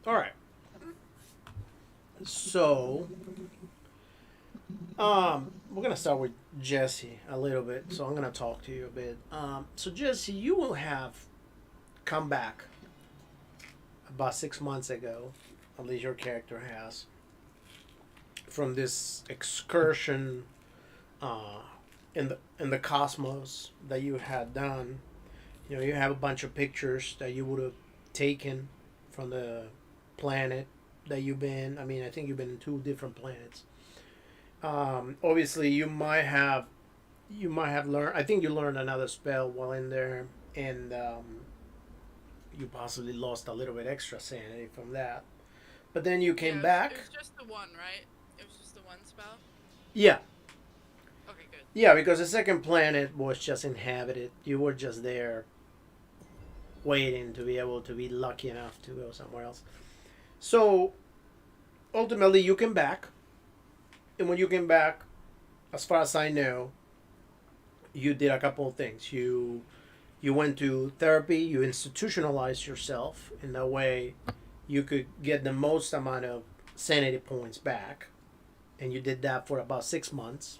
All right. So, we're gonna start with Jesse a little bit. So I'm gonna talk to you a bit. So Jesse, you will have come back about 6 months ago, at least your character has, from this excursion uh, in the cosmos that you had done. You know, you have a bunch of pictures that you would have taken from the planet that you've been. I mean, I think you've been in two different planets. Obviously, you might have learned. I think you learned another spell while in there, and you possibly lost a little bit extra sanity from that. But then you came Yeah, it was, back. it was just the one, right? It was just the one spell. Yeah, Okay, good. yeah, because the second planet was just inhabited. You were just there waiting to be able to be lucky enough to go somewhere else. So ultimately, you came back, and when you came back, as far as I know, you did a couple of things. You went to therapy. You institutionalized yourself in that way. You could get the most amount of sanity points back, and you did that for about 6 months.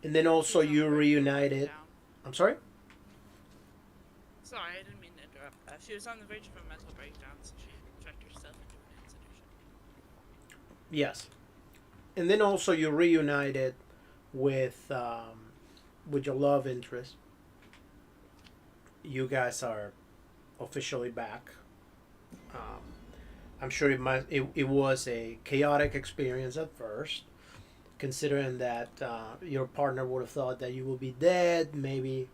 And then She also was on you the verge of a reunited. breakdown. I'm sorry. Sorry, I didn't mean to interrupt. She was on the verge of a mental breakdown, so she checked herself into an institution. Yes. And then also you reunited with with your love interest. You guys are officially back. Um, I'm sure it was a chaotic experience at first, considering that your partner would have thought that you would be dead. Maybe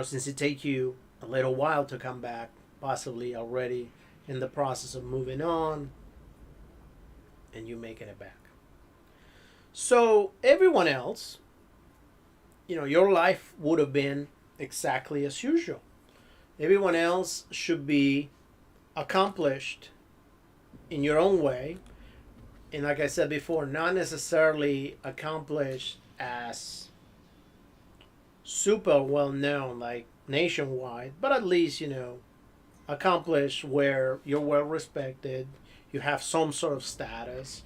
since it takes you a little while to come back, possibly already in the process of moving on, and you making it back. So everyone else, your life would have been exactly as usual. Everyone else should be accomplished in your own way, and like I said before, not necessarily accomplished as super well known, like nationwide, but at least accomplished where you're well respected, you have some sort of status,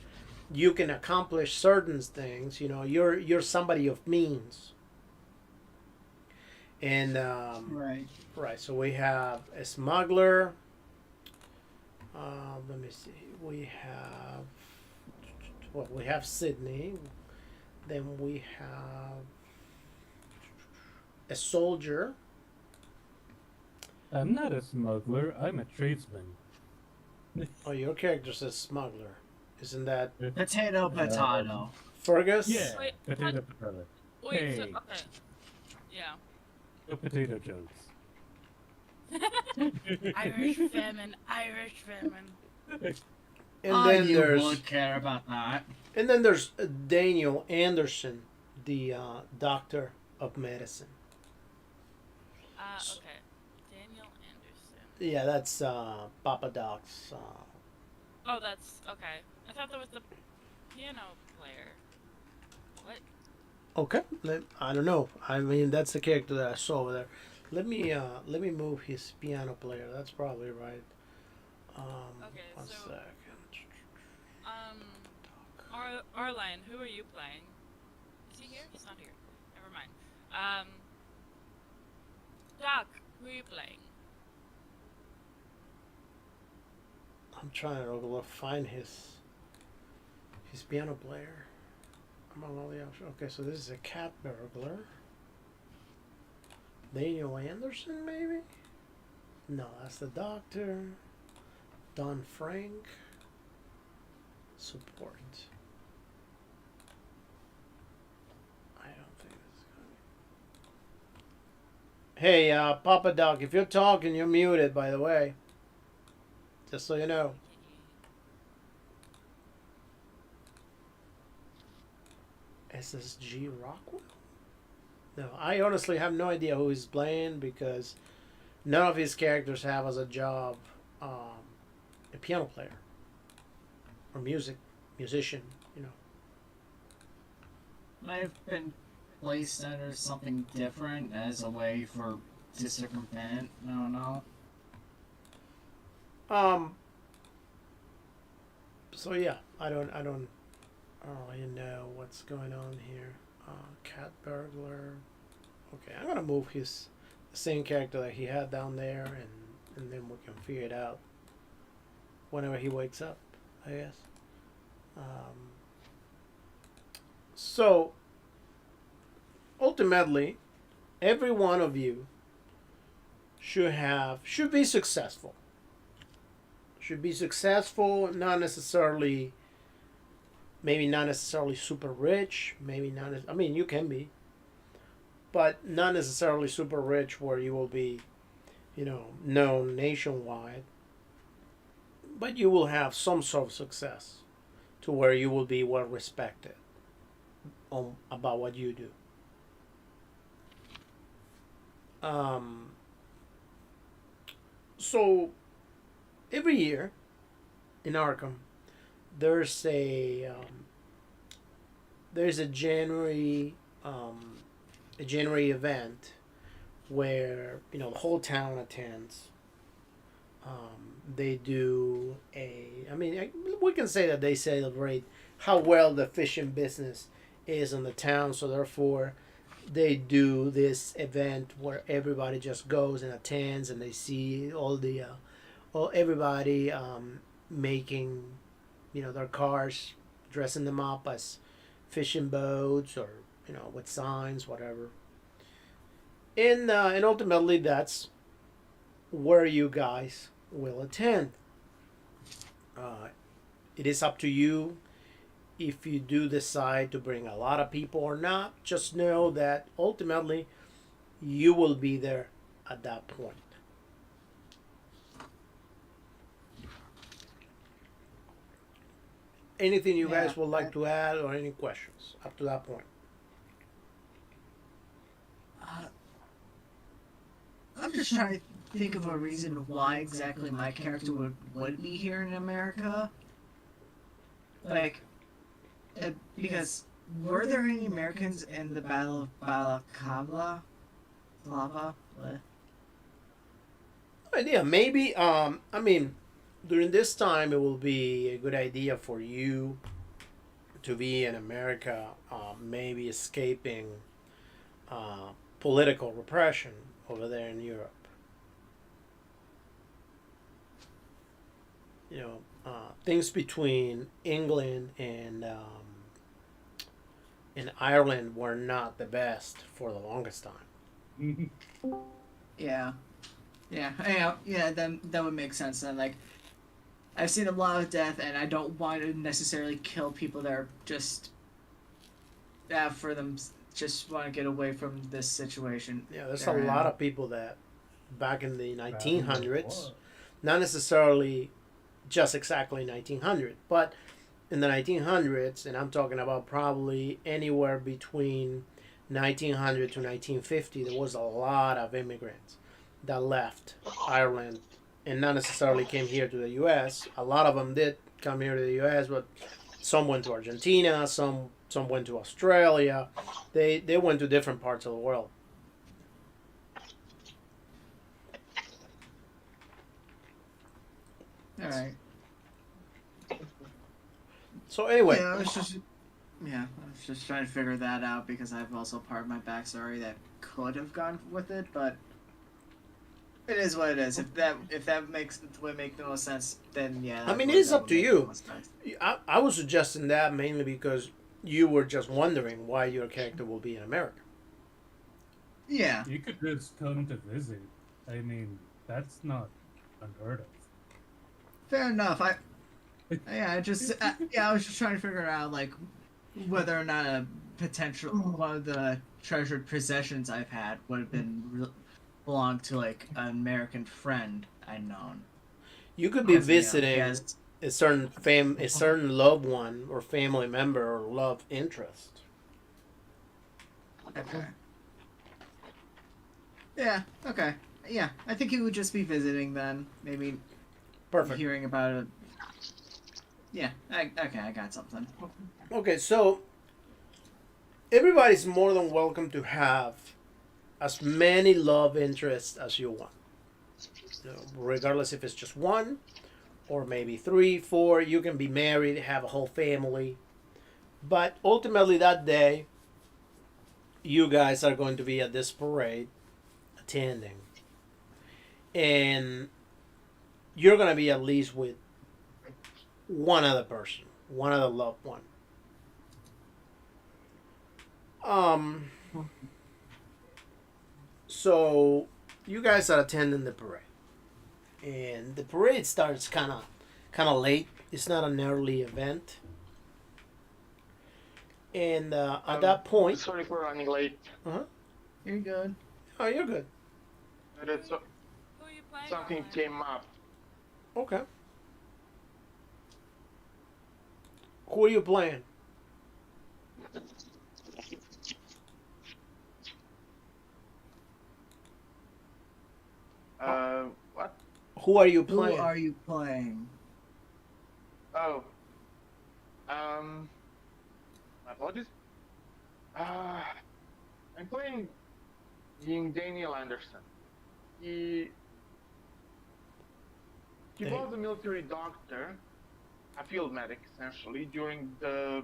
you can accomplish certain things. You're somebody of means, and Right. right. So we have a smuggler. Let me see. We have Sydney. Then we have a soldier. I'm not a smuggler. I'm a tradesman. Oh, your character says smuggler. Isn't that Potato, potato. Fergus? Yeah, Wait, what? potato potato. Wait, so Hey, okay, yeah. no potato jokes. Irish famine, Irish famine. And Oh, then you there's would care about that. and then there's Daniel Anderson, the doctor of medicine. Okay. Daniel Anderson. Yeah, that's Papa Doc's. Oh, that's okay. I thought that was the piano player. What? Okay, I don't know. I mean, that's the character that I saw over there. Let me move his piano player. That's probably right. Okay, One so second. Arline, who are you playing? Is he here? He's not here. Never mind. Um, Doc, who are you playing? I'm trying to find his piano player. Among all the options. Okay, so this is a cat burglar. Daniel Anderson, maybe? No, that's the doctor. Don Frank. Support. I don't think this is gonna be. Hey, Papa Doc, if you're talking, you're muted, by the way. Just so you know. SSG Rockwell? No, I honestly have no idea who he's playing because none of his characters have as a job a piano player or musician. You know. Might have been placed under something different as a way for to circumvent. I don't know. So yeah, I don't really know what's going on here. Cat burglar. Okay, I'm gonna move his the same character that he had down there, and then we can figure it out whenever he wakes up, I guess. Um, so ultimately, every one of you should be successful. Should be successful, not necessarily, maybe not necessarily super rich, maybe not. I mean, you can be, but not necessarily super rich where you will be, known nationwide. But you will have some sort of success to where you will be well respected about what you do. Um, so every year in Arkham, there's a January event where the whole town attends. They do we can say that they celebrate how well the fishing business is in the town. So therefore, they do this event where everybody just goes and attends, and they see all everybody making their cars, dressing them up as fishing boats, or with signs, whatever. And ultimately, that's where you guys will attend. Uh, it is up to you if you do decide to bring a lot of people or not. Just know that ultimately you will be there at that point. Anything you Yeah, guys would like to add, or any questions up to that point? uh, I'm just trying to think of a reason why exactly my character would be here in America. Like, because were there any Americans in the Battle of Balaclava? Lava? What? Idea. Maybe. I mean, during this time, it will be a good idea for you to be in America. Maybe escaping political repression over there in Europe. Things between England and Ireland were not the best for the longest time. Yeah. Yeah, then that would make sense then. Like, I've seen a lot of death, and I don't want to necessarily kill people that are just for them just want to get away from this situation. Yeah, there's a they're lot in. of people that back in the Battle of 1900s, what? not necessarily just exactly 1900, but in the 1900s, and I'm talking about probably anywhere between 1900 to 1950, there was a lot of immigrants that left Ireland and not necessarily came here to the U.S. A lot of them did come here to the U.S., but some went to Argentina, some went to Australia. They went to different parts of the world. All right. So anyway, I was just trying to figure that out because I've also part of my backstory that could have gone with it, but it is what it is. If that would make the most sense, then yeah. I mean, it that is up would to make the you. most sense. I was suggesting that mainly because you were just wondering why your character will be in America. Yeah. You could just come to visit. I mean, that's not unheard of. Fair enough. I was just trying to figure out like whether or not a potential one of the treasured possessions I've had would have been belonged to like an American friend I'd known. You could be Because, you know, visiting yes. a certain loved one or family member or love interest. Okay. Yeah. Okay. Yeah. I think he would just be visiting then. Maybe Perfect. hearing about it. Yeah. Okay. I got something. Okay, so everybody's more than welcome to have as many love interests as you want. Regardless if it's just one or maybe 3, 4. You can be married, have a whole family. But ultimately, that day, you guys are going to be at this parade attending. And you're going to be at least with one other person, one other loved one. Um, so you guys are attending the parade, and the parade starts kind of late. It's not an early event, and at that point, Sorry for running late. You're good. oh, you're good. But it's, Who are you playing? something on? came up. Okay. Who are you playing? What? Who are you Who playing? are you playing? Oh. My apologies. I'm playing King Daniel Anderson. He was a military doctor, a field medic essentially, during the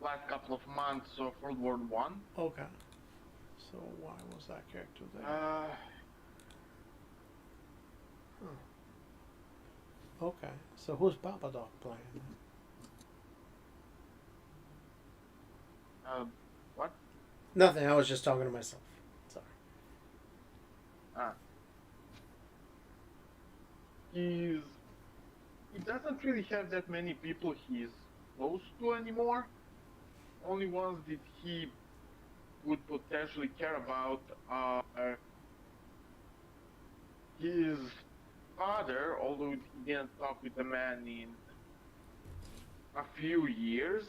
last couple of months of World War One. Okay. So why was that character there? Okay. So who's Papa Dog playing? What? Nothing. I was just talking to myself. Sorry. He doesn't really have that many people he's close to anymore. Only ones that he would potentially care about are his father, although he didn't talk with the man in a few years.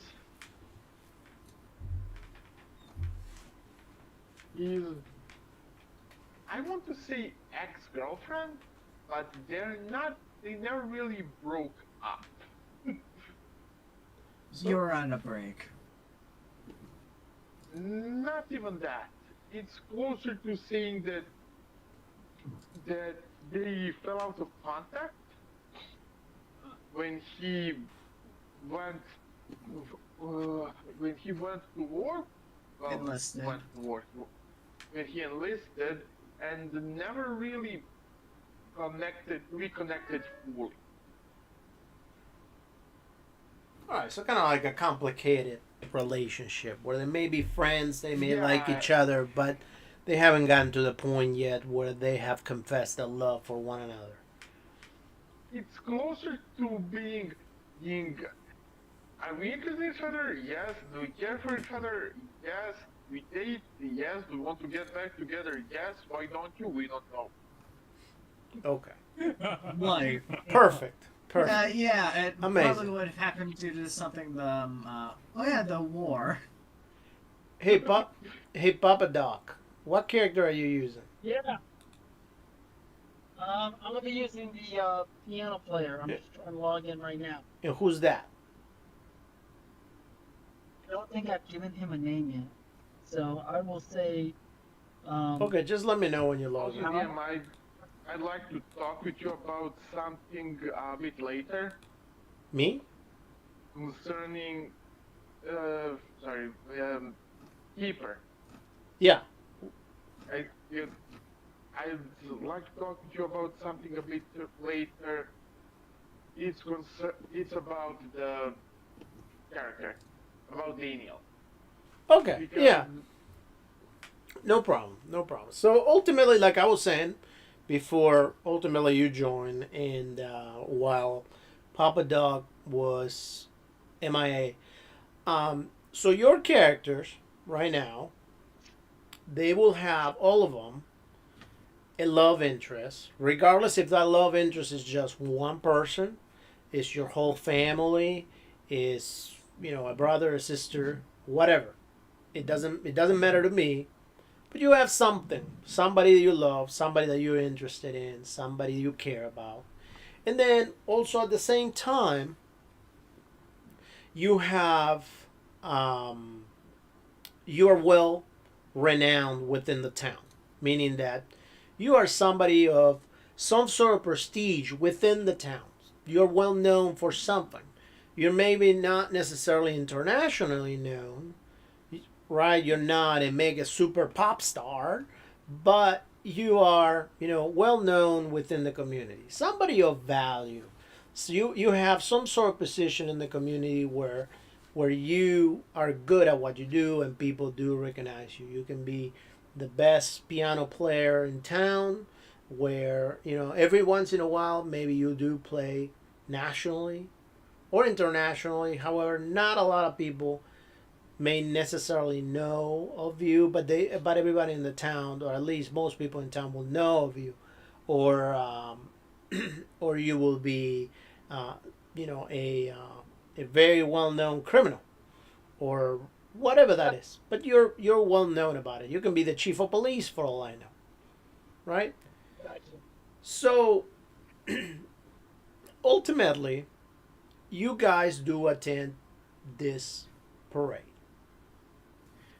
His, I want to say ex-girlfriend, but they never really broke up. So- You're on a break. Not even that. It's closer to saying that they fell out of contact when he went to war. Enlisted. Went to war. When he enlisted and never really reconnected fully. All right. So kind of like a complicated relationship where they may be friends, they may Yeah. like each other, but they haven't gotten to the point yet where they have confessed their love for one another. It's closer to being, are we interested in each other? Yes. Do we care for each other? Yes. We date? Yes. Do we want to get back together? Yes. Why don't you? We don't know. Okay. Like, Perfect. Perfect. yeah, it Amazing. probably would have happened due to something the war. Hey, Papa Doc. What character are you using? Yeah. I'm gonna be using the piano player. I'm just trying to log in right now. And who's that? I don't think I've given him a name yet, so I will say. Okay, just let me know when you log Also, in. DM, I'd like to talk with you about something a bit later Me? concerning, Keeper. Yeah. I'd like to talk with you about something a bit later. It's about the character, about Daniel. Okay. Because Yeah. No problem. No problem. So ultimately, like I was saying before, ultimately you join, and while Papa Dog was MIA, so your characters right now, they will have all of them a love interest, regardless if that love interest is just one person, is your whole family, is a brother, a sister, whatever. It doesn't matter to me. But you have somebody that you love, somebody that you're interested in, somebody you care about. And then also at the same time, you have, you are well renowned within the town, meaning that you are somebody of some sort of prestige within the town. you're well known for something. You're maybe not necessarily internationally known, right? You're not a mega super pop star, but you are, well known within the community. Somebody of value. So you have some sort of position in the community where you are good at what you do and people do recognize you. You can be the best piano player in town where, every once in a while maybe you do play nationally or internationally. However, not a lot of people may necessarily know of you, but everybody in the town, or at least most people in town, will know of you, or or you will be, uh, a very well known criminal, or whatever that is. But you're well known about it. You can be the chief of police for all I know, right? Gotcha. So ultimately, you guys do attend this parade.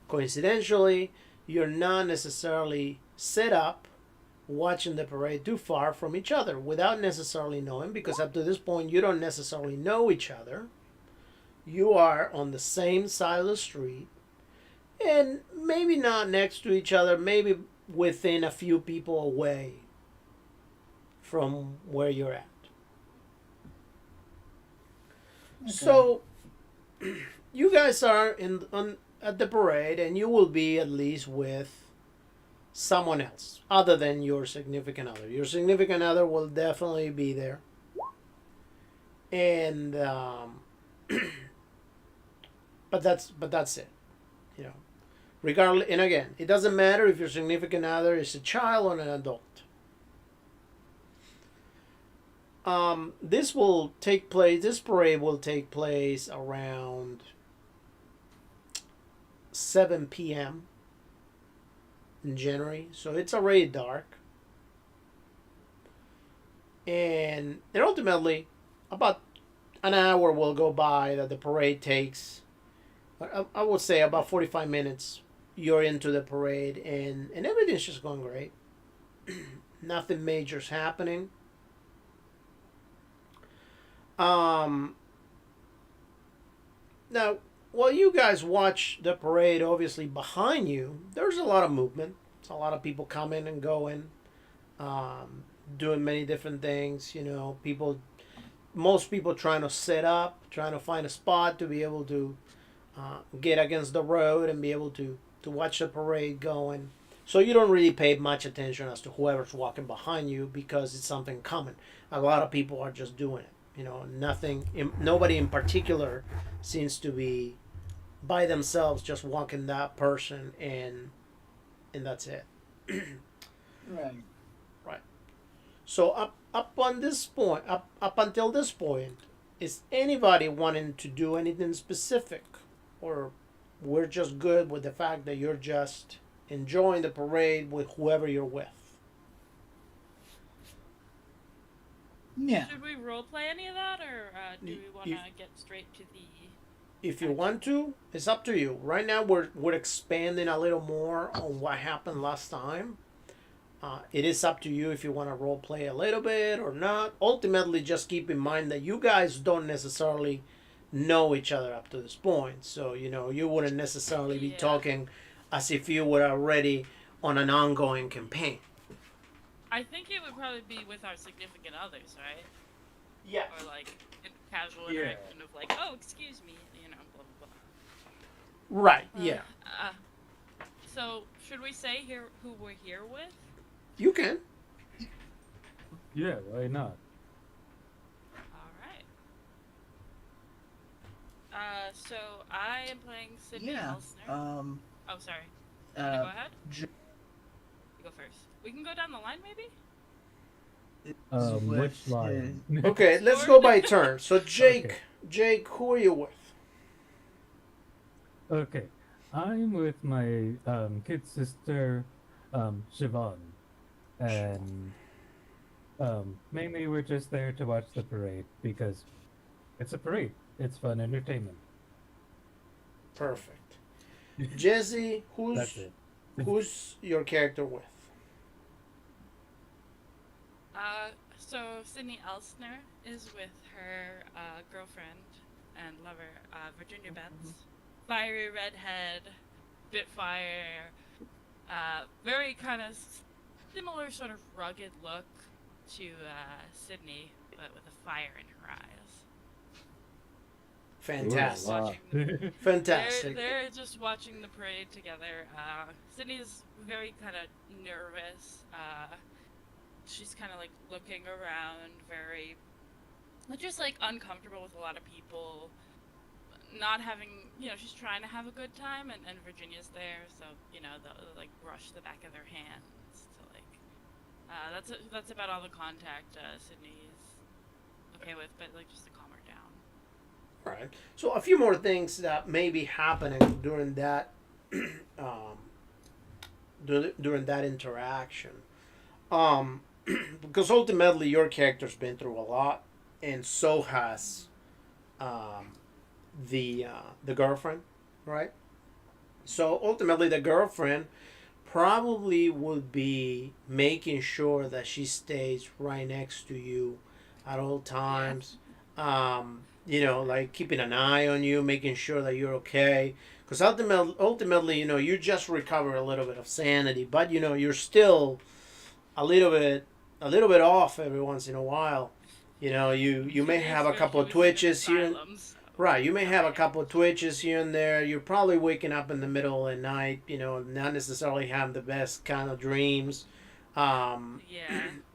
Coincidentally, you're not necessarily set up watching the parade too far from each other without necessarily knowing, because up to this point you don't necessarily know each other. You are on the same side of the street and maybe not next to each other, maybe within a few people away from where you're at. Okay. So you guys are at the parade, and you will be at least with someone else other than your significant other. Your significant other will definitely be there, and but that's it. You know, regardless. And again, it doesn't matter if your significant other is a child or an adult. This will take place. This parade will take place around 7 p.m. in January, so it's already dark. And ultimately, about an hour will go by that the parade takes. I would say about 45 minutes. You're into the parade, and everything's just going great. Nothing major's happening. Now, while you guys watch the parade, obviously behind you, there's a lot of movement. It's a lot of people coming and going, doing many different things. Most people trying to set up, trying to find a spot to be able to get against the road and be able to watch the parade going. So you don't really pay much attention as to whoever's walking behind you because it's something common. A lot of people are just doing it. Nobody in particular seems to be by themselves just walking that person, and that's it. Right. Right. So up until this point, is anybody wanting to do anything specific, or we're just good with the fact that you're just enjoying the parade with whoever you're with? Yeah. Should we roleplay any of that, or do we want to get straight to the? If you want to, it's up to you. Right now, we're expanding a little more on what happened last time. It is up to you if you want to role play a little bit or not. Ultimately, just keep in mind that you guys don't necessarily know each other up to this point. So, you wouldn't necessarily be talking as if you were already on an ongoing campaign. I think it would probably be with our significant others, right? Yeah. Or like casual Yeah. interaction of like, oh, excuse me, blah blah Right, blah. yeah. So should we say here who we're here with? You can. Yeah, why not? All right. So I am playing Sydney Yeah. Elsner. Oh, sorry. Go ahead. J- You go first. We can go down the line, maybe. with Which line? Okay, let's go by turn. So Jake, who are you with? Okay, I'm with my kid sister, Siobhan, and mainly we're just there to watch the parade because it's a parade. It's fun entertainment. Perfect. Jesse, That's it. who's your character with? So Sydney Elsner is with her girlfriend and lover, Virginia Betts. Fiery redhead, bit fire, very kind of similar sort of rugged look to Sydney, but with a fire in her eyes. Fantastic. Ooh, wow. Watching the Fantastic. they're just watching the parade together. Sydney's very kind of nervous. She's kind of like looking around, very just like uncomfortable with a lot of people. Not having, she's trying to have a good time, and Virginia's there, so they'll like brush the back of their hands to like. That's about all the contact Sydney's okay with, but like just to calm her down. All right. So a few more things that may be happening during that um, during that interaction. Because ultimately your character's been through a lot, and so has the girlfriend, right? So ultimately, the girlfriend probably would be making sure that she stays right next to you at all times. Like keeping an eye on you, making sure that you're okay. Because ultimately, you just recover a little bit of sanity, but you're still a little bit off every once in a while. You may have a couple of twitches here. Right, you may have a couple of twitches here and there. You're probably waking up in the middle of the night, not necessarily having the best kind of dreams. Yeah.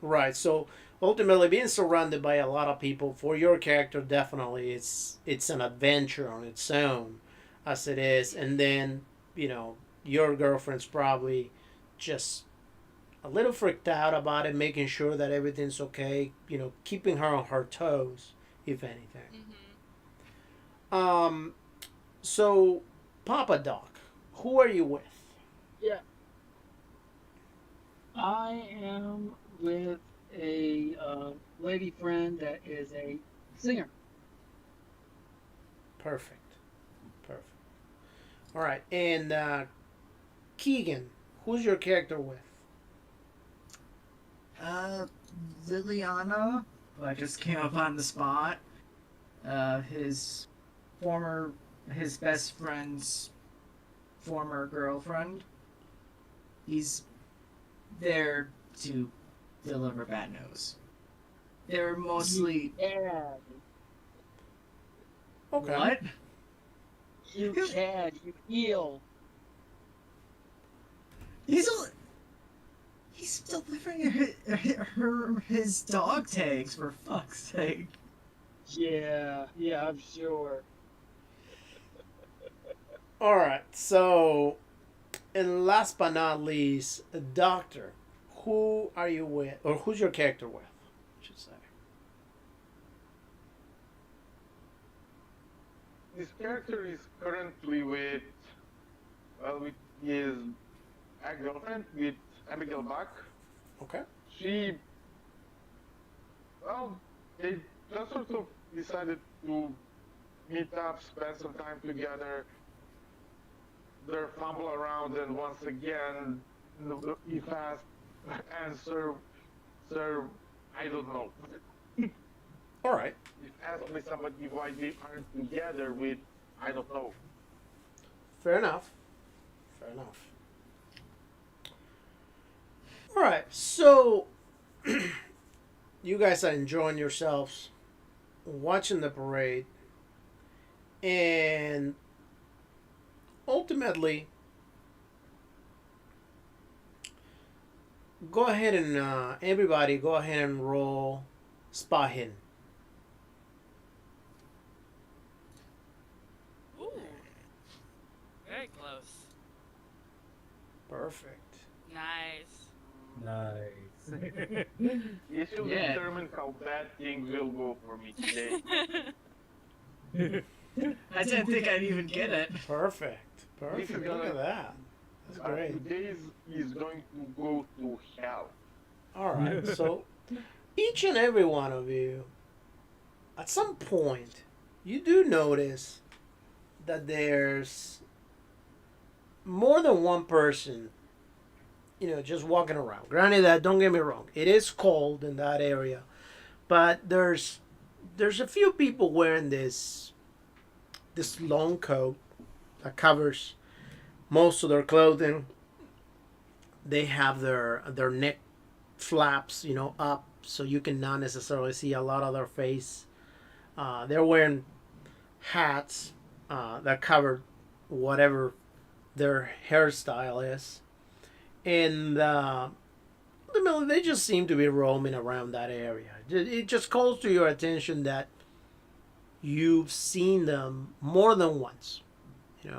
Right, so ultimately being surrounded by a lot of people for your character, definitely it's an adventure on its own, as it is. And then, your girlfriend's probably just a little freaked out about it, making sure that everything's okay, keeping her on her toes, if anything. So, Papa Doc, who are you with? Yeah. I am with a lady friend that is a singer. Perfect. All right, and Keegan, who's your character with? Liliana, who I just came up on the spot. His best friend's former girlfriend. He's there to deliver bad news. They're mostly Yeah. Okay. what? You Chad, you heel. He's delivering his dog tags, for fuck's sake. Yeah, I'm sure. All right, so, and last but not least, Doctor, who are you with, or who's your character with, I should say? This character is currently with his ex-girlfriend, with Abigail Bach. Okay. They just sort of decided to meet up, spend some time together. They fumble around, and once again, if asked, answer, sir, I don't know. All right. If asked by somebody why they aren't together with, I don't know. Fair enough. All right, so you guys are enjoying yourselves, watching the parade, and ultimately, go ahead and everybody go ahead and roll spot hidden. Ooh. Very close. Perfect. Nice. Nice. This will Yeah. determine how bad things will go for me today. I didn't think I'd even get it. Perfect. This is Look gonna- at that. That's great. Today is going to go to hell. All right. So each and every one of you, at some point, you do notice that there's more than one person, just walking around. Granted that, don't get me wrong, it is cold in that area, But there's a few people wearing this long coat that covers most of their clothing. They have their neck flaps, up, so you can not necessarily see a lot of their face. They're wearing hats that cover whatever their hairstyle is, and ultimately they just seem to be roaming around that area. It just calls to your attention that you've seen them more than once.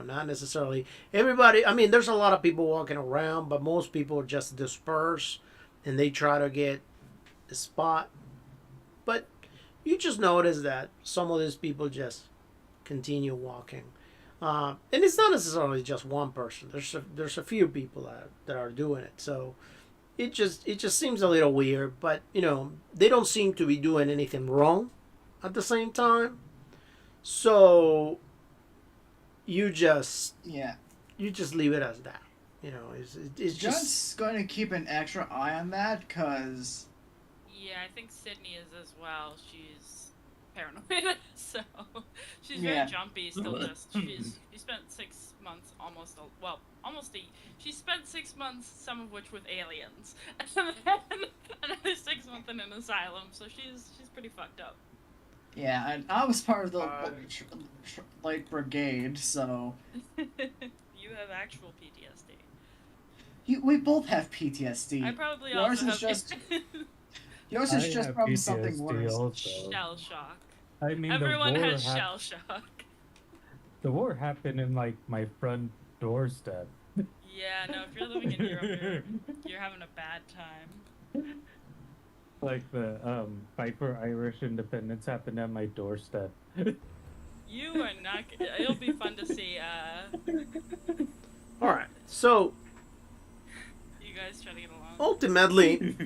Not necessarily everybody. I mean, there's a lot of people walking around, but most people just disperse and they try to get a spot. But you just notice that some of these people just continue walking. And it's not necessarily just one person. There's a few people that are doing it. So it just seems a little weird. But they don't seem to be doing anything wrong at the same time. So you just leave it as that. It's John's just going to keep an extra eye on that, because Yeah, I think Sydney is as well. She's paranoid, so she's Yeah. very jumpy. Still, she spent 6 months she spent 6 months, some of which with aliens, and then another 6 months in an asylum. So she's pretty fucked up. yeah, and I was part of the brigade, so You have actual PTSD. we both have PTSD. I probably Yours also is have just yours is I just have from PTSD something worse. also. shell shock. I mean, Everyone the war has shell shock. the war happened in like my front doorstep. Yeah, no, if you're living in Europe, you're having a bad time. Like the fight for Irish independence happened at my doorstep. You are not. It'll be fun to see. all right. So You guys try to get along. ultimately,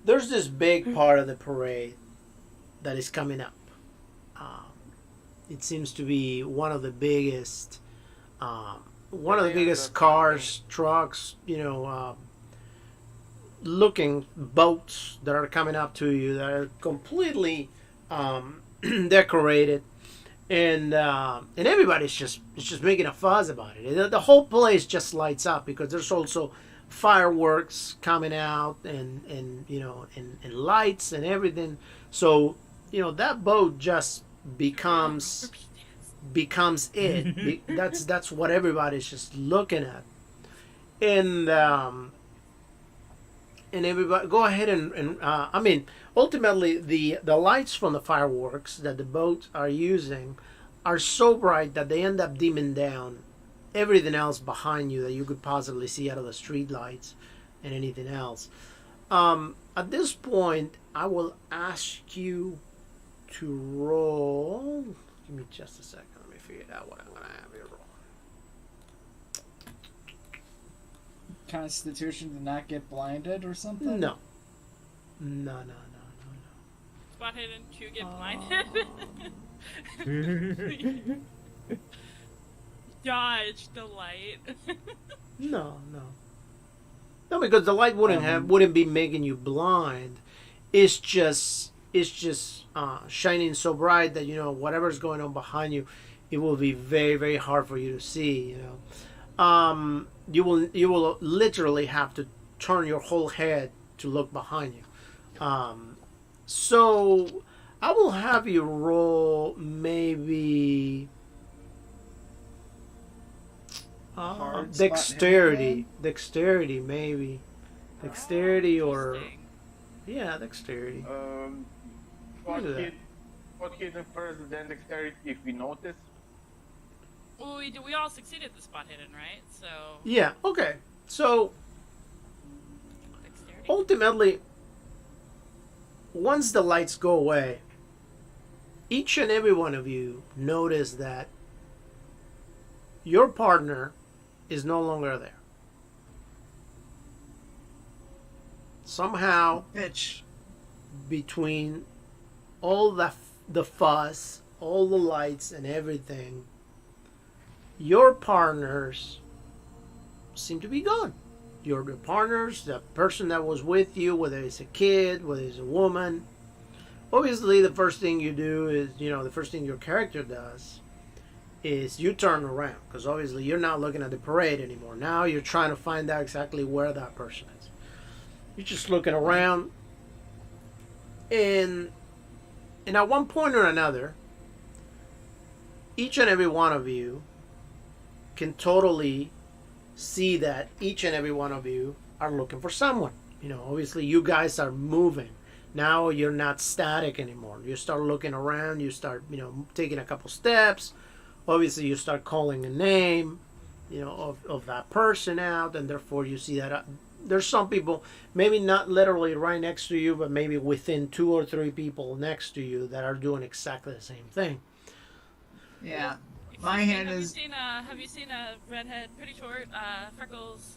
there's this big part of the parade that is coming up. It seems to be one of the biggest, cars, trucks, looking boats that are coming up to you that are completely decorated, and everybody's just making a fuss about it. The whole place just lights up because there's also fireworks coming out and and lights and everything. So that boat just becomes it. That's what everybody's just looking at, and everybody go ahead and I mean, ultimately the lights from the fireworks that the boats are using are so bright that they end up dimming down everything else behind you that you could possibly see out of the street lights and anything else. At this point, I will ask you to roll. Give me just a second. Let me figure out what I'm going to have you roll. Constitution to not get blinded or something? No. Spot hidden. You get blinded. Dodge the light. No, because the light wouldn't be making you blind. It's just shining so bright that whatever's going on behind you, it will be very, very hard for you to see. You will literally have to turn your whole head to look behind you. So I will have you roll maybe Hard spot dexterity, maybe dexterity or Interesting. dexterity. What Look at hit? What hit him first, then dexterity, if we notice? Well, we all succeeded the spot hidden, right? So Yeah. Okay. So dexterity. ultimately, once the lights go away, each and every one of you notice that your partner is no longer there. Somehow, Bitch. between all the fuss, all the lights and everything, your partners seem to be gone. Your partners, the person that was with you, whether it's a kid, whether it's a woman, obviously the first thing you do is, the first thing your character does is you turn around, because obviously you're not looking at the parade anymore. Now you're trying to find out exactly where that person is. You're just looking around, and at one point or another, each and every one of you can totally see that each and every one of you are looking for someone. Obviously you guys are moving. Now you're not static anymore. You start looking around, you start, taking a couple steps. Obviously you start calling a name, of that person out, and therefore you see that there's some people, maybe not literally right next to you, but maybe within 2 or 3 people next to you that are doing exactly the same thing. Yeah. My hand is. Have you seen a redhead, pretty short, freckles?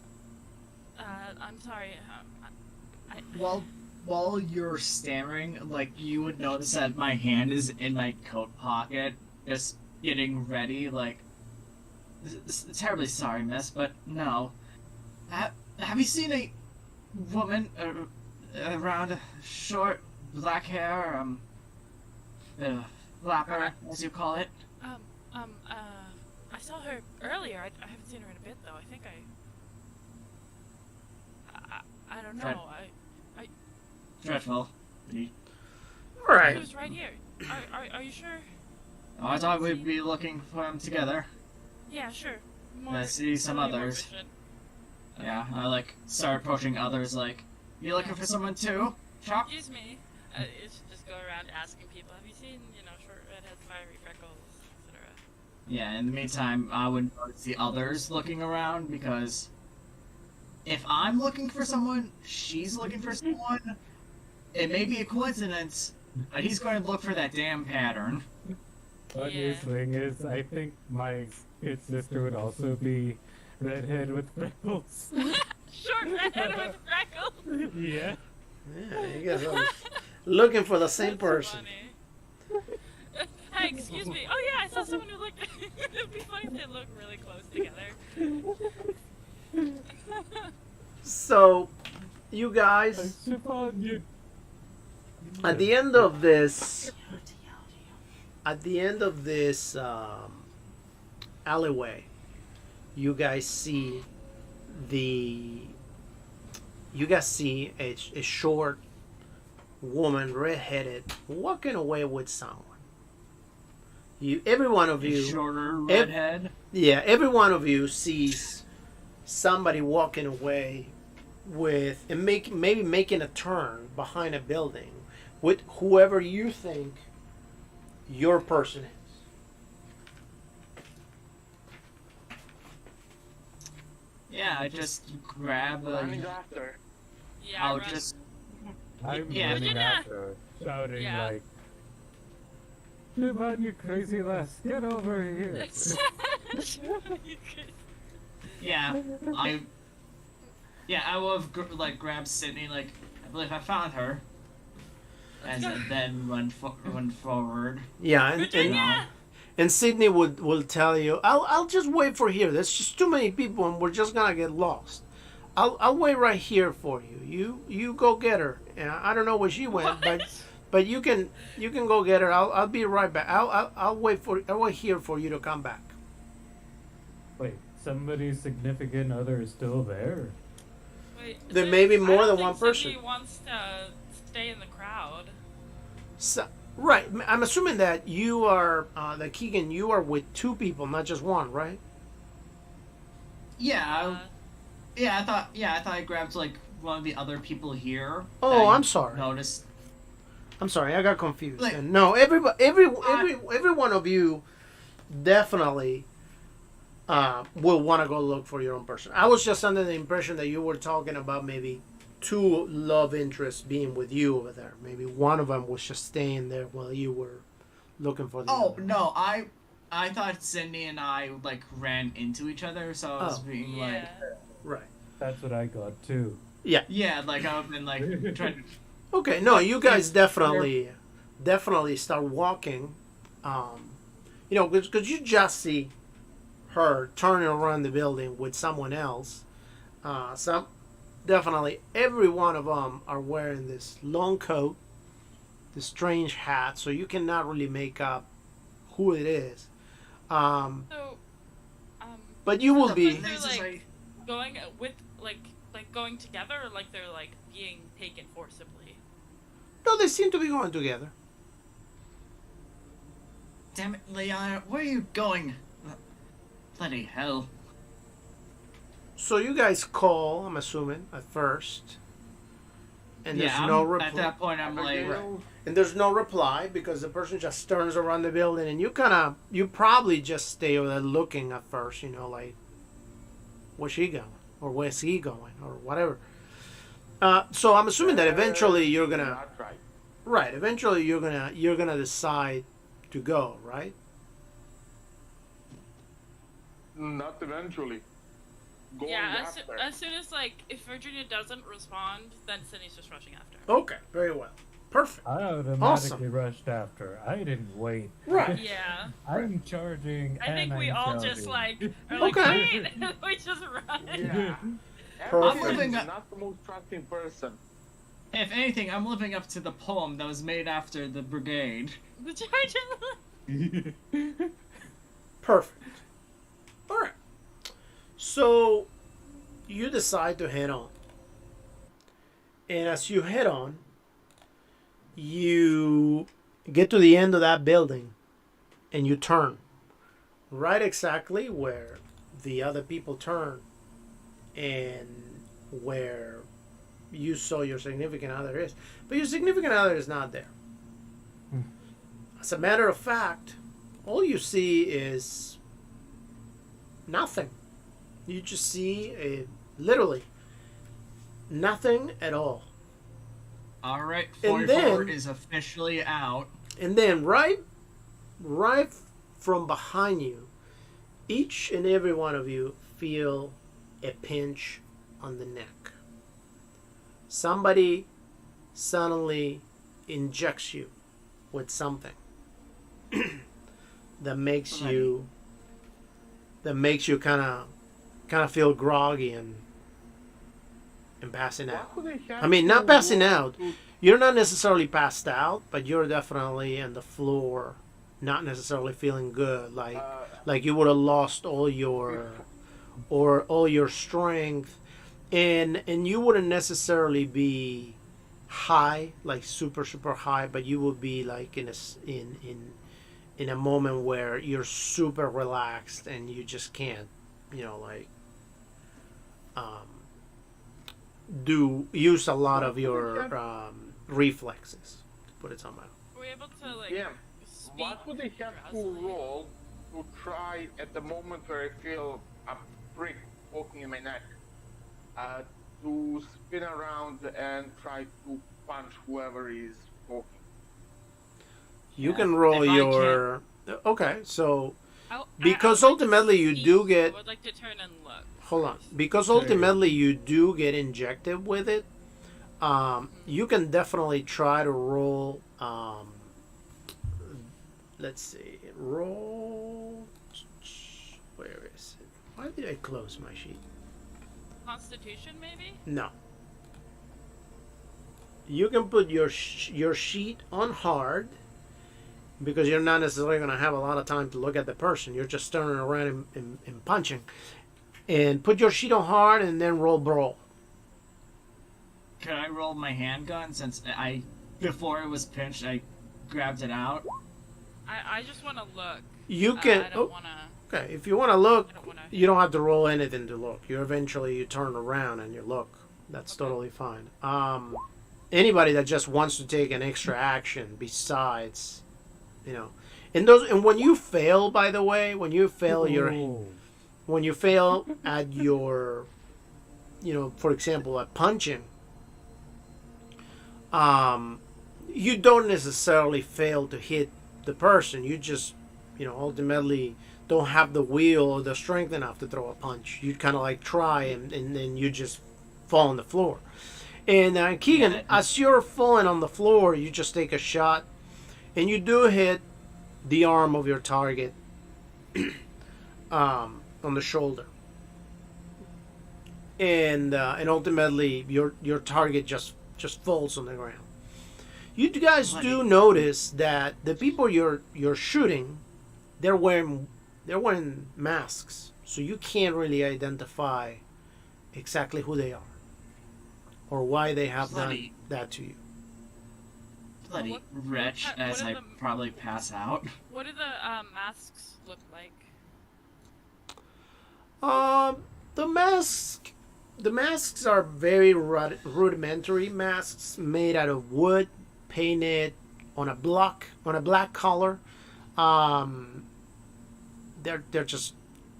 I'm sorry. While you're stammering, like, you would notice that my hand is in my coat pocket, just getting ready, like, terribly sorry, miss, but no. Have you seen a woman around short black hair, flapper, as you call it? I saw her earlier. I haven't seen her in a bit, though. I think I don't know. Dreadful. All right. He was right here. Are you sure? Oh, I thought we'd be looking for him together. Yeah, sure. I see some others. Yeah, I start approaching others you looking for someone too? Chop? Excuse me. You should just go around asking people, have you seen, short redheads, fiery freckles, etc. Yeah, in the meantime, I would notice the others looking around, because if I'm looking for someone, she's looking for someone, it may be a coincidence, but he's going to look for that damn pattern. Funniest thing is, I think my kid sister would also be redhead with freckles. Short redhead with freckles? Yeah. Yeah, you guys are looking for the same person. Funny. Hey, excuse me. Oh yeah, I saw someone who looked. It'd be funny if they look really close together. So, you guys, at the end of this, alleyway, you guys see a short woman, redheaded, walking away with someone. Every one of you, Shorter redhead. every one of you sees somebody walking away with, and maybe making a turn behind a building with whoever you think your person is. Yeah, I just grab Running after. Yeah. I'll run. just. I'm Yeah. running Virginia! after, shouting Yeah. like, "Come you crazy lass, get over here!" Yeah, I will have grabbed Sydney, I believe I found her, and then run forward. Yeah, Virginia! and Sydney will tell you, I'll just wait for here. There's just too many people, and we're just gonna get lost. I'll wait right here for you. You go get her. And I don't know where she went, but you can go get her. I'll be right back. I'll wait here for you to come back. Wait, somebody's significant other is still there? Wait, There may be more I don't than one think person. Sydney wants to stay in the crowd. So, right. I'm assuming that you are that Keegan. You are with 2 people, not just one, right? Yeah, I thought I grabbed one of the other people here. Oh, that I'm you sorry. Noticed. I'm sorry, I got confused. Like- And no, every one of you definitely will want to go look for your own person. I was just under the impression that you were talking about maybe 2 love interests being with you over there. Maybe one of them was just staying there while you were looking for the Oh other. no, I thought Cindy and I ran into each other, so I was Oh. being Yeah. Right. That's what I got too. yeah, I've been trying to. Okay, no, you guys definitely start walking. Because you just see her turning around the building with someone else. Definitely every one of them are wearing this long coat, this strange hat, so you cannot really make up who it is. So, But you will be. they're like going with like going together, or like they're like being taken forcibly. No, they seem to be going together. Damn it, Liana, where are you going? Bloody hell. So you guys call, I'm assuming, at first. And there's no reply. At that point, I'm like, And there's no reply because the person just turns around the building, and you probably just stay there looking at first, like, where's she going? Or where's he going? Or whatever. So I'm assuming that eventually you're gonna, Not right. right, eventually you're gonna decide to go, right? Not eventually. Going Yeah, after. as soon as like if Virginia doesn't respond, then Sydney's just rushing after. Okay, very well. Perfect. I automatically Awesome. rushed after. I didn't wait. Right. Yeah, I'm charging. I think and we I'm all charging. just like are like Okay. wait, we just run. Yeah. Perfect. Everyone I'm is living not the most trusting person. if anything, I'm living up to the poem that was made after the brigade. The charge. Perfect. All right. So you decide to head on. And as you head on, you get to the end of that building and you turn right exactly where the other people turn and where you saw your significant other is. But your significant other is not there. As a matter of fact, all you see is nothing. You just see literally nothing at all. Alright, And 44 then- is officially out. And then right from behind you, each and every one of you feel a pinch on the neck. Somebody suddenly injects you with something that makes you kind of feel groggy and passing out. Why would they have I mean, not to passing go out. to- You're not necessarily passed out, but you're definitely on the floor, not necessarily feeling good, like you would have lost all your strength, and you wouldn't necessarily be high, like super high, but you would be like in a moment where you're super relaxed and you just can't, use a lot of your reflexes, to put it somehow. Were we able to like Yeah. speak What would they have to drowsily? roll to try at the moment where I feel a prick poking in my neck? To spin around and try to punch whoever is poking. You Yeah. can roll If I your. Okay, so I because would like to ultimately you speak. do get. I would like to turn and look. Hold on. first. Because ultimately you do get injected with it. You can definitely try to roll. Let's see. Roll. Where is it? Why did I close my sheet? Constitution, maybe? No. You can put your sheet on hard because you're not necessarily going to have a lot of time to look at the person. You're just turning around and punching. And put your sheet on hard and then roll brawl. Could I roll my handgun since before it was pinched, I grabbed it out? I just want to look. You can. I don't want to. Okay, if you want to look, I don't want to. you don't have to roll anything to look. You turn around and you look. That's totally fine. Anybody that just wants to take an extra action besides, and when you fail, by the way, when you fail at your, for example, at punching, you don't necessarily fail to hit the person. You just, ultimately don't have the will or the strength enough to throw a punch. You kind of like try and then you just fall on the floor. And Keegan, Yeah. as you're falling on the floor, you just take a shot and you do hit the arm of your target on the shoulder. And ultimately your target just falls on the ground. You guys do notice that the people you're shooting, they're wearing masks, so you can't really identify exactly who they are or why they have done Bloody- that to you. Bloody What- wretch, what as are I the- probably pass out. What do the masks look like? Um, the masks are very rudimentary masks made out of wood, painted on a black color. They're just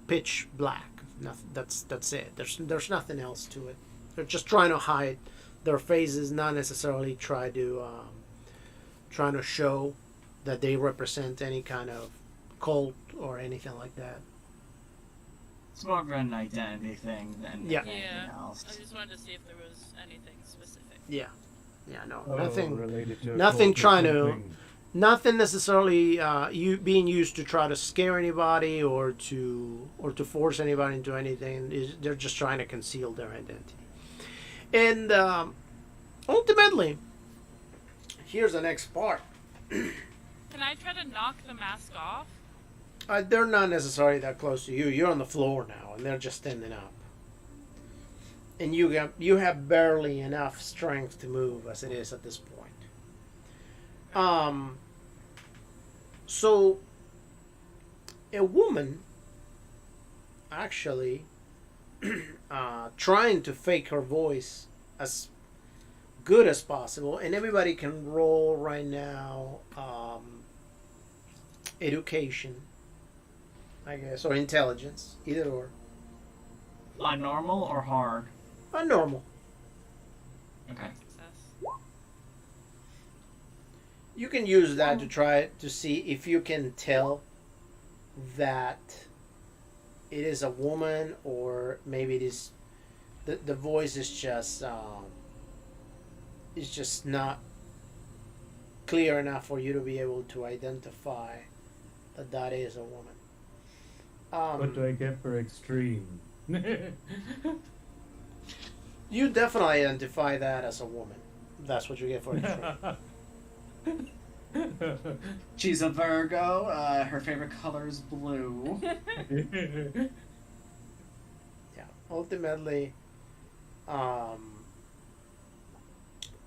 pitch black. Nothing. That's it. There's nothing else to it. They're just trying to hide their faces, not necessarily trying to show that they represent any kind of cult or anything like that. It's more of an identity thing than Yeah. anything Yeah. else. I just wanted to see if there was anything specific. Yeah, no, Oh, nothing. related to a nothing cult or trying to- something. Nothing necessarily you being used to try to scare anybody or to force anybody into anything. They're just trying to conceal their identity. And ultimately, here's the next part. Can I try to knock the mask off? They're not necessarily that close to you. You're on the floor now, and they're just standing up. And you have barely enough strength to move as it is at this point. So a woman actually trying to fake her voice as good as possible, and everybody can roll right now education, I guess, or intelligence, either or. Normal or hard? Normal. Okay. Success. You can use that to try to see if you can tell that it is a woman, or maybe it is the voice is just not clear enough for you to be able to identify that is a woman. What do I get for extreme? You definitely identify that as a woman. That's what you get for extreme. She's a Virgo. Her favorite color is blue. Yeah. Ultimately,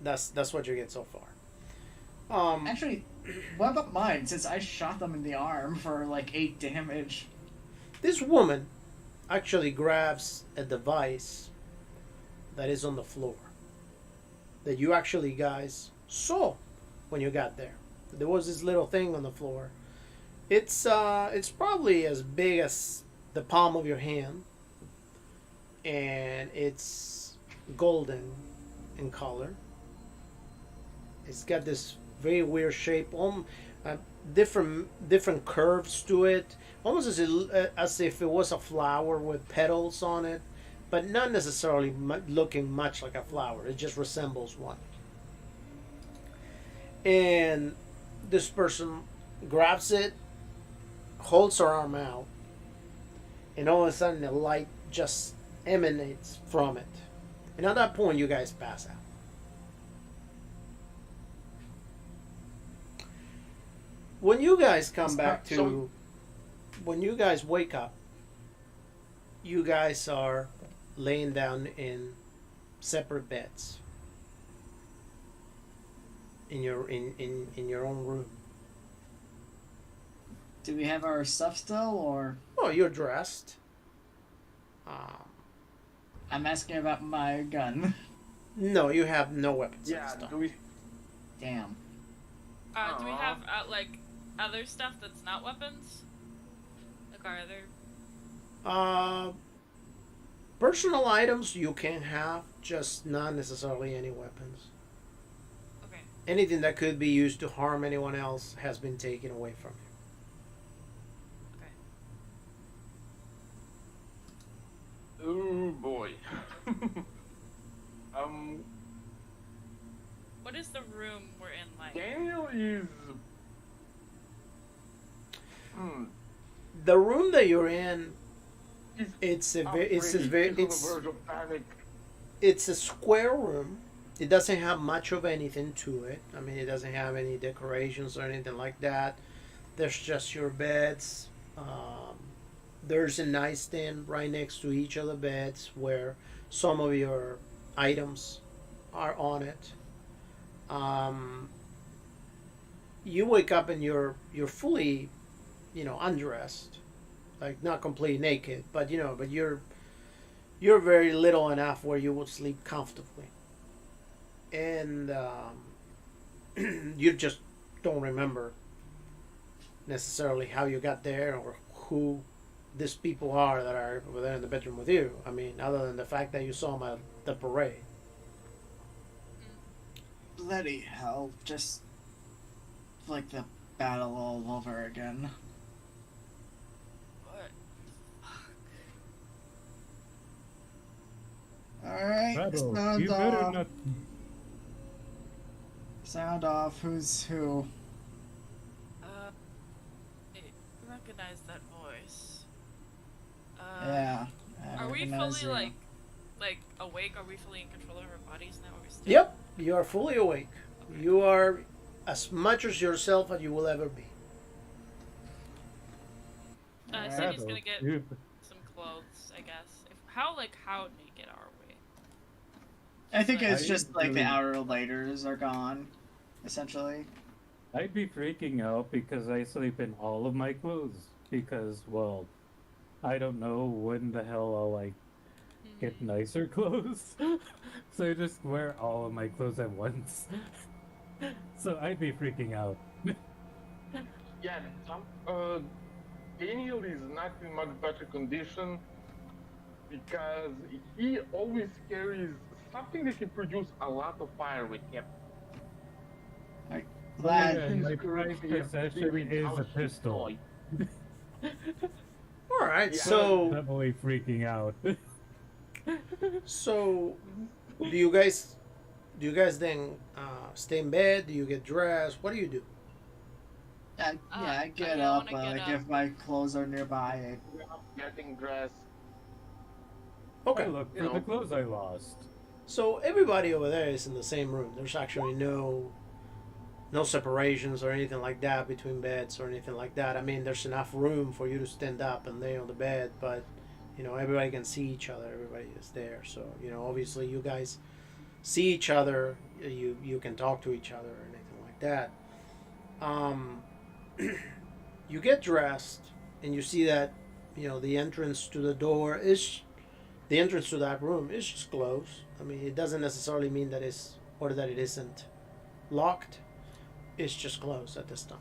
that's what you get so far. Actually, what about mine? Since I shot them in the arm for like 8 damage. This woman actually grabs a device that is on the floor that you actually guys saw when you got there. There was this little thing on the floor. It's probably as big as the palm of your hand, and it's golden in color. It's got this very weird shape, different curves to it, almost as if it was a flower with petals on it, but not necessarily looking much like a flower. It just resembles one. And this person grabs it, holds her arm out, and all of a sudden the light just emanates from it. And at that point, you guys pass out. When you guys come back to, when you guys wake up, you guys are laying down in separate beds in your own room. Do we have our stuff still, or? Well, you're dressed. I'm asking about my gun. No, you have no weapons. Yeah, and stuff. do we? Damn. Do we Aw. have like other stuff that's not weapons? Like our other. Personal items you can have, just not necessarily any weapons. Okay. Anything that could be used to harm anyone else has been taken away from you. Okay. Oh boy. What is the room we're in like? Daniel is. The room that you're in, He's it's a afraid. it's a very He's on the verge of panic. it's a square room. It doesn't have much of anything to it. I mean, it doesn't have any decorations or anything like that. There's just your beds. There's a nightstand right next to each of the beds where some of your items are on it. Um, you wake up and you're fully, undressed, like not completely naked, but you're very little enough where you would sleep comfortably, and you just don't remember necessarily how you got there or who these people are that are over there in the bedroom with you. I mean, other than the fact that you saw them at the parade. Bloody hell! Just like the battle all over again. What? Alright, Battle, sound you better off. not. Sound off. Who's who? I recognize that voice. Yeah. I Are we recognize fully you. like awake? Are we fully in control of our bodies now? Or are we still? Yep, you are fully awake. You are as much as yourself as you will ever be. Alright. Cindy's gonna get You- some clothes, I guess. How naked are we? I think it's I just like the really- outer lighters are gone, essentially. I'd be freaking out because I sleep in all of my clothes. Because, well, I don't know when the hell I'll, like, get nicer clothes. So I just wear all of my clothes at once. So I'd be freaking out. Yeah, Daniel is not in much better condition because he always carries something that can produce a lot of fire with him. Glad. Yeah, He's my currently prized possession figuring is out a his pistol. toy. All right, Yeah. so Definitely freaking out. so do you guys then stay in bed? Do you get dressed? What do you do? I get I up. wanna get If my clothes are nearby, Getting dressed. Okay. I look You for know. the clothes I lost. So everybody over there is in the same room. There's actually no separations or anything like that between beds or anything like that. I mean, there's enough room for you to stand up and lay on the bed, but everybody can see each other. Everybody is there. So, obviously you guys see each other. You can talk to each other or anything like that. You get dressed and you see that, the entrance to the entrance to that room is just closed. I mean, it doesn't necessarily mean that it isn't locked. It's just closed at this time.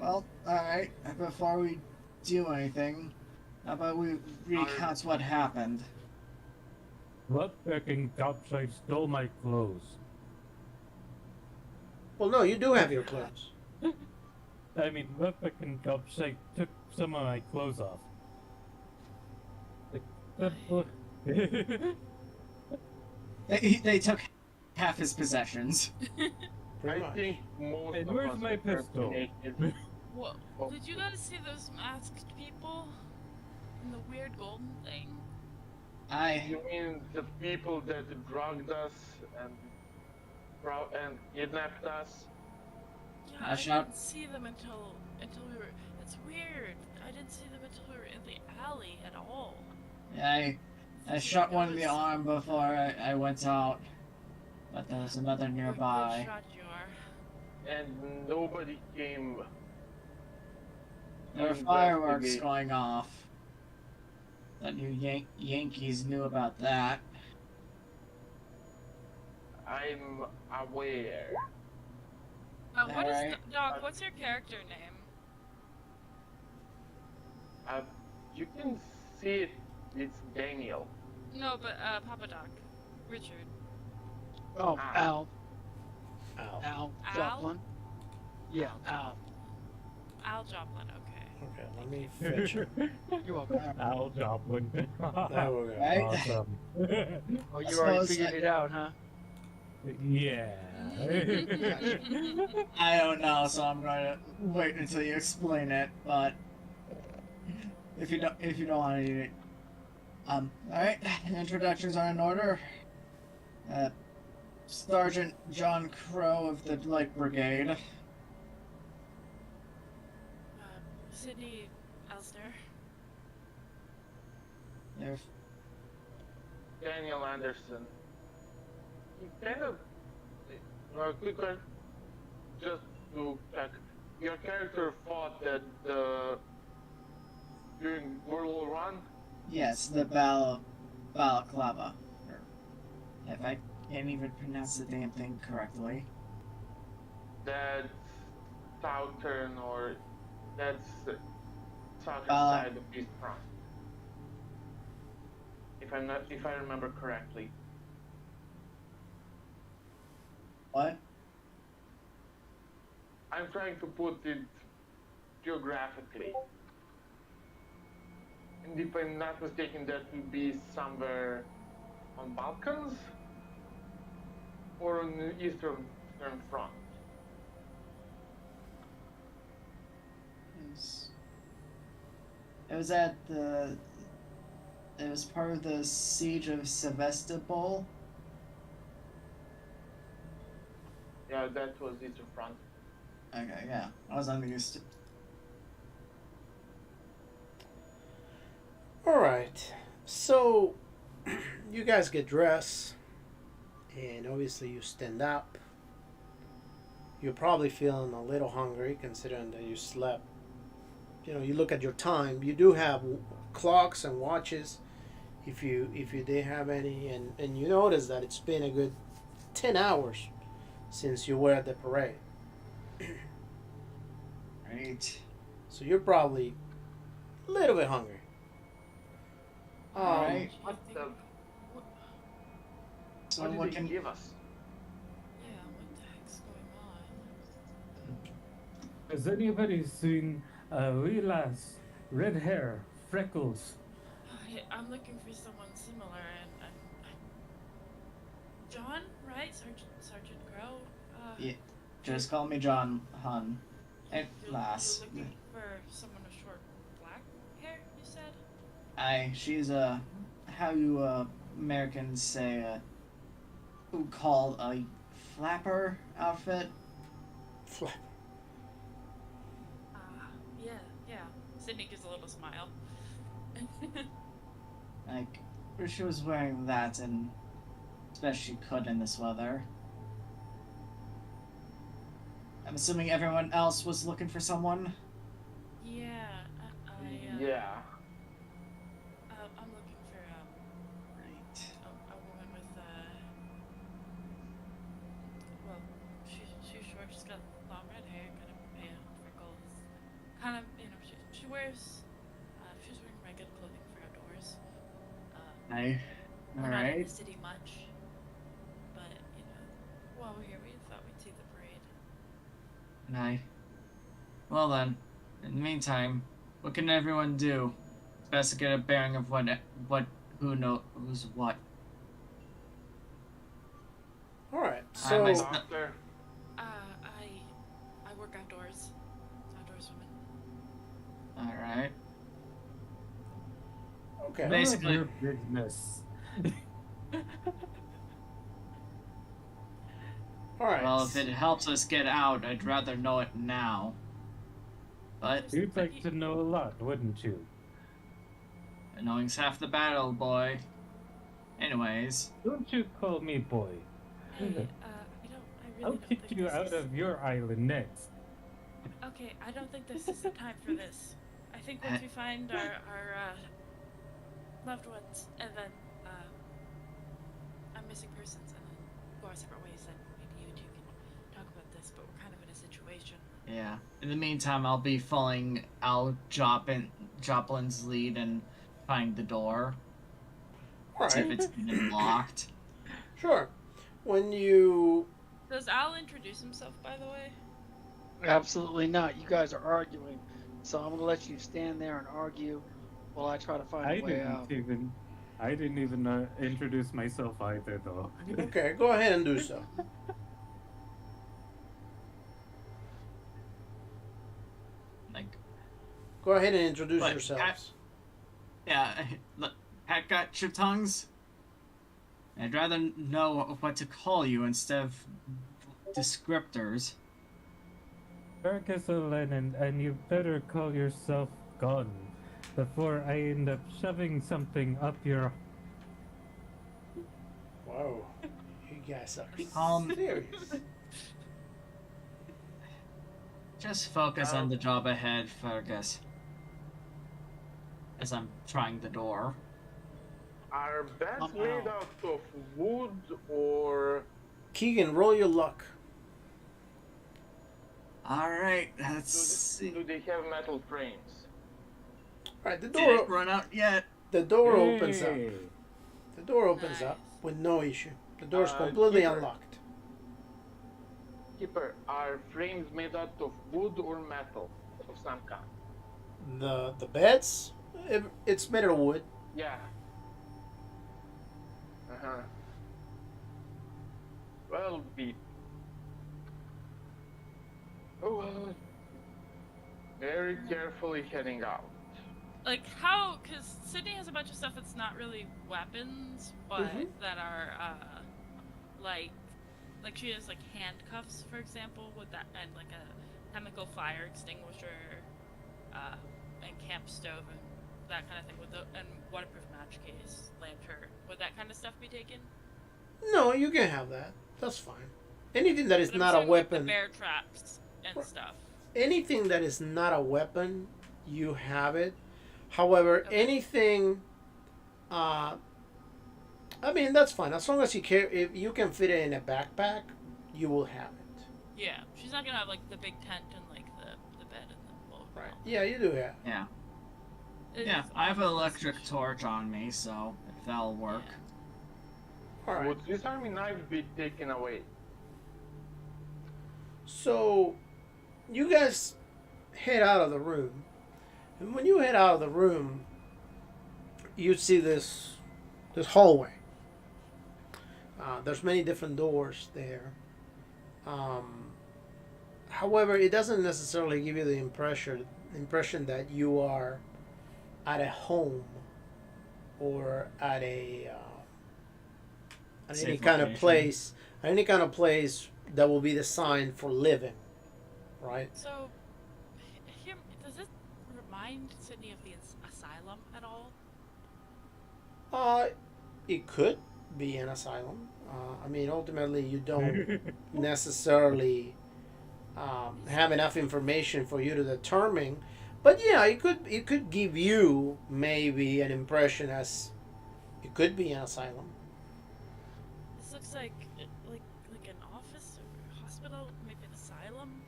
well, alright. Before we do anything, how about we recount what happened? What fucking topside stole my clothes? Well, no, you do have your clothes. I mean, what fucking topside took some of my clothes off? They took half his possessions. Pretty I much. think most And of where's us my are pistol? naked. What? Oh. Did you guys see those masked people? And the weird golden thing? You mean the people that drugged us and kidnapped us? Yeah, I I shot- didn't see them until we were. It's weird. I didn't see them until we were in the alley at all. I shot one in the arm before I went out, but there was another What a good nearby. shot you are. And nobody came. There were Investigate. fireworks going off. That you Yankees knew about that. I'm aware. What is Alright. Doc? What's your character name? You can see it. It's Daniel. No, but Papa Doc, Richard. Oh, Ah. Al. Ow. Al Al? Joplin. Yeah, Al. Al Joplin. Okay. Okay, let me fetch it. You're welcome. Al Joplin. There we go. Right? Awesome. Oh, you already Suppose figured it out, huh? Yeah. I don't know, so I'm gonna wait until you explain it. But if you don't want to do it, all right. Introductions are in order. Sergeant John Crow of the Light Brigade. Sydney Elster. If Daniel Anderson. You kind of. Quick question, just to check. Your character fought that during World War One. yes, the balaclava. If I can't even pronounce the damn thing correctly. That's southern or that's southern Bala- side of East Front. If I remember correctly. What? I'm trying to put it geographically. And if I'm not mistaken, that would be somewhere on Balkans or on the Eastern Front. It was at the. It was part of the siege of Sevastopol. Yeah, that was Eastern Front. Okay, yeah, I was on the used. All right. So you guys get dressed, and obviously you stand up. You're probably feeling a little hungry, considering that you slept. You know, you look at your time. You do have clocks and watches, if you did have any, and you notice that it's been a good 10 hours since you were at the parade. Right. So you're probably a little bit hungry. Alright. What the? What, So What what did can they give us? yeah, what the heck's going on? Has anybody seen a wee lass, red hair, freckles? I'm looking for someone similar, and John, right? Sergeant Crow. Yeah. Just call me John Hun. At last. You're looking for someone with short black hair, you said? She's a, how you Americans say, who called a flapper outfit. Yeah, yeah. Sydney gives a little smile. Like, she was wearing that and as best she could in this weather. I'm assuming everyone else was looking for someone. Yeah, Yeah. I'm looking for Right. a woman with well, she's short. She's got long red hair, kind of freckles. Kind of, she wears. She's wearing regular clothing for outdoors. Aye. We're not in Alright. the city much, but while we're here, we thought we'd see the parade. Aye. Well then, in the meantime, what can everyone do? It's best to get a bearing of who knows what. All right. I So myself- Doctor. I work outdoors. Outdoors women. Alright. okay. None of Basically- None of your business. All right. Well, if it helps us get out, I'd rather know it now. But You'd like to know a lot, wouldn't you? knowing's half the battle, boy. Anyways, Don't you call me boy. Hey, I really I'll don't kick think you this out is... of your island next. Okay, I don't think this is the time for this. I think once we find our loved ones, and then our missing persons, and then go our separate ways, then maybe you two can talk about this. But we're kind of in a situation. yeah. In the meantime, I'll be following Joplin's lead and find the door. All See if right. it's even locked. Sure. When you Does Al introduce himself, by the way? Absolutely not. You guys are arguing, so I'm gonna let you stand there and argue while I try to find I a way out. didn't even introduce myself either, though. okay, go ahead and do so. Like, Go ahead and introduce But, yourselves. yeah, look, Pat got chip tongues. I'd rather know what to call you instead of descriptors. Fergus Lennon, and you better call yourself gone before I end up shoving something up your. Whoa. You guys are serious. Just focus on the job ahead, Fergus. As I'm trying the door. Are beds made out of wood or? Keegan, roll your luck. Alright, let's see. Do they have metal frames? Alright, the Didn't door run out yet. the door opens up. Hey. The door opens up Nice. with no issue. The door's completely keeper. unlocked. Keeper, are frames made out of wood or metal of some kind? The beds, it's made of wood. Yeah. Uh-huh. Well, be. Oh, very carefully heading out. Like how? Because Sydney has a bunch of stuff that's not really weapons, but Mhm. that are like she has like handcuffs, for example, with that, and like a chemical fire extinguisher, and camp stove and that kind of thing, with the and waterproof match case, lantern. Would that kind of stuff be taken? No, you can have that. That's fine. Anything that is But I'm not a assuming, like, weapon, the bear traps and Right. stuff. anything that is not a weapon, you have it. However, Okay. anything, I mean, that's fine. As long as you care, if you can fit it in a backpack, you will have it. Yeah, she's not gonna have like the big tent and like the bed and the bowl. Right. Yeah, you do have. Yeah. It Yeah, is I have an awesome. electric torch on me, so if that'll work. All right. Would this army knife be taken away? So, you guys head out of the room, and when you head out of the room, you see this hallway. There's many different doors there. However, it doesn't necessarily give you the impression that you are at a home or at a at any Safe kind of location. place, any kind of place that will be designed for living, right? So, here, does it remind Sydney of the asylum at all? It could be an asylum. I mean, ultimately, you don't necessarily have enough information for you to determine. But yeah, it could give you maybe an impression as it could be an asylum. This looks like an office or a hospital, maybe an asylum.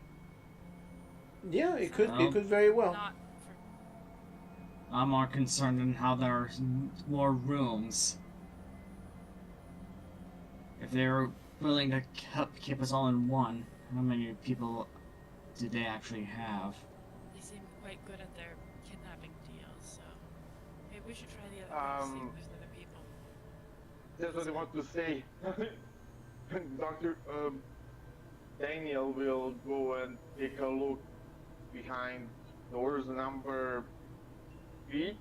Yeah, it could Oh. very well. Not for I'm more concerned in how there are more rooms. If they were willing to keep us all in one, how many people do they actually have? They seem quite good at their kidnapping deals, so maybe we should try the other one, see if there's other people. That's what I want to say. Doctor, Daniel will go and take a look behind doors number 3.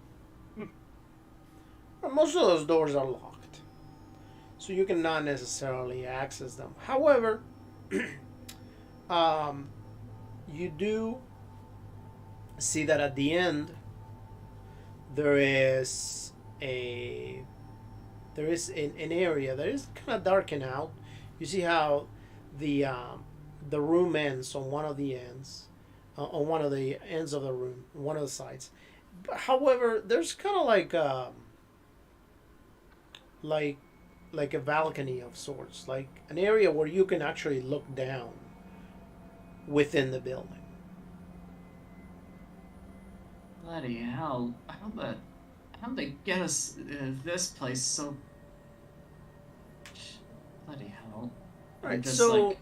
Most of those doors are locked, so you cannot necessarily access them. However, you do see that at the end there is an area that is kind of darkened out. You see how the room ends on one of the ends, on one of the ends of the room, one of the sides. However, there's kind of like a balcony of sorts, like an area where you can actually look down within the building. Bloody hell! How'd they get us this place so? Bloody hell! All right, Just so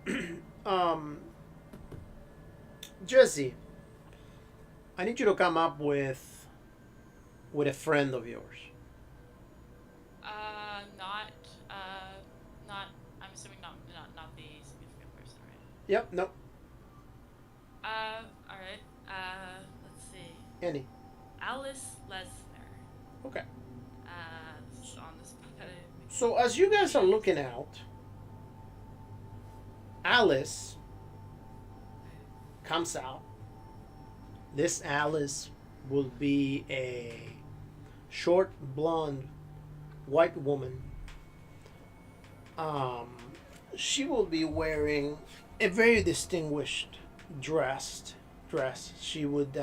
like, Jesse, I need you to come up with a friend of yours. Not. I'm assuming not the significant person, right? Yep, no, All right. Let's see. any. Alice Lesnar. Okay. This is on the spot. So as you guys are looking out, Alice comes out. This Alice will be a short, blonde, white woman. Um, she will be wearing a very distinguished dress. She would.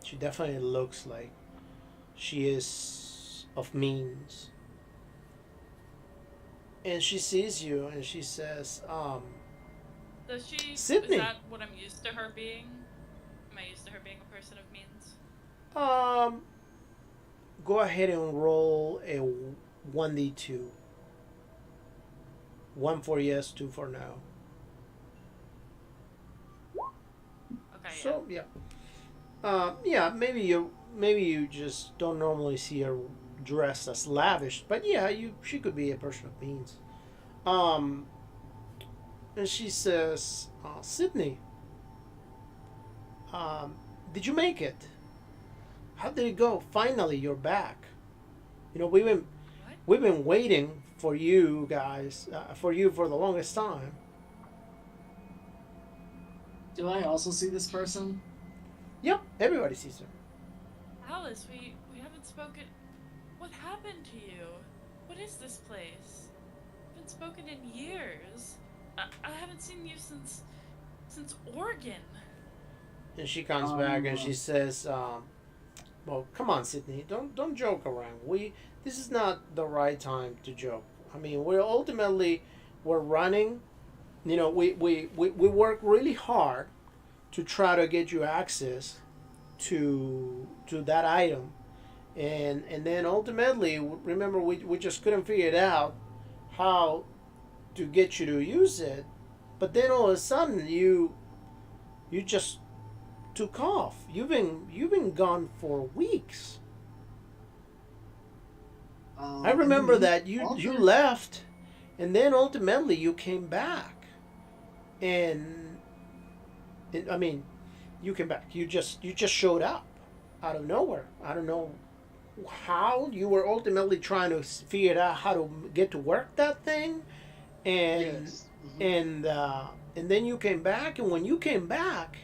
She definitely looks like she is of means. And she sees you and she says, Does she? Sydney. Is that what I'm used to her being? Am I used to her being a person of means? um, go ahead and roll a 1d2. 1 for yes, 2 for no. Okay. So yeah, yeah. Maybe you just don't normally see her dressed as lavish, but yeah, she could be a person of means. Um, and she says, Sydney, did you make it? How did it go? Finally, you're back. You know, What? we've been waiting for you guys, for you for the longest time. Do I also see this person? Yep, everybody sees her. Alice, we haven't spoken. What happened to you? What is this place? Haven't spoken in years. I haven't seen you since Oregon. And she comes back and she says, "Well, come on, Sydney. Don't joke around. This is not the right time to joke. I mean, we're running. You know, we work really hard to try to get you access to that item, and then ultimately, remember, we just couldn't figure it out how to get you to use it. But then all of a sudden, you just took off. You've been gone for weeks. I remember that you left, and then ultimately you came back, and I mean, you came back. You just showed up out of nowhere. I don't know how you were ultimately trying to figure out how to get to work that thing, and Yes. and then you came back, and when you came back,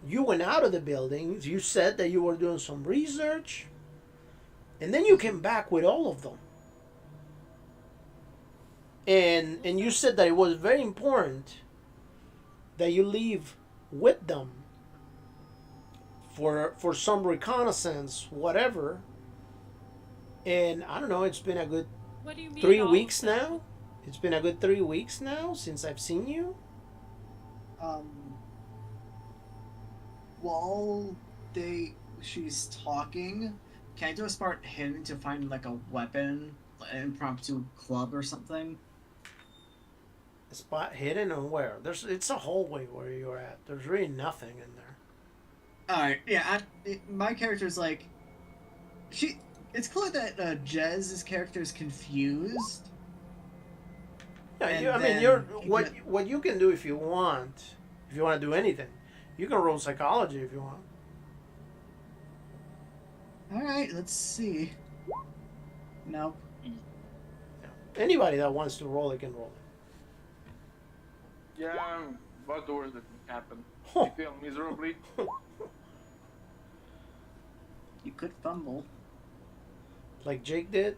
you went out of the building. You said that you were doing some research, and then you came back with all of them. And you said that it was very important that you leave with them for some reconnaissance, whatever. And I don't know. It's been a good What do you mean? 3 all weeks of them? now. It's been a good 3 weeks now since I've seen you. While she's talking, can I do a smart hidden to find like a weapon, an impromptu club or something? A spot hidden on where? It's a hallway where you're at. There's really nothing in there. All right, yeah. My character's like, It's clear that Jez's character is confused. Yeah, And I mean, then you're he what get- what you can do if you want to do anything, you can roll psychology if you want. All right, let's see. Nope. Anybody that wants to roll it can roll it. Yeah, what's the worst that can happen? Huh. I fail miserably. You could fumble. Like Jake did.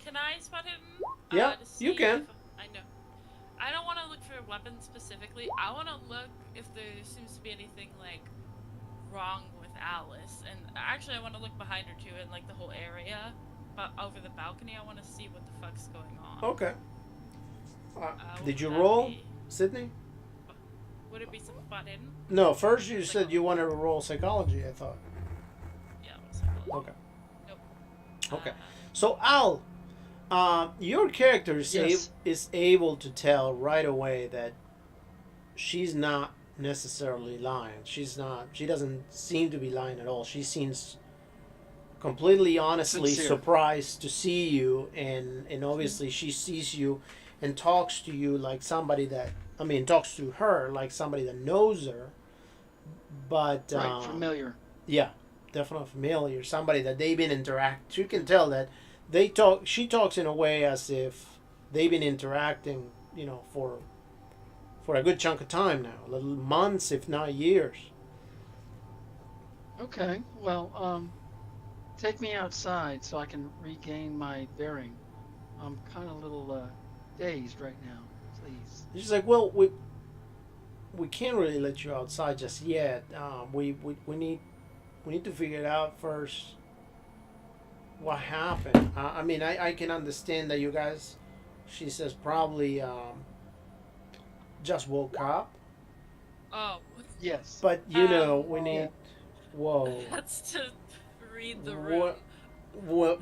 Can I spot him? Yeah, to see you can. if- I know. I don't want to look for weapons specifically. I want to look if there seems to be anything like wrong with Alice, and actually I want to look behind her too, in like the whole area, but over the balcony. I want to see what the fuck's going on. Okay. What Did you would that roll, be? Sydney? Would it be some spot in? No. First, you said you wanted to roll psychology. I thought. Yeah. Psychology. Okay. Nope. Okay. So Al, your character is, Yes. is able to tell right away that she's not necessarily lying. She's not. She doesn't seem to be lying at all. She seems completely honestly Sincere. surprised to see you, and obviously she sees you and talks to you like somebody that talks to her like somebody that knows her. But Right, familiar. yeah, definitely familiar. Somebody that they've been interact. You can tell that they talk. She talks in a way as if they've been interacting, for a good chunk of time now, little months, if not years. Okay, well, take me outside so I can regain my bearing. I'm kind of a little dazed right now. Please. She's like, well, we can't really let you outside just yet. We need to figure it out first. What happened? I mean, I can understand that you guys. She says probably just woke up, Oh, Yes. but we yeah. need. Whoa. that's to read the room.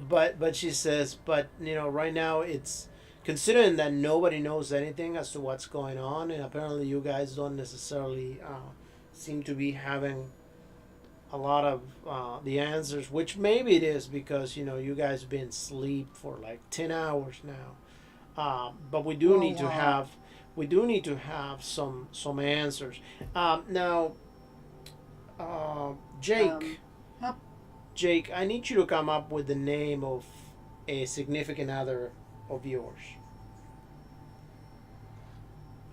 But she says, but right now it's considering that nobody knows anything as to what's going on, and apparently you guys don't necessarily seem to be having a lot of the answers, which maybe it is because you guys have been asleep for like 10 hours now. But we do need to have some answers. Now, Jake. Yep. Jake, I need you to come up with the name of a significant other of yours.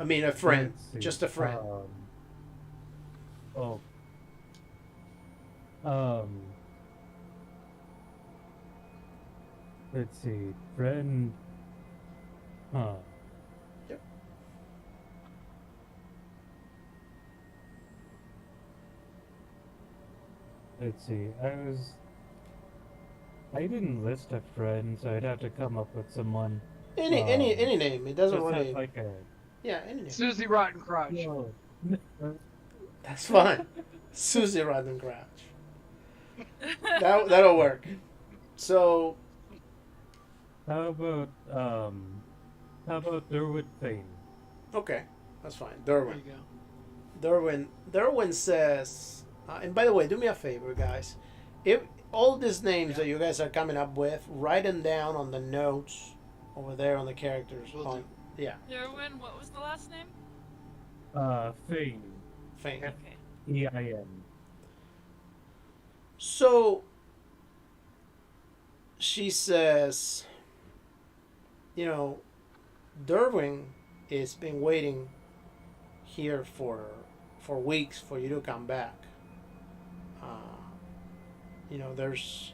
I mean, a friend, Let's see. just a friend. Oh. Um. Let's see. Friend. Huh. Yep. Let's see. I didn't list a friend, so I'd have to come up with someone. Any name. It doesn't Just really. have like a. Yeah, any name. Susie Rotten Crotch. No. That's fine. Susie Rodencrouch. That'll work. So How about Durwood Fane? okay, that's fine. There Derwin. you go. Derwin says, and by the way, do me a favor, guys. If all these names that you guys are coming up with, write them down on the notes over there on the characters. Will do. Yeah, Derwin, what was the last name? Fane. Fame. Okay. EIN. So she says, Derwin has been waiting here for weeks for you to come back. There's.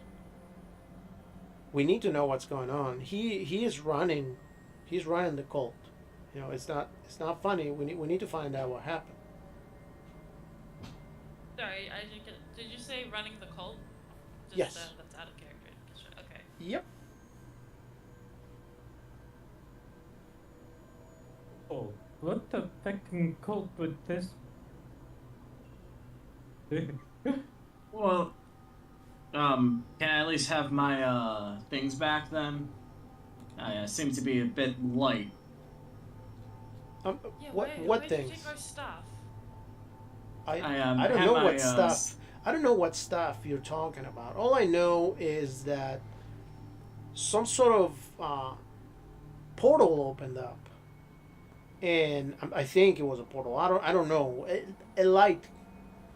We need to know what's going on. He is running. He's running the cult. It's not funny. We need to find out what happened. Sorry, I didn't get. Did you say running the cult? Just, Yes. That's out of character. Okay. Yep. Oh, what the fucking cult would this? Well, can I at least have my things back then? I seem to be a bit light. Yeah, what why did things? you take our stuff? I I don't had know my, what stuff. I don't know what stuff you're talking about. All I know is that some sort of portal opened up, and I think it was a portal. I don't know. A light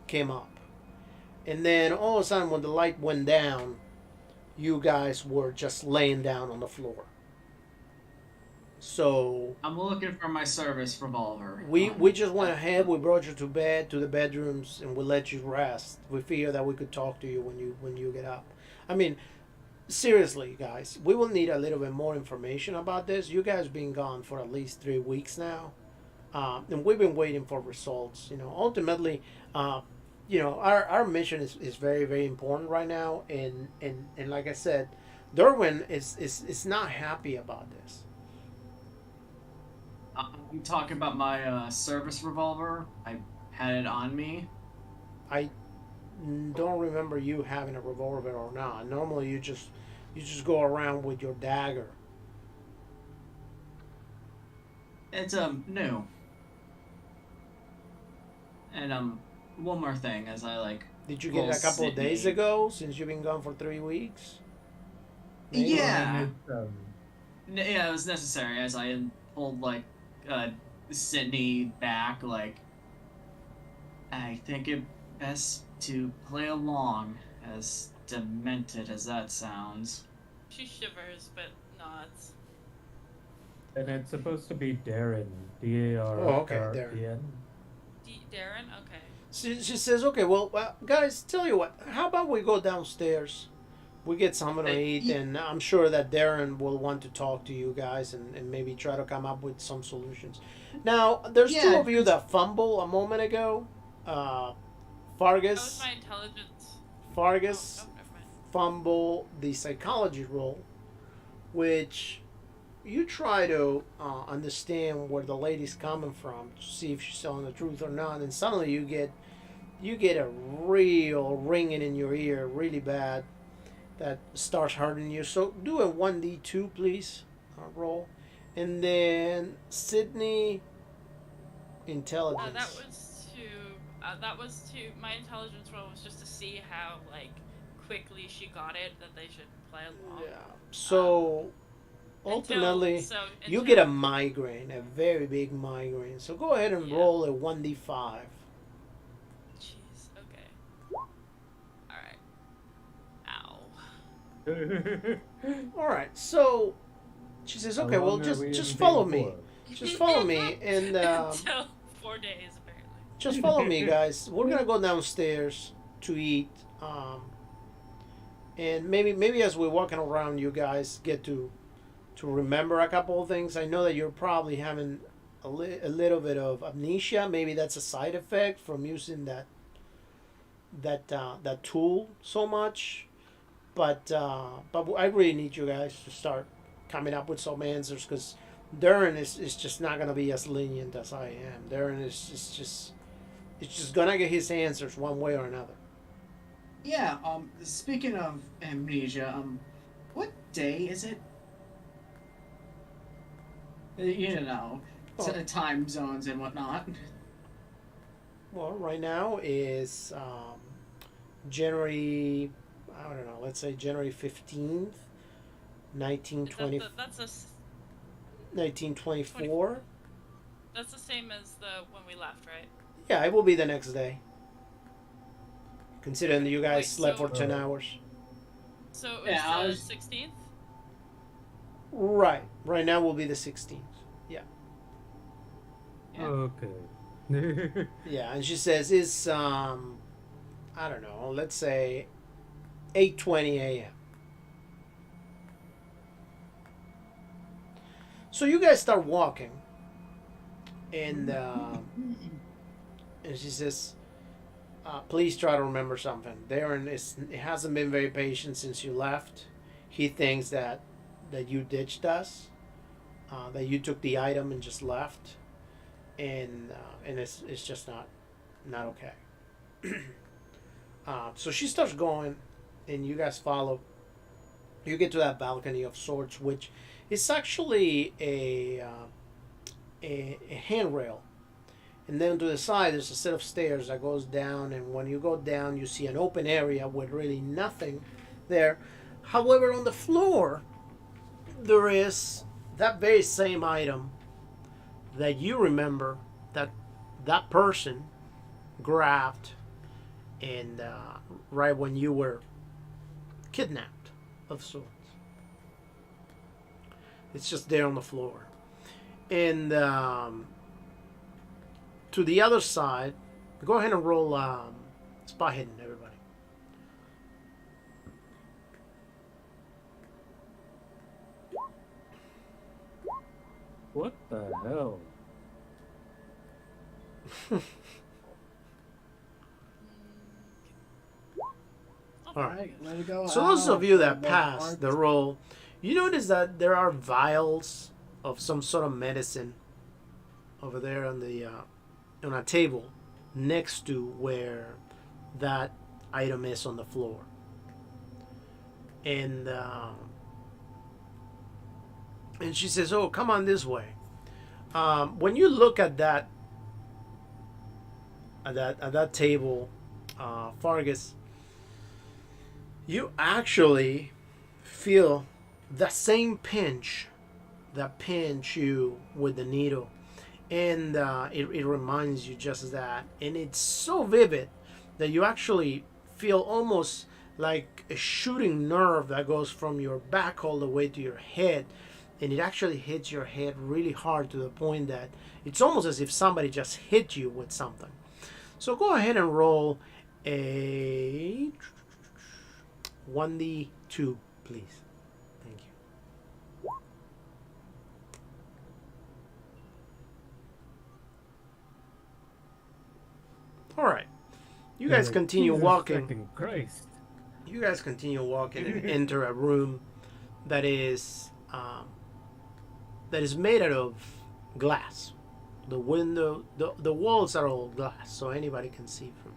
came up, and then all of a sudden, when the light went down, you guys were just laying down on the floor. So I'm looking for my service revolver. we just went ahead. We brought you to bed, to the bedrooms, and we let you rest. We figured that we could talk to you when you get up. I mean, seriously, guys, we will need a little bit more information about this. You guys been gone for at least 3 weeks now, and we've been waiting for results. Ultimately, our mission is very very important right now, and like I said, Derwin is not happy about this. I'm talking about my service revolver. I had it on me. I don't remember you having a revolver or not. Normally, you just go around with your dagger. It's new. And one more thing, as I like. Did you get it a couple of days ago? Since you've been gone for 3 weeks. Maybe? Yeah. Yeah, it was necessary as I had pulled like Sydney back. Like, I think it best to play along, as demented as that sounds. She shivers but nods. And it's supposed to be Darren. D-A-R-R-E-N. Oh, okay, Darren. Darren? Okay. She says, okay, well, guys, tell you what, how about we go downstairs? We get something to eat, and I'm sure that Darren will want to talk to you guys and maybe try to come up with some solutions. Now, there's two of you that fumble a moment ago. That was Fargus. my intelligence. Fargus Oh, never mind. fumble the psychology roll, which you try to understand where the lady's coming from to see if she's telling the truth or not, and suddenly you get a real ringing in your ear, really bad, that starts hurting you. So do a 1d2, please, roll, and then Sydney, intelligence. That was to my intelligence roll was just to see how like quickly she got it, that they should play along. Yeah. So ultimately, you get a migraine, a very big migraine. So go ahead and roll a 1d5. Jeez. Okay. All right. Ow. All right. So she says, "Okay, well, just follow me. Just follow me, and Until 4 days apparently. just follow me, guys. We're gonna go downstairs to eat, and maybe as we're walking around, you guys get to remember a couple of things. I know that you're probably having a little bit of amnesia. Maybe that's a side effect from using that tool so much. But I really need you guys to start coming up with some answers, because Darren is just not gonna be as lenient as I am. Darren is just gonna get his answers one way or another. Yeah. Speaking of amnesia, what day is it? You know, time zones and whatnot. Well, right now is January. I don't know. Let's say January 15th, 1920. That's 1924. That's the same as when we left, right? Yeah, it will be the next day. Considering that you guys Wait, slept so- for 10 hours. So it was Yeah, I the was- 16th? Right. Right now will be the 16th. Yeah. Okay. Yeah, and she says it's I don't know, let's say 8:20 a.m. So you guys start walking, and she says, "Please try to remember something." Darren it hasn't been very patient since you left. He thinks that you ditched us, that you took the item and just left, and it's just not okay. So she starts going, and you guys follow. You get to that balcony of sorts, which is actually a handrail, and then to the side there's a set of stairs that goes down. And when you go down, you see an open area with really nothing there. However, on the floor, there is that very same item that you remember that person grabbed, and right when you were kidnapped, of sorts. It's just there on the floor. And to the other side, go ahead and roll spot hidden, everybody. What the hell? All right. Alright, let it go. So those of you that Well, pass the roll, you notice that there are vials of some sort of medicine over there on the on a table next to where that item is on the floor. And she says, "Oh, come on this way." When you look at that table, Fargus, you actually feel the same pinch that pinch you with the needle, and it reminds you just that, and it's so vivid that you actually feel almost like a shooting nerve that goes from your back all the way to your head, and it actually hits your head really hard to the point that it's almost as if somebody just hit you with something. So go ahead and roll a 1d2, please. Thank you. All right. You guys continue Jesus walking. fucking Christ. You guys continue walking and enter a room that is made out of glass. The window, the walls are all glass, so anybody can see through.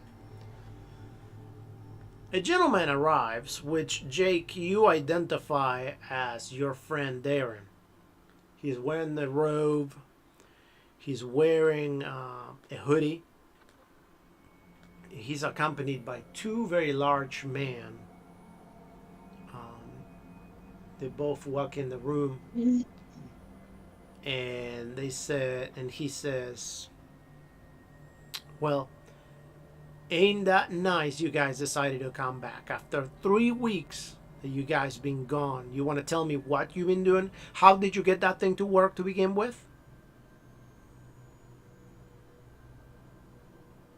A gentleman arrives, which Jake, you identify as your friend Darren. He's wearing the robe. He's wearing a hoodie. He's accompanied by two very large men. They both walk in the room, and he says, "Well, ain't that nice you guys decided to come back after 3 weeks that you guys been gone. You want to tell me what you've been doing? How did you get that thing to work to begin with?"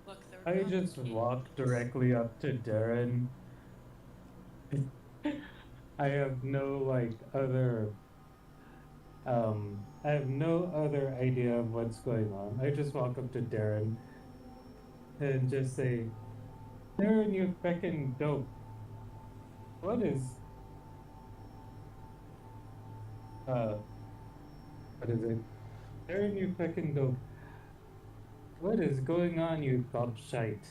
Look, I just walk directly up to Darren. I have no other idea of what's going on. I just walk up to Darren and just say, "Darren, you fucking dope. What is it? Darren, you fucking dope. What is going on, you gobshite?"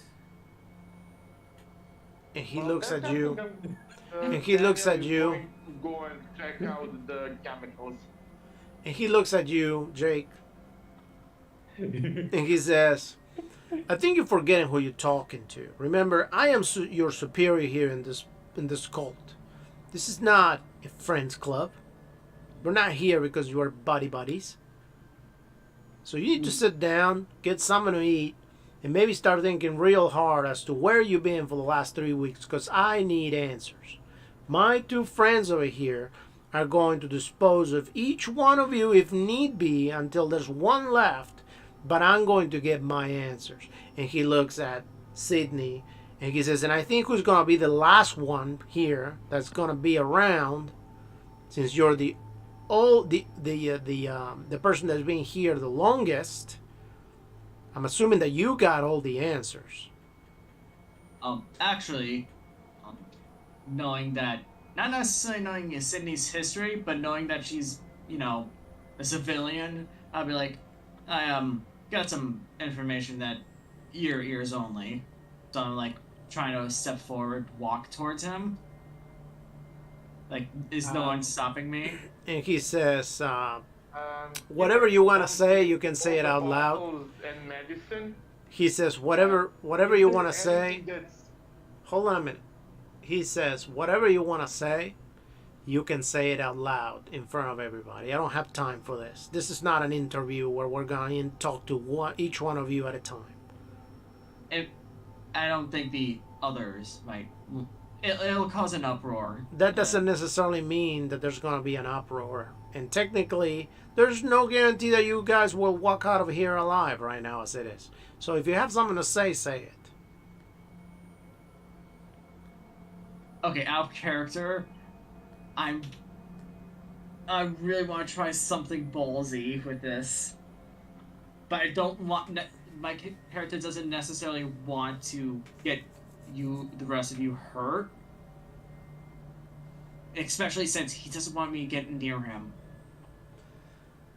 And he Well, looks that at you. happened, And he looks at Daniel is you. going to go and check out the chemicals. And he looks at you, Jake, and he says, "I think you're forgetting who you're talking to. Remember, I am your superior here in this cult. This is not a friends club. We're not here because you are buddies. So you need to sit down, get something to eat, and maybe start thinking real hard as to where you've been for the last 3 weeks, because I need answers. My two friends over here are going to dispose of each one of you if need be until there's one left, but I'm going to get my answers." And he looks at Sydney and he says, "And I think who's going to be the last one here that's going to be around, since you're the person that's been here the longest, I'm assuming that you got all the answers." Actually, knowing that, not necessarily knowing Sydney's history, but knowing that she's, a civilian, I'll be like, I got some information that your ears only. So I'm like trying to step forward, walk towards him. Like, is no one stopping me? And he says, Um, "Whatever you want to say, you can say it out loud." bottles and medicine. He says, whatever you want to Anything say. that's- Hold on a minute. He says, "Whatever you want to say, you can say it out loud in front of everybody. I don't have time for this. This is not an interview where we're going to talk to each one of you at a time." I don't think the others might. It'll cause an uproar. That doesn't necessarily mean that there's going to be an uproar. And technically, there's no guarantee that you guys will walk out of here alive right now as it is. So if you have something to say, say it. Okay, out of character, I really want to try something ballsy with this, but I don't want. My character doesn't necessarily want to get the rest of you, hurt. Especially since he doesn't want me to get near him.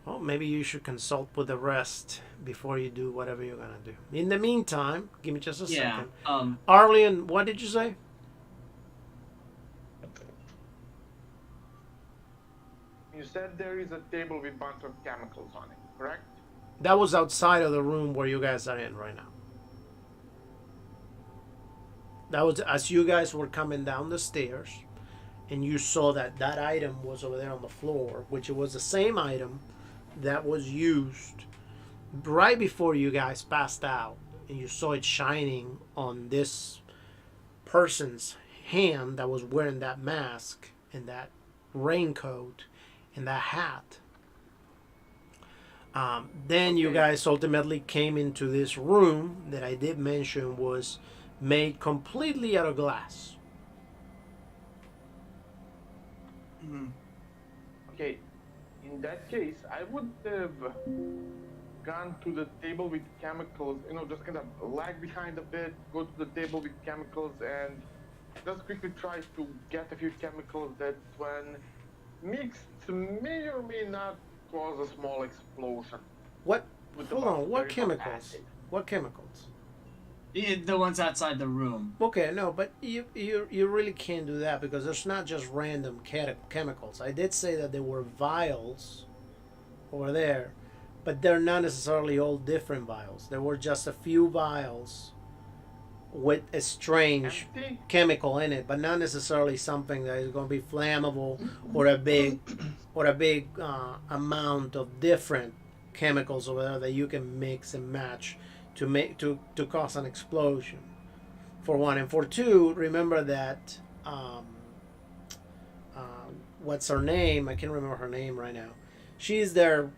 Well, maybe you should consult with the rest before you do whatever you're going to do. In the meantime, give me just a Yeah. second. Arlian, what did you say? You said there is a table with a bunch of chemicals on it, correct? That was outside of the room where you guys are in right now. That was as you guys were coming down the stairs, and you saw that item was over there on the floor, which was the same item that was used right before you guys passed out, and you saw it shining on this person's hand that was wearing that mask and that raincoat and that hat. Then you Okay. guys ultimately came into this room that I did mention was made completely out of glass. Okay, in that case, I would have gone to the table with chemicals, just kind of lag behind a bit, go to the table with chemicals, and just quickly try to get a few chemicals that, when mixed, may or may not cause a small explosion. What? With Hold about on. What 30 chemicals? acid. What chemicals? The ones outside the room. Okay, no, but you really can't do that because there's not just random chemicals. I did say that there were vials over there, but they're not necessarily all different vials. There were just a few vials with a strange Empty? chemical in it, but not necessarily something that is going to be flammable or a big amount of different chemicals over there that you can mix and match to cause an explosion. For one, and for two, remember that what's her name? I can't remember her name right now. She's there,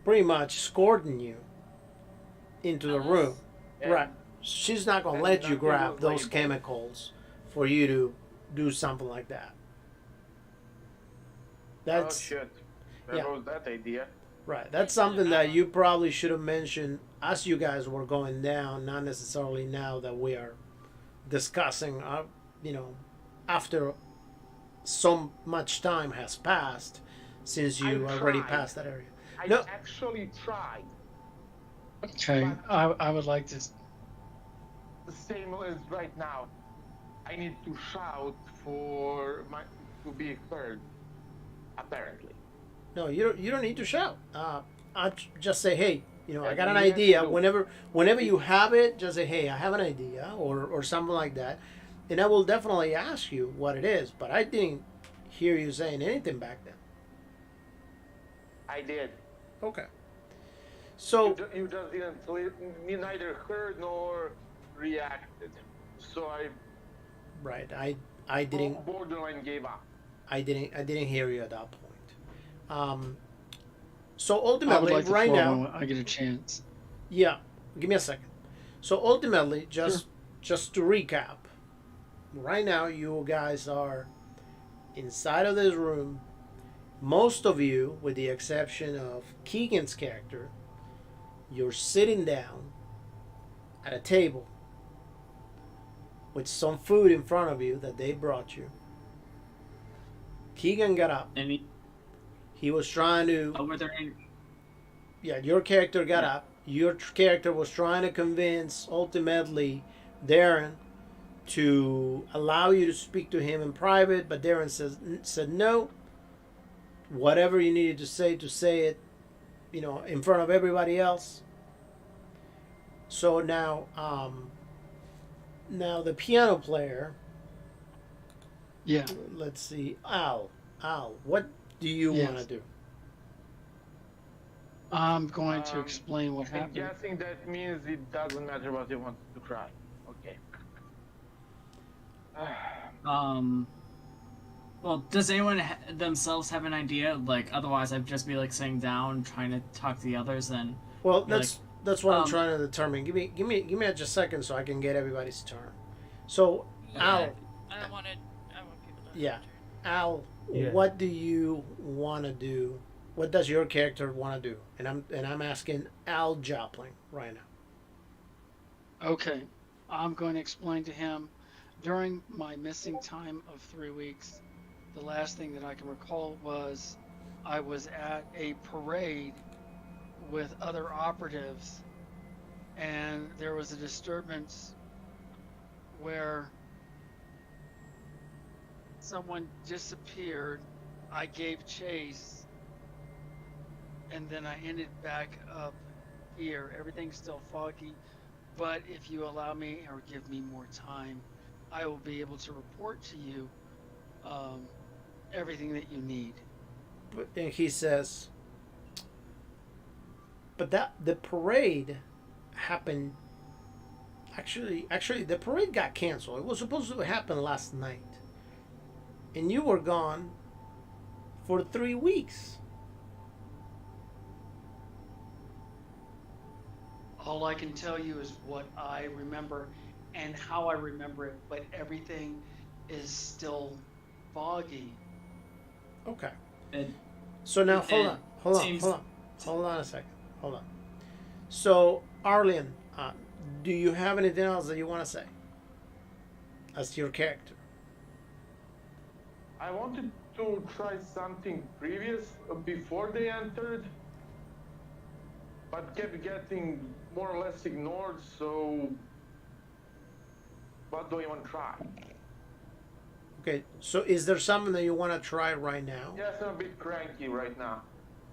pretty much escorting you into the room. And- Right. She's not gonna and let you nothing grab was those labeled. chemicals for you to do something like that. Oh That's shit. There yeah. goes that idea. right. That's something that you probably should have mentioned as you guys were going down, not necessarily now that we are discussing. After so much time has passed since you I already tried. passed that area. I No. actually tried. Okay, I would like to. The same as right now. I need to shout to be heard. Apparently. No, you don't need to shout. I just say, hey, I got an Yes, idea. no. Whenever you have it, just say, hey, I have an idea, or something like that, and I will definitely ask you what it is. But I didn't hear you saying anything back then. I did. Okay. So You just didn't. Me neither heard nor reacted. So I right, I didn't borderline gave up. I didn't hear you at that point. So I would ultimately, like the right floor now, when I get a chance. yeah, give me a second. So ultimately, just to recap, right now you guys are inside of this room. Most of you, with the exception of Keegan's character, you're sitting down at a table with some food in front of you that they brought you. Keegan got up. And He was trying to. were there any? Yeah, your character got up. Your character was trying to convince, ultimately, Darren to allow you to speak to him in private, but Darren said no. Whatever you needed to say it, in front of everybody else. So now the piano player. Yeah. Let's see, Al, what do you Yes. want to do? I'm going to Um, explain what I'm happened. guessing that means it doesn't matter what you want to try. Okay. Well, does anyone themselves have an idea? Like, otherwise, I'd just be like sitting down, trying to talk to the others, and Well, You're that's what I'm um, trying to determine. Give me just a second so I can get everybody's turn. So Al, I want people to. Yeah. Al, Yeah. what do you want to do? What does your character want to do? And I'm asking Al Joplin right now. Okay, I'm going to explain to him. During my missing time of 3 weeks, the last thing that I can recall was I was at a parade with other operatives, and there was a disturbance where someone disappeared. I gave chase, and then I ended back up here. Everything's still foggy, but if you allow me or give me more time, I will be able to report to you everything that you need. And he says, but the parade happened. Actually, the parade got canceled. It was supposed to happen last night. and you were gone for 3 weeks. All I can tell you is what I remember and how I remember it, but everything is still foggy. Okay. It, So now hold it on, hold on, seems- hold on, hold on a second, hold on. So Arlen, do you have anything else that you want to say as your character? I wanted to try something previous before they entered, but kept getting more or less ignored, so what do you want to try? Okay. So is there something that you want to try right now? Yes, I'm a bit cranky right now.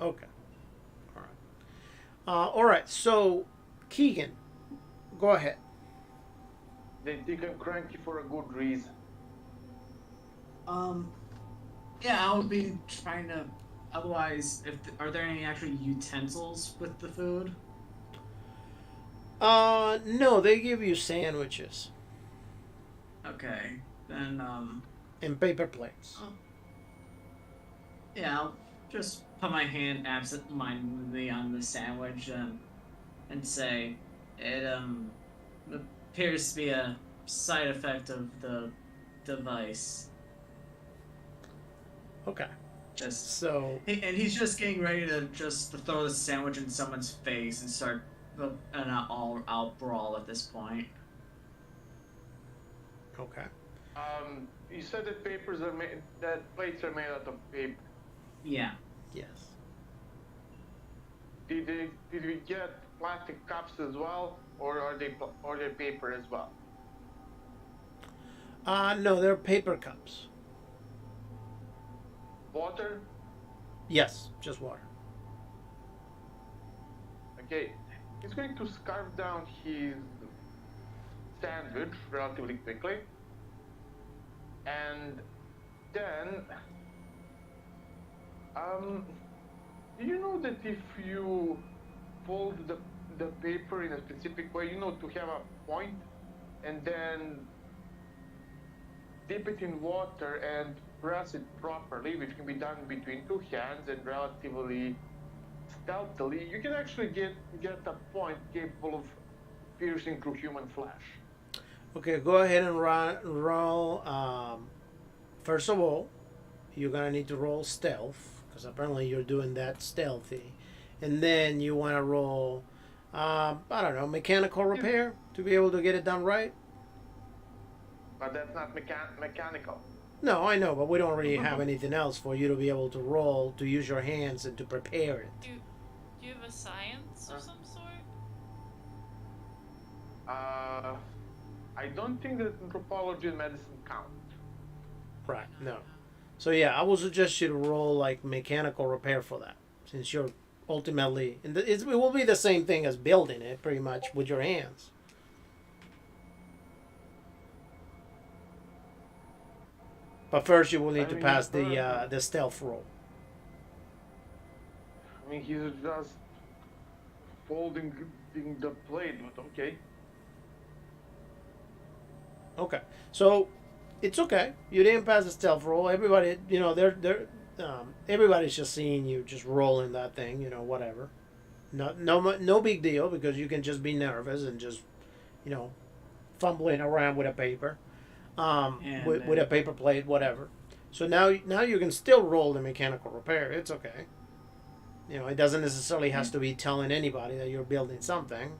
Okay. All right. All right. So Keegan, go ahead. They think I'm cranky for a good reason. Yeah, I would be trying to. Otherwise, are there any actual utensils with the food? No, they give you sandwiches Okay, then and paper plates. yeah, I'll just put my hand absent-mindedly on the sandwich and say it appears to be a side effect of the device. Okay. Just So and he's just getting ready to just throw the sandwich in someone's face and start an all-out brawl at this point. okay. You said that that plates are made out of paper. Yeah. Yes. Did we get plastic cups as well, or are they paper as well? No, they're paper cups. Water? Yes, just water. Okay. He's going to scarf down his sandwich relatively quickly. And then do you know that if you fold the paper in a specific way, to have a point, and then dip it in water and press it properly, which can be done between two hands and relatively stealthily, you can actually get a point capable of piercing through human flesh. Okay, go ahead and roll. First of all, you're gonna need to roll stealth because apparently you're doing that stealthy, and then you want to roll. I don't know, mechanical repair to be able to get it done right. But that's not mechanical. No, I know, but we don't really have anything else for you to be able to roll, to use your hands and to prepare it. Do you have a science of some sort? I don't think that anthropology and medicine count. Right, no. So yeah, I would suggest you to roll like mechanical repair for that, since you're ultimately, and it will be the same thing as building it, pretty much with your hands. But first, you will need to pass the stealth roll. I mean, he's just folding the plate, but okay. Okay, so it's okay. You didn't pass the stealth roll. Everybody, everybody's just seeing you just rolling that thing. Whatever. No big deal because you can just be nervous and just, fumbling around with a paper, with a paper plate, whatever. So now you can still roll the mechanical repair. It's okay. It doesn't necessarily has to be telling anybody that you're building something.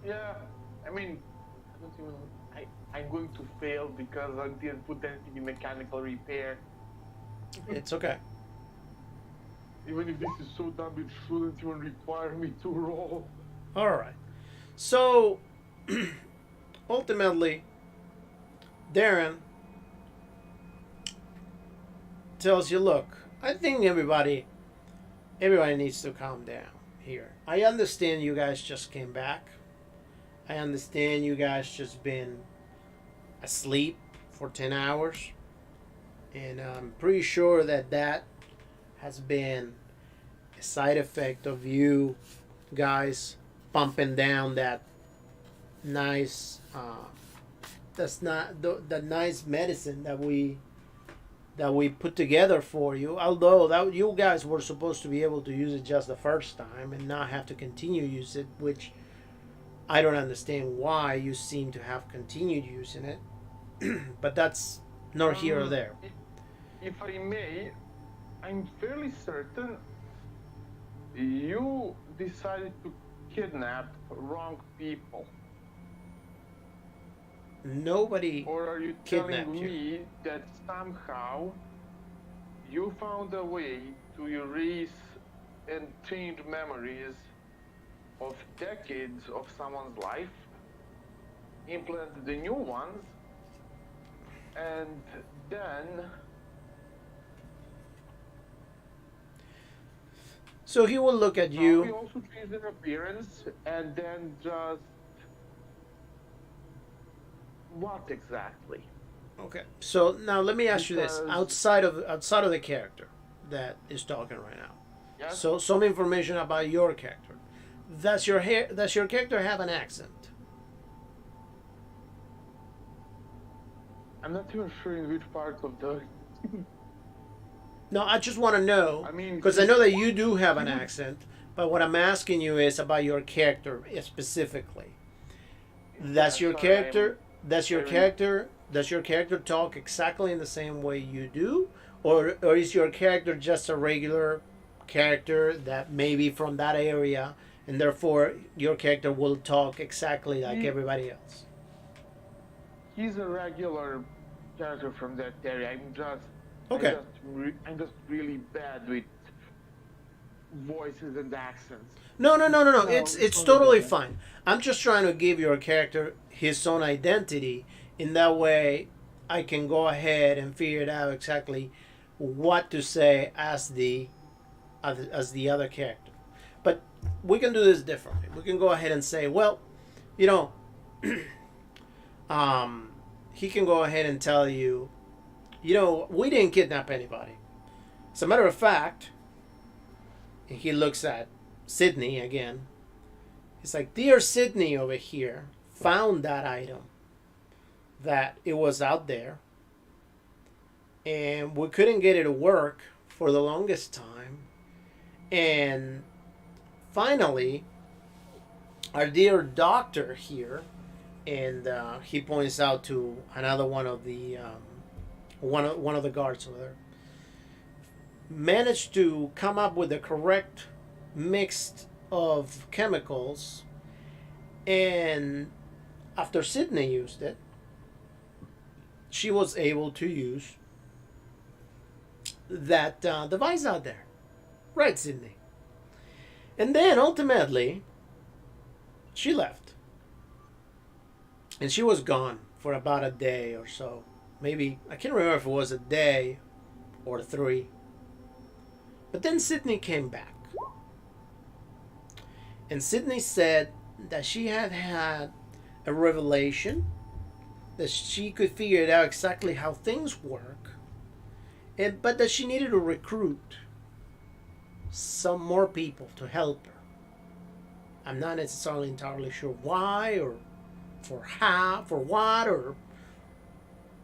Yeah, I mean, I don't even. I'm going to fail because I didn't put anything in mechanical repair. It's okay. Even if this is so dumb, it shouldn't even require me to roll. All right. So ultimately, Darren tells you, "Look, I think everybody needs to calm down here. I understand you guys just came back. I understand you guys just been asleep for 10 hours. And I'm pretty sure that has been a side effect of you guys pumping down that nice that's not the nice medicine that we put together for you. Although that you guys were supposed to be able to use it just the first time and not have to continue use it, which I don't understand why you seem to have continued using it. But that's nor here or there. If I may, I'm fairly certain you decided to kidnap wrong people. Nobody Or are you kidnapped telling you. me that somehow you found a way to erase and change memories of decades of someone's life, implant the new ones, and then So he will look at we you. also change their appearance, and then just what exactly? Okay. So now let me ask you this: Because- outside of the character that is talking right now. Yes? So some information about your character. Does your character have an accent? I'm not even sure in which part of the. No, I just want to know I mean, because I know that you do have an accent. But what I'm asking you is about your character specifically. Does your sorry, character? Does your very- character? Does your character talk exactly in the same way you do, or is your character just a regular character that may be from that area, and therefore your character will talk exactly like He- everybody else? He's a regular character from that area. Okay. I'm just really bad with voices and accents. No. No, It's it's totally totally good. fine. I'm just trying to give your character his own identity. In that way, I can go ahead and figure it out exactly what to say as the other character. But we can do this differently. We can go ahead and say, well, you know, he can go ahead and tell you, we didn't kidnap anybody. As a matter of fact, and he looks at Sydney again. He's like, dear Sydney over here found that item, that it was out there, and we couldn't get it to work for the longest time. And finally, our dear doctor here, and he points out to another one of the one of the guards over there, managed to come up with the correct mix of chemicals, and after Sydney used it, she was able to use that device out there. Right, Sydney? And then ultimately, she left. And she was gone for about a day or so. Maybe, I can't remember if it was a day or 3. But then Sydney came back. And Sydney said that she had had a revelation, that she could figure it out exactly how things work, but that she needed to recruit some more people to help her. I'm not necessarily entirely sure why, or for how, for what, or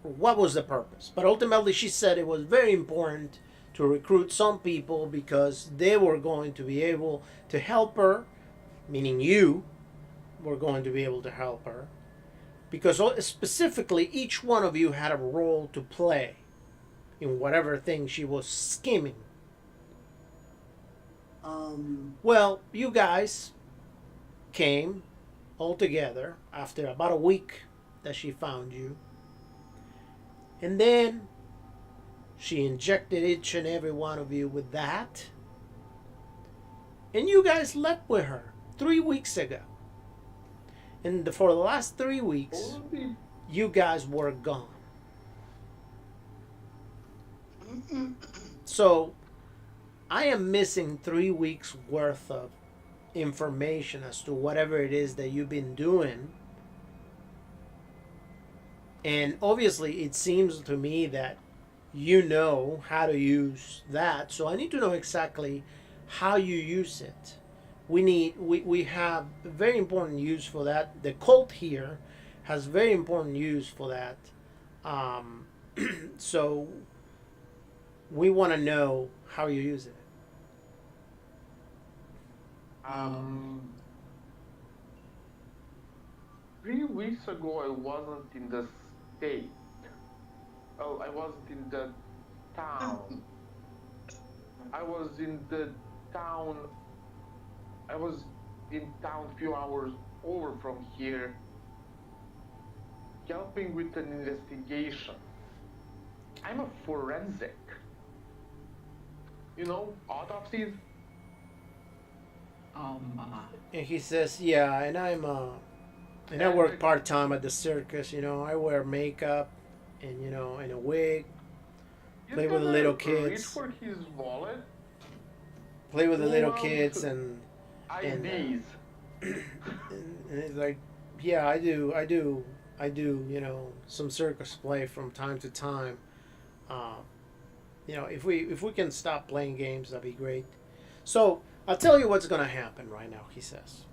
what was the purpose. But ultimately she said it was very important to recruit some people because they were going to be able to help her, meaning you were going to be able to help her, because specifically each one of you had a role to play in whatever thing she was scheming. Well, you guys came all together after about a week that she found you, and then she injected each and every one of you with that, and you guys left with her 3 weeks ago. And for the last 3 weeks, you guys were gone. So, I am missing 3 weeks worth of information as to whatever it is that you've been doing. And obviously, it seems to me that you know how to use that. So I need to know exactly how you use it. We have a very important use for that. The cult here has very important use for that. Um, so we want to know how you're using it. Um, 3 weeks ago, I wasn't in the state. Oh, I wasn't in the town. I was in the town. I was in town a few hours over from here, helping with an investigation. I'm a forensic. You know, autopsies. And he says, "Yeah, and and I work part time at the circus. You know, I wear makeup, and and a wig. He's Play with the gonna little reach kids. for his wallet. Play with the Who little else? kids, and IDs. and it's like, yeah, I do. Some circus play from time to time. Uh, if we can stop playing games, that'd be great. So I'll tell you what's gonna happen right now," he says.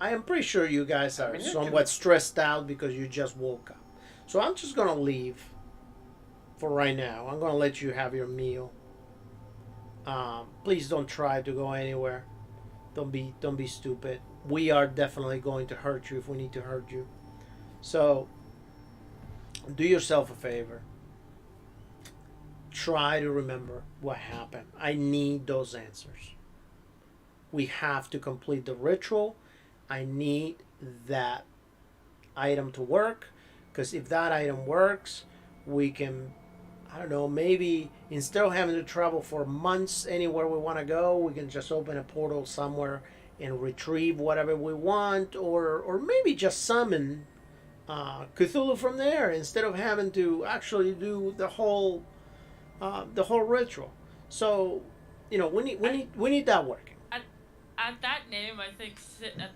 "I am pretty sure you guys are somewhat stressed out because you just woke up. So I'm just gonna leave for right now. I'm gonna let you have your meal. Please don't try to go anywhere. Don't be stupid. We are definitely going to hurt you if we need to hurt you. So do yourself a favor. Try to remember what happened. I need those answers. We have to complete the ritual. I need that item to work, because if that item works, we can, I don't know, maybe instead of having to travel for months anywhere we want to go, we can just open a portal somewhere and retrieve whatever we want, or maybe just summon Cthulhu from there instead of having to actually do the whole ritual. So, we need that working." At that name, I think I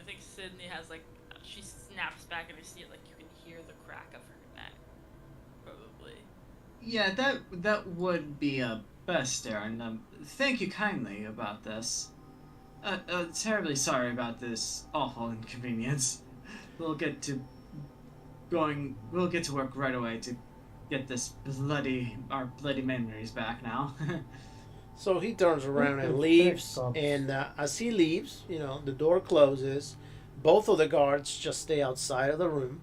think Sydney has like she snaps back and I see it like you can hear the crack of her neck, probably. Yeah, that would be a best, Aaron. Thank you kindly about this. Terribly sorry about this awful inconvenience. We'll get to work right away to get our bloody memories back now. So he turns around and leaves, and as he leaves, the door closes. Both of the guards just stay outside of the room,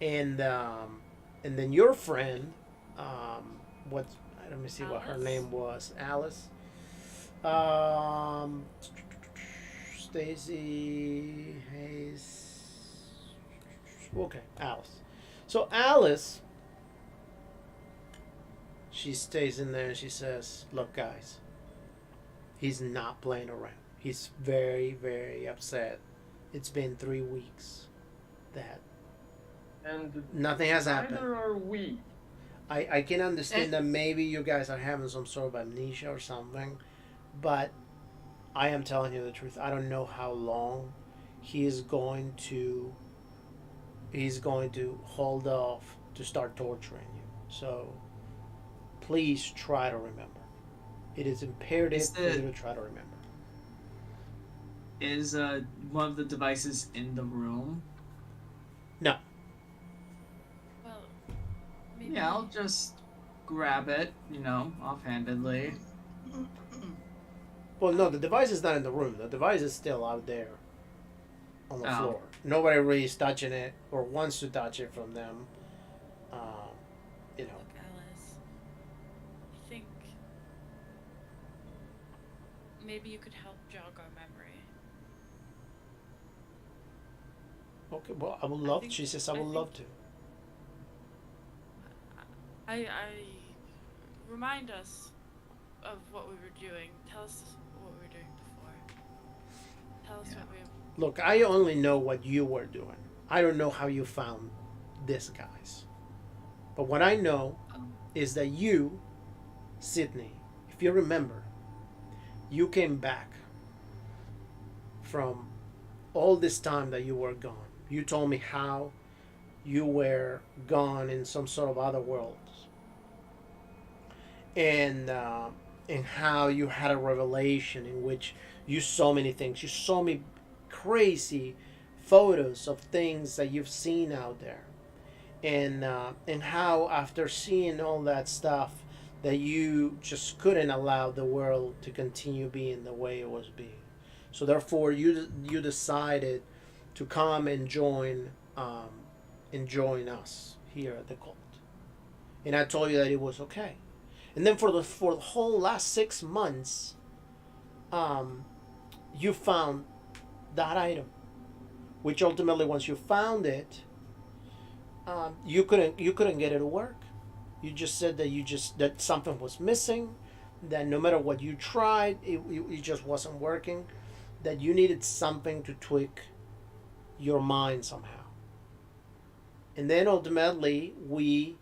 and then your friend, what? Let me see what her Alice? name was. Alice. Stacy Hayes. Okay, Alice. So Alice, she stays in there and she says, "Look, guys, he's not playing around. He's very, very upset. It's been 3 weeks that And nothing has happened. neither are we. I can understand that maybe you guys are having some sort of amnesia or something, but I am telling you the truth. I don't know how long he's going to hold off to start torturing you. So please try to remember. It is imperative for you to try to remember." Is one of the devices in the room? No. Well, maybe. Yeah, I'll just grab it, offhandedly. Well, no, the device is not in the room. The device is still out there on the Oh. floor. Nobody really is touching it or wants to touch it from them. Look, Alice. I think maybe you could help jog our memory. Okay, well, I would love. think- She says, "I I would think- love to." I remind us of what we were doing. Tell us what we were doing before. Tell us what we. Look, I only know what you were doing. I don't know how you found this, guys. But what I know is that you, Sydney, if you remember, you came back from all this time that you were gone. You told me how you were gone in some sort of other worlds, and how you had a revelation in which you saw many things. You saw me crazy photos of things that you've seen out there, and how after seeing all that stuff that you just couldn't allow the world to continue being the way it was being. So therefore, you decided to come and join us here at the cult. And I told you that it was okay. And then for the whole last 6 months, you found that item, which ultimately, once you found it, you couldn't get it to work. You just said that something was missing, that no matter what you tried, it just wasn't working, that you needed something to tweak your mind somehow. And then ultimately, we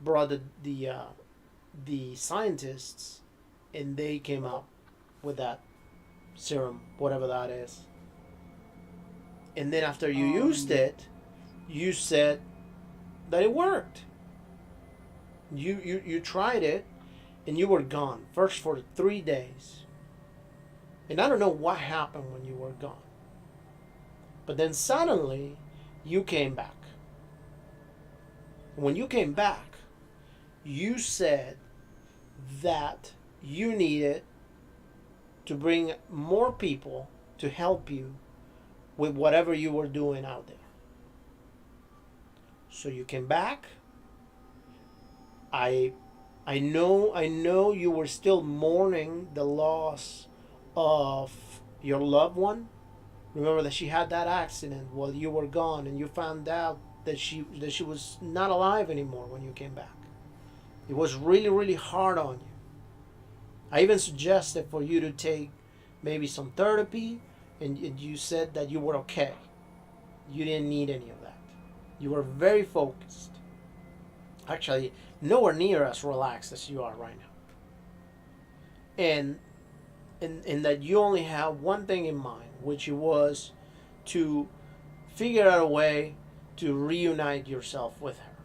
brought the scientists, and they came up with that serum, whatever that is. And then after you used it, you said that it worked. You tried it, and you were gone first for 3 days. And I don't know what happened when you were gone. But then suddenly, you came back. When you came back, you said that you needed to bring more people to help you with whatever you were doing out there. So you came back. I know you were still mourning the loss of your loved one. Remember that she had that accident while you were gone, and you found out that she was not alive anymore when you came back. It was really, really hard on you. I even suggested for you to take maybe some therapy, and you said that you were okay. You didn't need any of that. You were very focused. Actually, nowhere near as relaxed as you are right now. And that you only have one thing in mind, which was to figure out a way to reunite yourself with her.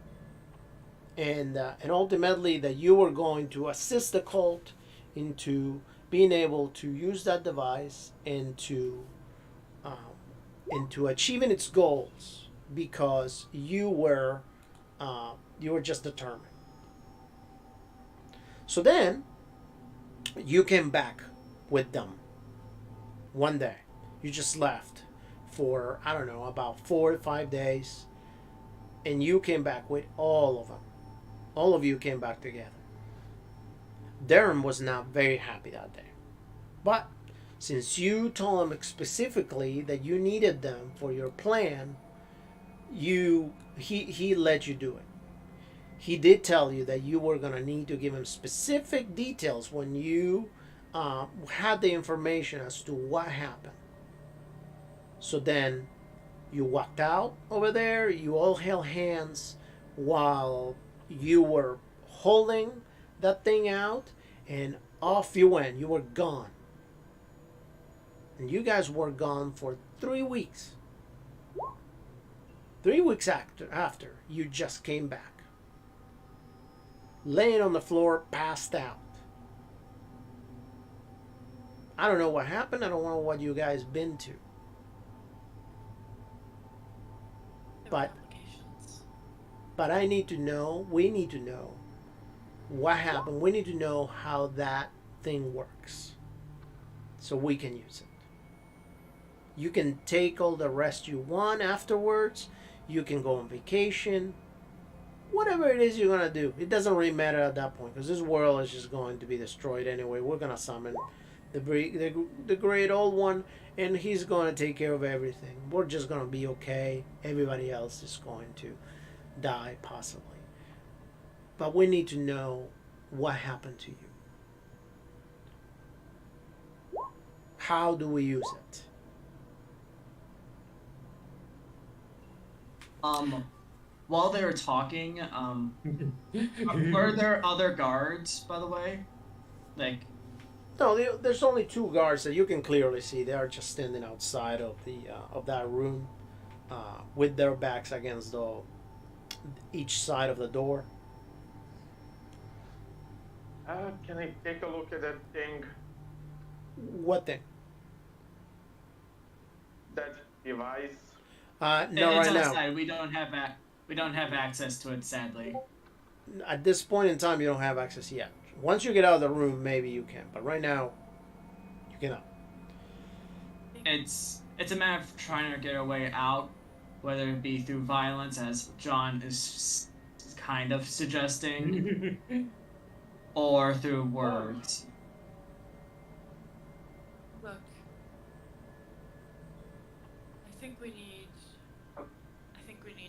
And ultimately that you were going to assist the cult into being able to use that device into achieving its goals, because you were just determined. So then you came back with them one day. You just left for, I don't know, about 4 to 5 days, and you came back with all of them. All of you came back together. Darren was not very happy that day. But since you told him specifically that you needed them for your plan, he let you do it. He did tell you that you were going to need to give him specific details when you had the information as to what happened. So then you walked out over there, you all held hands while you were holding that thing out, and off you went. You were gone. And you guys were gone for 3 weeks. 3 weeks after you just came back. Laying on the floor, passed out. I don't know what happened. I don't know what you guys been to. But I need to know, we need to know what happened. We need to know how that thing works so we can use it. You can take all the rest you want afterwards. You can go on vacation. Whatever it is you're going to do. It doesn't really matter at that point, because this world is just going to be destroyed anyway. We're going to summon the great old one, and he's going to take care of everything. We're just going to be okay. Everybody else is going to die, possibly. But we need to know what happened to you. How do we use it? While they were talking, were there other guards, by the way? Like, no, there's only 2 guards that you can clearly see. They are just standing outside of that room, with their backs against each side of the door. Can I take a look at that thing? What thing? That device? No, It's right now. outside. We don't have access to it, sadly. At this point in time, you don't have access yet. Once you get out of the room, maybe you can. But right now, you cannot. It's a matter of trying to get our way out, whether it be through violence, as John is kind of suggesting, or through words. Look, I think we need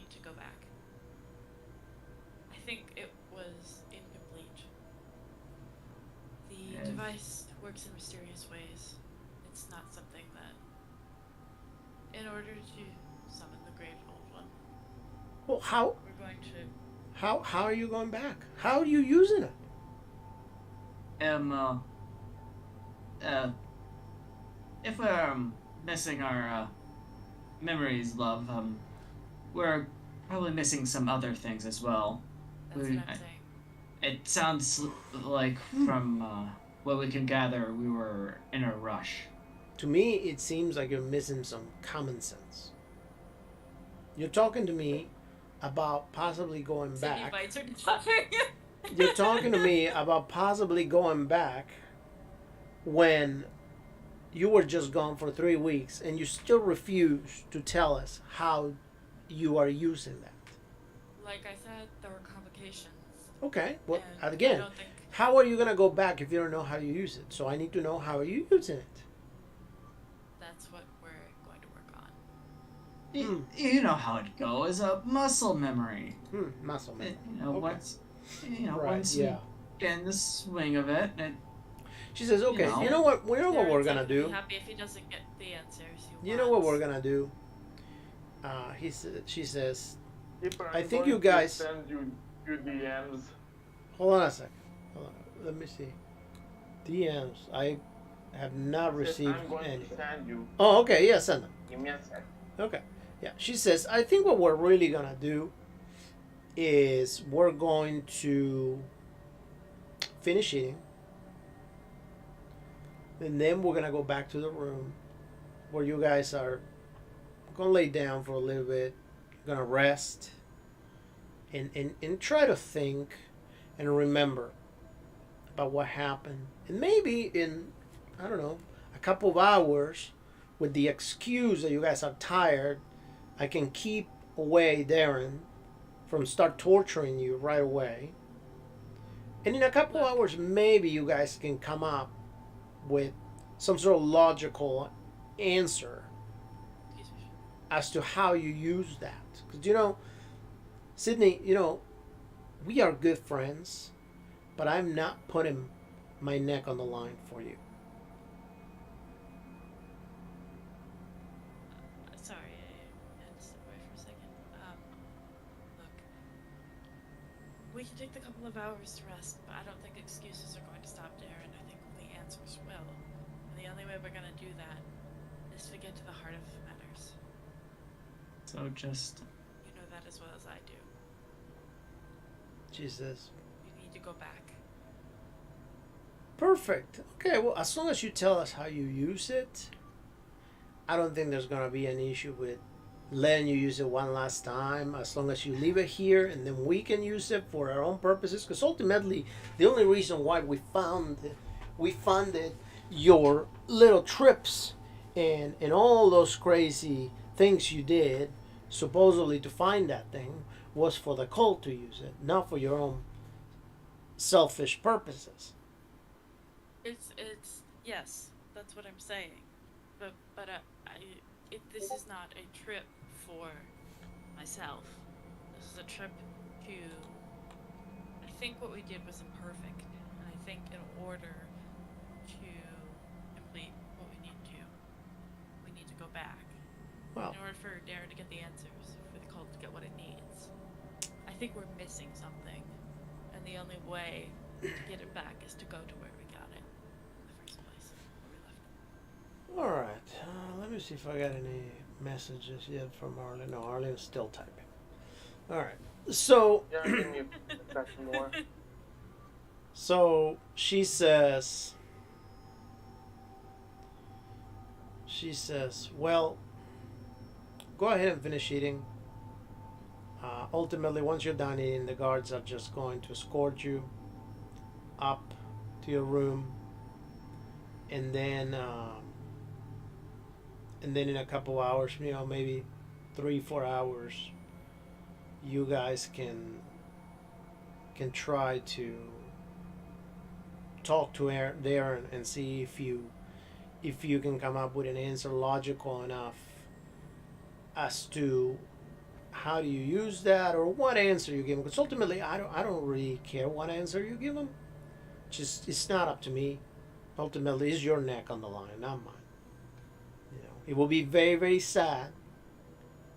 to go back. I think it was incomplete. The Yes. device works in mysterious ways. It's not something that, in order to summon the Great Old One, Well, how we're going to. how are you going back? How are you using it? If we're missing our memories, love, we're probably missing some other things as well. That's We- what I'm saying. It sounds like from what we can gather, we were in a rush. To me, it seems like you're missing some common sense. You're talking to me about possibly going Sydney back. bites her tongue. You're talking to me about possibly going back when you were just gone for 3 weeks and you still refuse to tell us how you are using that. Like I said, there were complications. Okay, well, and I again, don't think how are you going to go back if you don't know how you use it? So I need to know how are you using it. that's what we're going to work on. You know how it goes. A muscle memory. Muscle memory. Okay. Okay. Right, Once yeah. you get in the swing of it, She says, okay, you know what we're Darren's going to not gonna do? be happy if he doesn't get the answers he You know what wants. we're going to do? She says, Keeper, I I'm think going you guys- to send you DMs. hold on a second. Hold on. Let me see. DMs. I have not received I'm going any. to send you. Oh, okay. Yeah, send them. Give me a sec. Okay. Yeah. She says, I think what we're really going to do is we're going to finish eating. And then we're going to go back to the room where you guys are going to lay down for a little bit. Going to rest. And try to think and remember about what happened. And maybe in, I don't know, a couple of hours, with the excuse that you guys are tired, I can keep away Darren from start torturing you right away. And in a couple of hours, maybe you guys can come up with some sort of logical answer Excuse me. as to how you use that. Because, you know, Sydney, you know, we are good friends, but I'm not putting my neck on the line for you. Sorry, I had to step away for a second. Look, we can take the couple of hours to rest, but I don't think excuses are going to stop Darren. I think only answers will. And the only way we're going to do that is to get to the heart of matters. so just You know that as well as I do. She says, We need to go back. perfect. Okay, well, as long as you tell us how you use it, I don't think there's going to be an issue with letting you use it one last time, as long as you leave it here and then we can use it for our own purposes. Because ultimately, the only reason why we funded your little trips and all those crazy things you did, supposedly to find that thing, was for the cult to use it, not for your own selfish purposes. It's yes, that's what I'm saying. But this is not a trip for myself. This is a trip to. I think what we did was imperfect, and I think in order to complete what we need to go back. Well, In order for Darren to get the answers, for the cult to get what it needs. I think we're missing something, and the only way to get it back is to go to where we got it in the first place, where we left it. all right. Let me see if I got any messages yet from Arlen. No, Arlen's still typing. All right. So, Yeah, give me a second more. so she says, well, go ahead and finish eating. Ultimately, once you're done eating, the guards are just going to escort you up to your room, and then in a couple hours, maybe 3-4 hours, you guys can try to talk to Darren and see if you can come up with an answer logical enough as to how do you use that or what answer you give him. Because ultimately, I don't really care what answer you give him. Just it's not up to me. Ultimately, it's your neck on the line, not mine. It will be very, very sad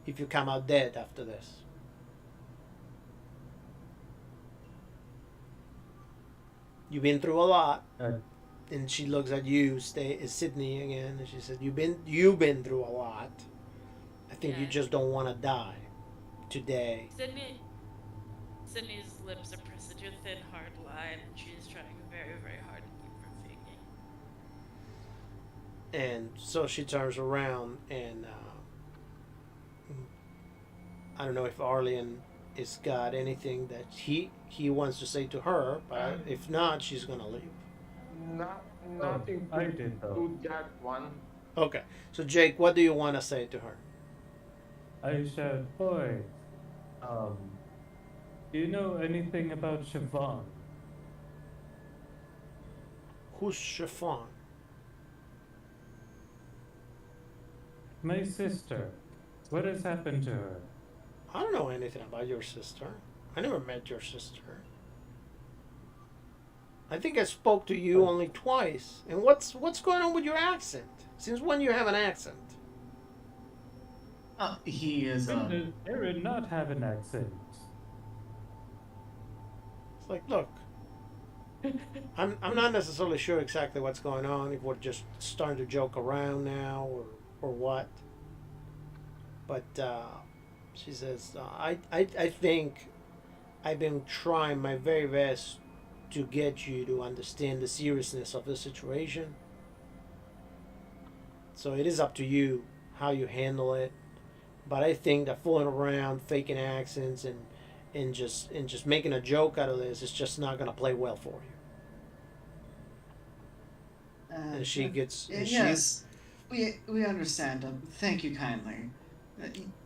if you come out dead after this. You've been through a lot. And she looks at you, Sydney again, and she said, "You've been through a lot. I think you Yeah. just don't want to die today." Sydney's lips are pressed into a thin, hard line, and she's trying very, very hard to keep from faking. And so she turns around, and I don't know if Arlian has got anything that he wants to say to her, but if not, she's gonna leave. Nothing I did, though. to that one. Okay, so Jake, what do you want to say to her? I said, boy, do you know anything about Siobhan? Who's Chiffon? My sister. What has happened to her? I don't know anything about your sister. I never met your sister. I think I spoke to you only twice. And what's going on with your accent? Since when you have an accent? He is When does Aaron not have an accent? It's like, look, I'm not necessarily sure exactly what's going on. If we're just starting to joke around now, or what. But she says, I think I've been trying my very best to get you to understand the seriousness of the situation. So it is up to you how you handle it. But I think that fooling around, faking accents, and just making a joke out of this is just not gonna play well for you. And she gets. And yes, we understand. Thank you kindly.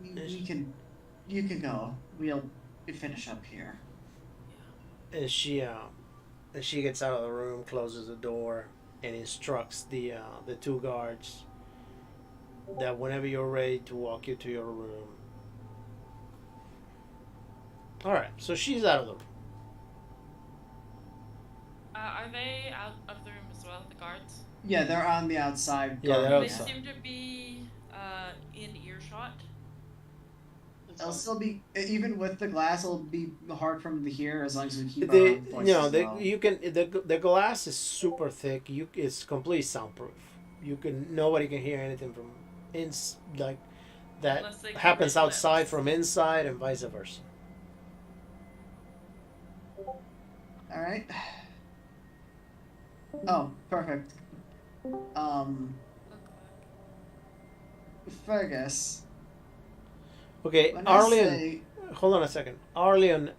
You can go. We'll finish up here. And she gets out of the room, closes the door, and instructs the two guards that whenever you're ready to walk you to your room. All right, so she's out of the room. Are they out of the room as well, the guards? Yeah, they're on the outside. Yeah, they're guarding They outside. it. seem to be in earshot. It'll still be, even with the glass, it'll be hard for them to hear as long as we keep our The voices low. you can the glass is super thick. It's completely soundproof. Nobody can hear anything from like that Unless they can happens read outside lips. from inside and vice versa. All right. Oh, perfect. Fergus. Okay, When Arlian, I say hold on a second. Arlian,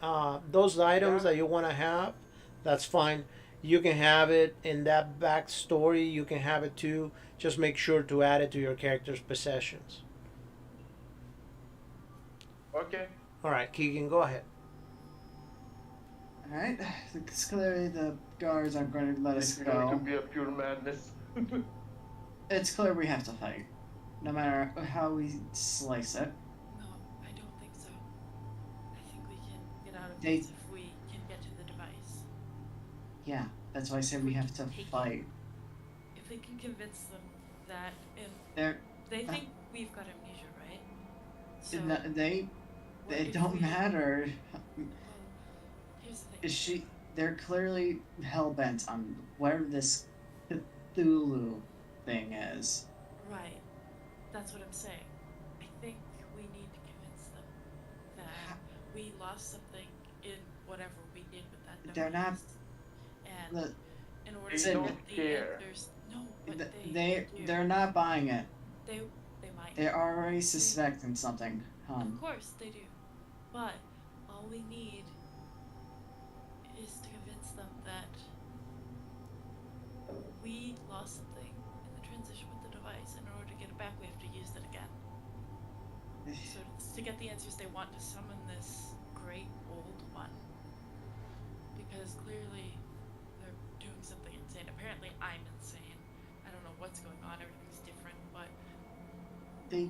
those items that you want to have, that's fine. You can have it in that backstory. You can have it too. Just make sure to add it to your character's possessions. Okay. All right, Keegan, go ahead. all right, it's clearly the guards aren't going to let us It's going to go. be a pure madness. It's clear we have to fight, no matter how we slice it. No, I don't think so. I think we can get out of They- this if we can get to the device. Yeah, that's why I said we have to fight. If we can convince them that, and They're they think we've got amnesia, right? So they what it if don't we- matter. Well, here's the thing. They're clearly hell bent on where this Cthulhu thing is. Right. That's what I'm saying. I think we need to convince them that we lost something in whatever we did with that device. They're not- And The, in order They to don't get the care. answers, no, but th- they do. they're not buying it. They might. They're already suspecting something, Of course they do. But all we need is to convince them that we lost something in the transition with the device. In order to get it back, we have to use it again. So to get the answers they want, to summon this great old one. Because clearly they're doing something insane. Apparently I'm insane. I don't know what's going on. Everything's different. But They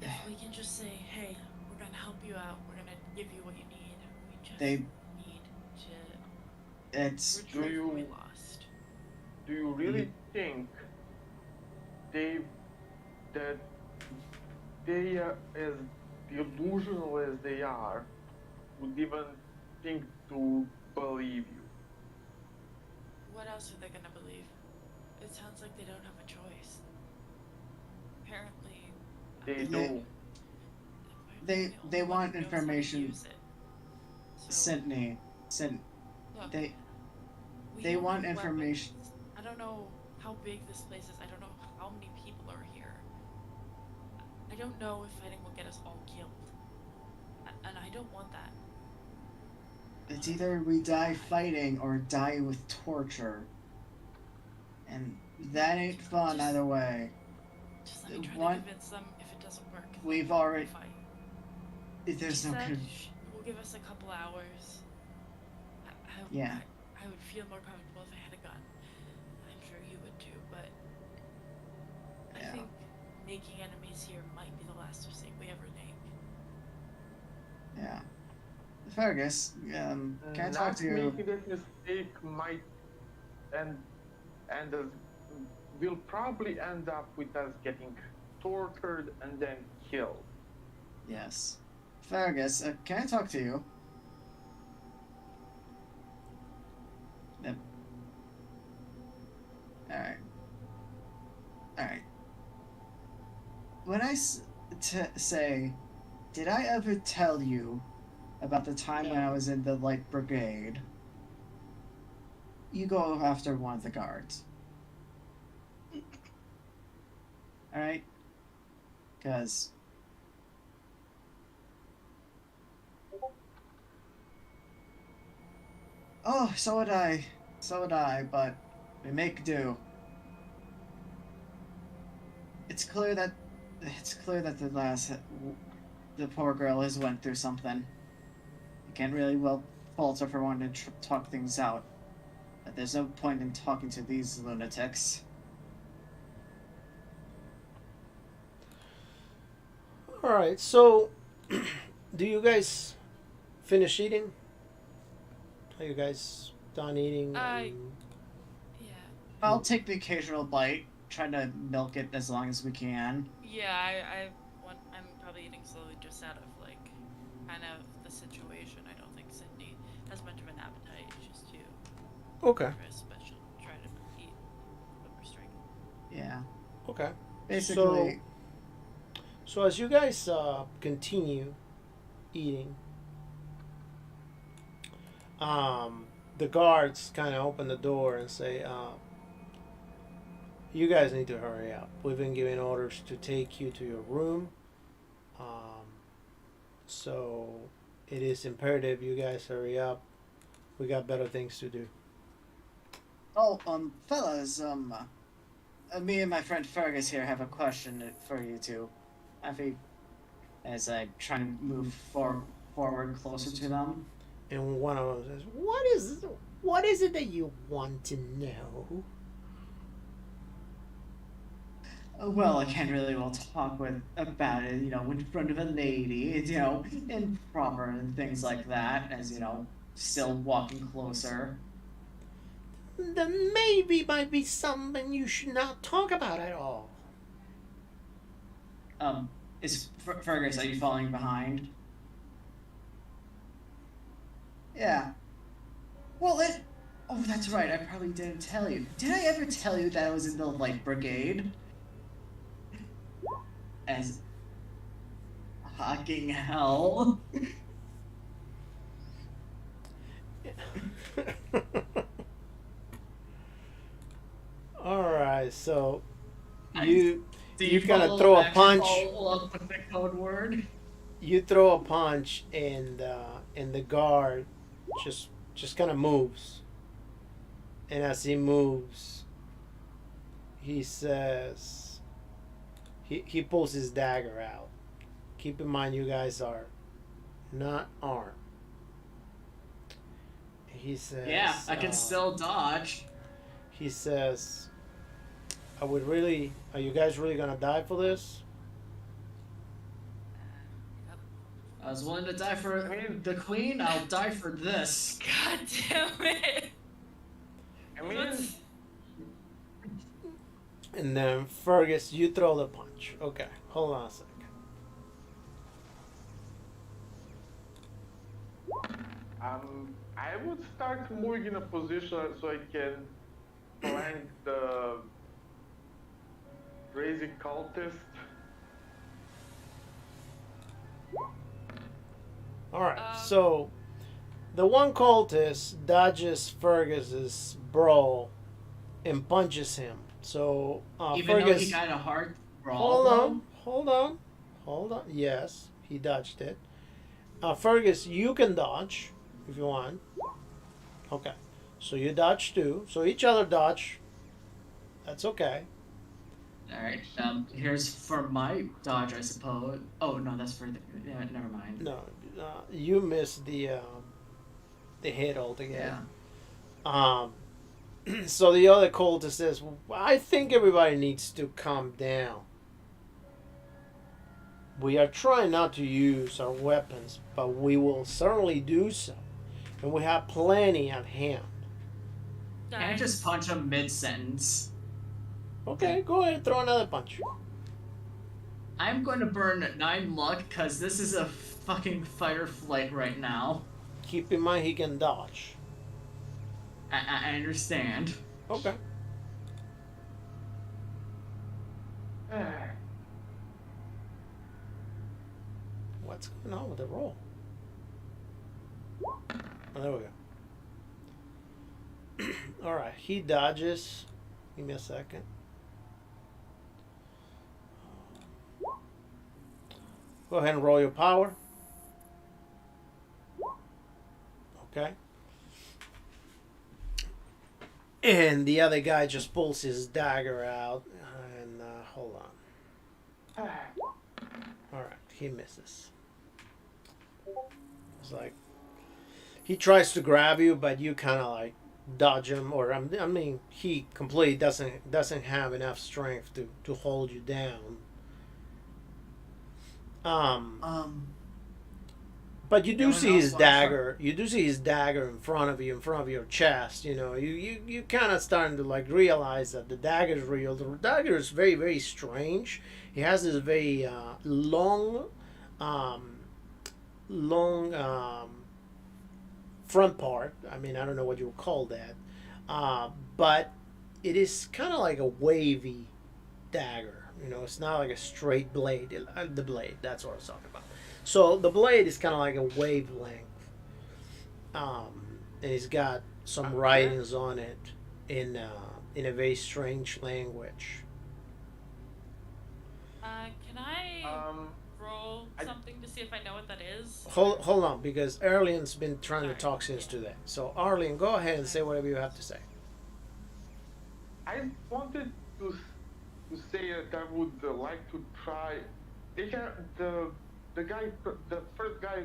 if we can just say, hey, we're going to help you out. We're going to give you what you need. We just They- need to it's retrieve what we lost. Do you really think that they, as delusional as they are, would even think to believe you? What else are they going to believe? It sounds like they don't have a choice. Apparently, They They- do. they the only one want who knows how to information. use it. So, Sydney. look, They we they don't want have information. weapons. I don't know how big this place is. I don't know how many people are here. I don't know if fighting will get us all killed. And I don't want that. It's either we die fighting or die with torture. And that ain't fun Just- either way. Just let me try One- to convince them. If it doesn't work, We've we'll already- fight. There's She no said con- will give us a couple hours. Yeah. I would feel more comfortable if I had a gun. I'm sure you would too, but I Yeah. think making enemies here might be the last mistake we ever make. Yeah. Fergus, can I talk Not to you? making that mistake might and will probably end up with us getting tortured and then killed. Yes. Fergus, can I talk to you? Yep. Alright. Alright. When I say, did I ever tell you about the time when I was in the Light Brigade? You go after one of the guards. Alright? Because oh, so would I. So would I, but we make do. It's clear that the poor girl has went through something. You can't really fault her for wanting to talk things out. But there's no point in talking to these lunatics. All right. So, do you guys finish eating? Are you guys done eating? Yeah. I'll take the occasional bite, trying to milk it as long as we can. Yeah, I'm probably eating slowly just out of like kind of the situation. I don't think Sydney has much of an appetite. She's too Okay. nervous, but she'll try to eat over strength. Yeah. Okay. Basically, So as you guys continue eating, the guards kind of open the door and say, "You guys need to hurry up. We've been given orders to take you to your room. So it is imperative you guys hurry up. We got better things to do." oh, fellas, me and my friend Fergus here have a question for you two. As I try to move forward closer to them. And one of them says, "What is it that you want to know?" Well, I can't really talk about it, in front of a lady, improper and things like that, as, still walking closer. Then maybe might be something you should not talk about at all. Fergus, are you falling behind? Yeah. Well, oh, that's right, I probably didn't tell you. Did I ever tell you that I was in the Light Brigade? As fucking hell. All right, so Nice. Do You kinda follow throw a action punch. follow up with the code word? You throw a punch, and the guard just kind of moves. And as he moves, he says, he pulls his dagger out. Keep in mind, you guys are not armed. He says, Yeah, I can still dodge. He says, "I would really. Are you guys really gonna die for this?" I was willing to die for the queen. I'll die for this. God damn it. I mean, Let's- And then Fergus, you throw the punch. Okay, hold on a second. I would start moving in a position so I can flank the crazy cultist. All right, Um, so the one cultist dodges Fergus's brawl and punches him. So Even though Fergus, he got a hard brawl. hold blow? on, hold on, hold on. Yes, he dodged it. Fergus, you can dodge if you want. Okay, so you dodge too. So each other dodge. That's okay. Alright, here's for my dodge, I suppose. Oh, no, that's for the. Yeah, never mind. No, you missed the hit altogether. Yeah. So the other cultist says, I think everybody needs to calm down. We are trying not to use our weapons, but we will certainly do so. And we have plenty at hand. Can I just punch him mid sentence? Okay, go ahead and throw another punch. I'm going to burn 9 luck because this is a fucking fight or flight right now. Keep in mind he can dodge. I understand. Okay. What's going on with the roll? Oh, there we go. Alright, he dodges. Give me a second. Go ahead and roll your power. Okay. And the other guy just pulls his dagger out. And hold on. Alright, he misses. It's like he tries to grab you, but you kind of like dodge him, or I mean, he completely doesn't have enough strength to hold you down. But you do No one see his else wants dagger. You do see his dagger in front of you, in front of your chest. You know, you kind of starting to like realize that the dagger is real. The dagger is very, very strange. He has this very long front part. I mean, I don't know what you would call that, but it is kind of like a wavy dagger. You know, it's not like a straight blade. The blade, that's what I was talking about. So the blade is kind of like a wavelength, and it's got some writings on it in a very strange language. Can I roll something to see if I know what that is? Hold on, because Arlene's been trying to Sorry. talk since today. So Arlene, go ahead and say whatever you have to say. I wanted to say that I would like to try. They have the guy, the first guy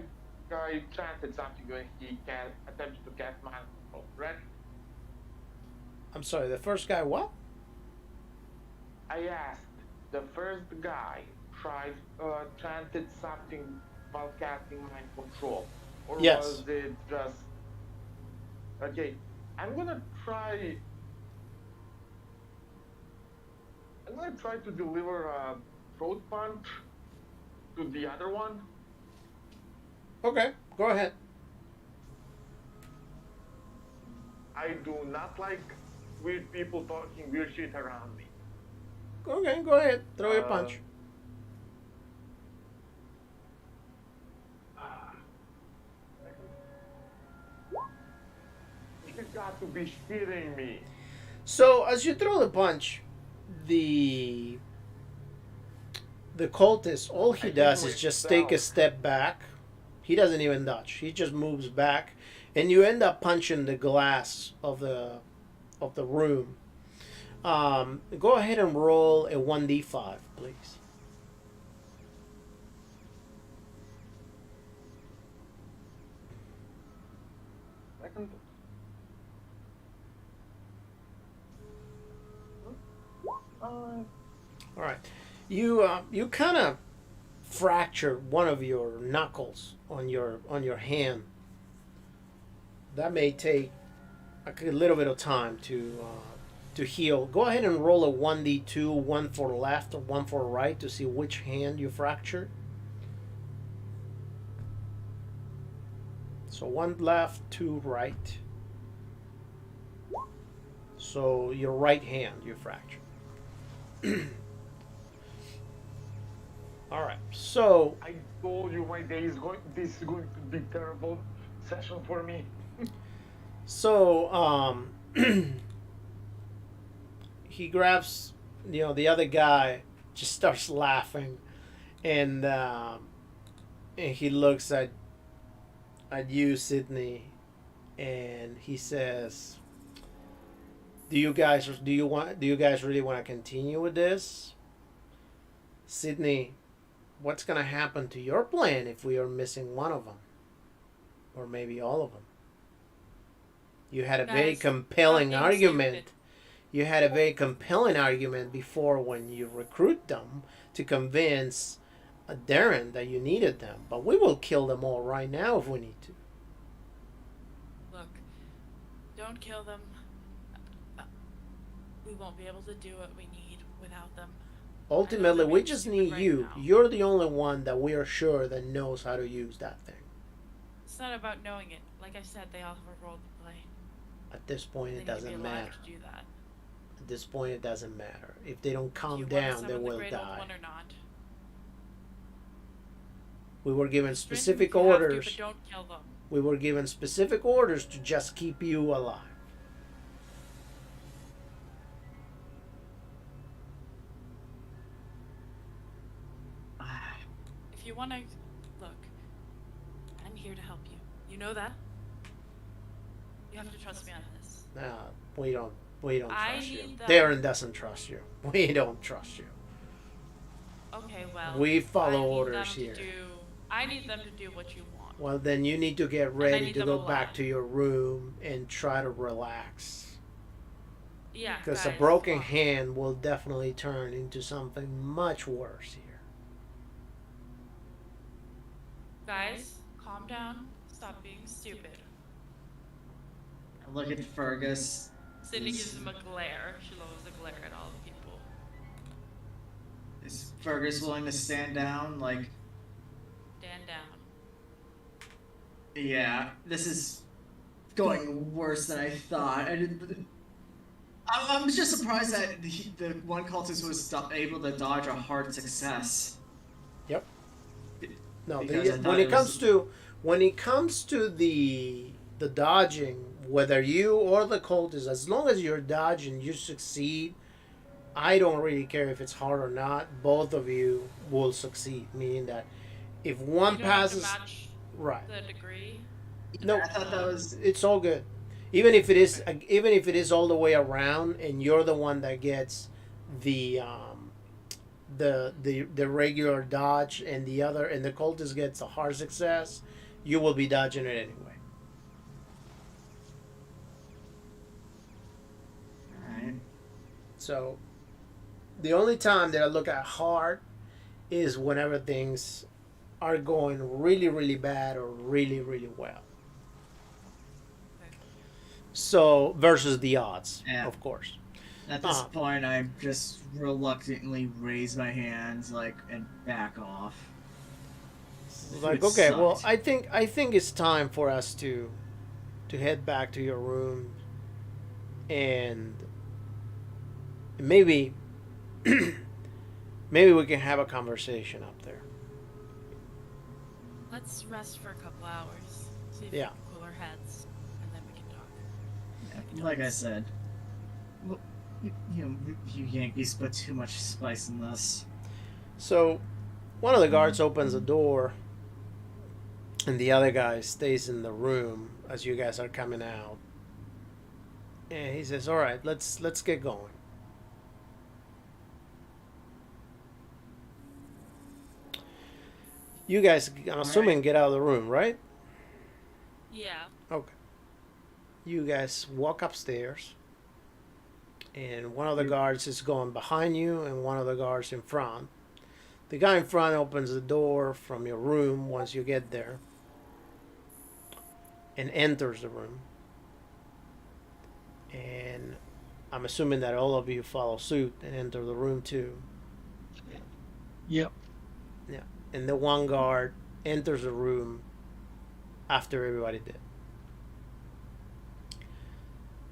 chanted something when he attempted to cast mind control, right? I'm sorry, the first guy what? I asked. The first guy chanted something while casting mind control, or Yes. was it just okay? I'm gonna try to deliver a throat punch to the other one. Okay, go ahead. I do not like weird people talking weird shit around me. Okay, go ahead. Throw your punch. You got to be shitting me. So as you throw the punch, the the cultist, all he I does think is just take a myself. step back. He doesn't even dodge. He just moves back, and you end up punching the glass of the room. Go ahead and roll a 1d5, please. Second. All right. You kind of fracture one of your knuckles on your hand. That may take a little bit of time to heal. Go ahead and roll a 1d2, one for left or one for right to see which hand you fractured. So one left, two right. So your right hand you fractured. All right. So I told you my day is going. This is going to be terrible session for me. So he grabs, the other guy just starts laughing, and he looks at you, Sydney, and he says, do you guys really want to continue with this? Sydney, what's going to happen to your plan if we are missing one of them, or maybe all of them? You had a very Guys, compelling stop being argument. stupid. You had a very compelling argument before when you recruit them to convince Darren that you needed them. But we will kill them all right now if we need to. Look, don't kill them. We won't be able to do what we need without them. Ultimately, they're we being just stupid need right you. now. You're the only one that we are sure that knows how to use that thing. It's not about knowing it. Like I said, they all have a role to play. At this point, They it need to be doesn't alive matter. to do that. At this point, it doesn't matter. If they don't Do calm you want down, some they of the will great old die. one or not? We were given Strengthen specific if you have to, orders. but don't kill them. We were given specific orders to just keep you alive. If you want to, look, I'm here to help you. You know that? You have to trust me on this. No, we don't. We don't I trust you. need them. Darren doesn't trust you. We don't trust you. Okay, well. We follow I need orders them to here. I need them to do what you want. Well, then you need to get I ready need to them go alive. back to your room and try to relax. Yeah, Because a guys, broken look. hand will definitely turn into something much worse here. Guys, calm down. Stop being stupid. I look at Fergus. Sydney gives him a glare. She loves a glare at all the people. Is Fergus willing to stand down? Like, Stand down. yeah, this is going worse than I thought. I'm just surprised that the one cultist was able to dodge a hard success. Yep. No, Because I thought when it it comes was- to the dodging, whether you or the cultist, as long as you're dodging, you succeed. I don't really care if it's hard or not. Both of you will succeed. Meaning that if one You don't have passes, to match right? the degree. No, I thought that was it's all good. Even if it is all the way around, and you're the one that gets the regular dodge, and the cultist gets a hard success, you will be dodging it anyway. alright. So, the only time that I look at hard is whenever things are going really, really bad or really, really well. Okay. So versus the odds, Yeah. of course. At this point, I just reluctantly raise my hands, and back off. Like, It okay, well, sucked. I think it's time for us to head back to your room, and maybe maybe we can have a conversation up there. Let's rest for a couple hours. See if Yeah. we can cool our heads, and then we can talk. Like I said, you Yankees put too much spice in this. So one of the guards opens the door, and the other guy stays in the room as you guys are coming out. And he says, "All right, let's get going." You guys, I'm assuming, get out of the room, right? Yeah. Okay. You guys walk upstairs, and one of the guards is going behind you, and one of the guards in front. The guy in front opens the door from your room once you get there, and enters the room. And I'm assuming that all of you follow suit and enter the room too. Yep. Yeah. And the one guard enters the room after everybody did.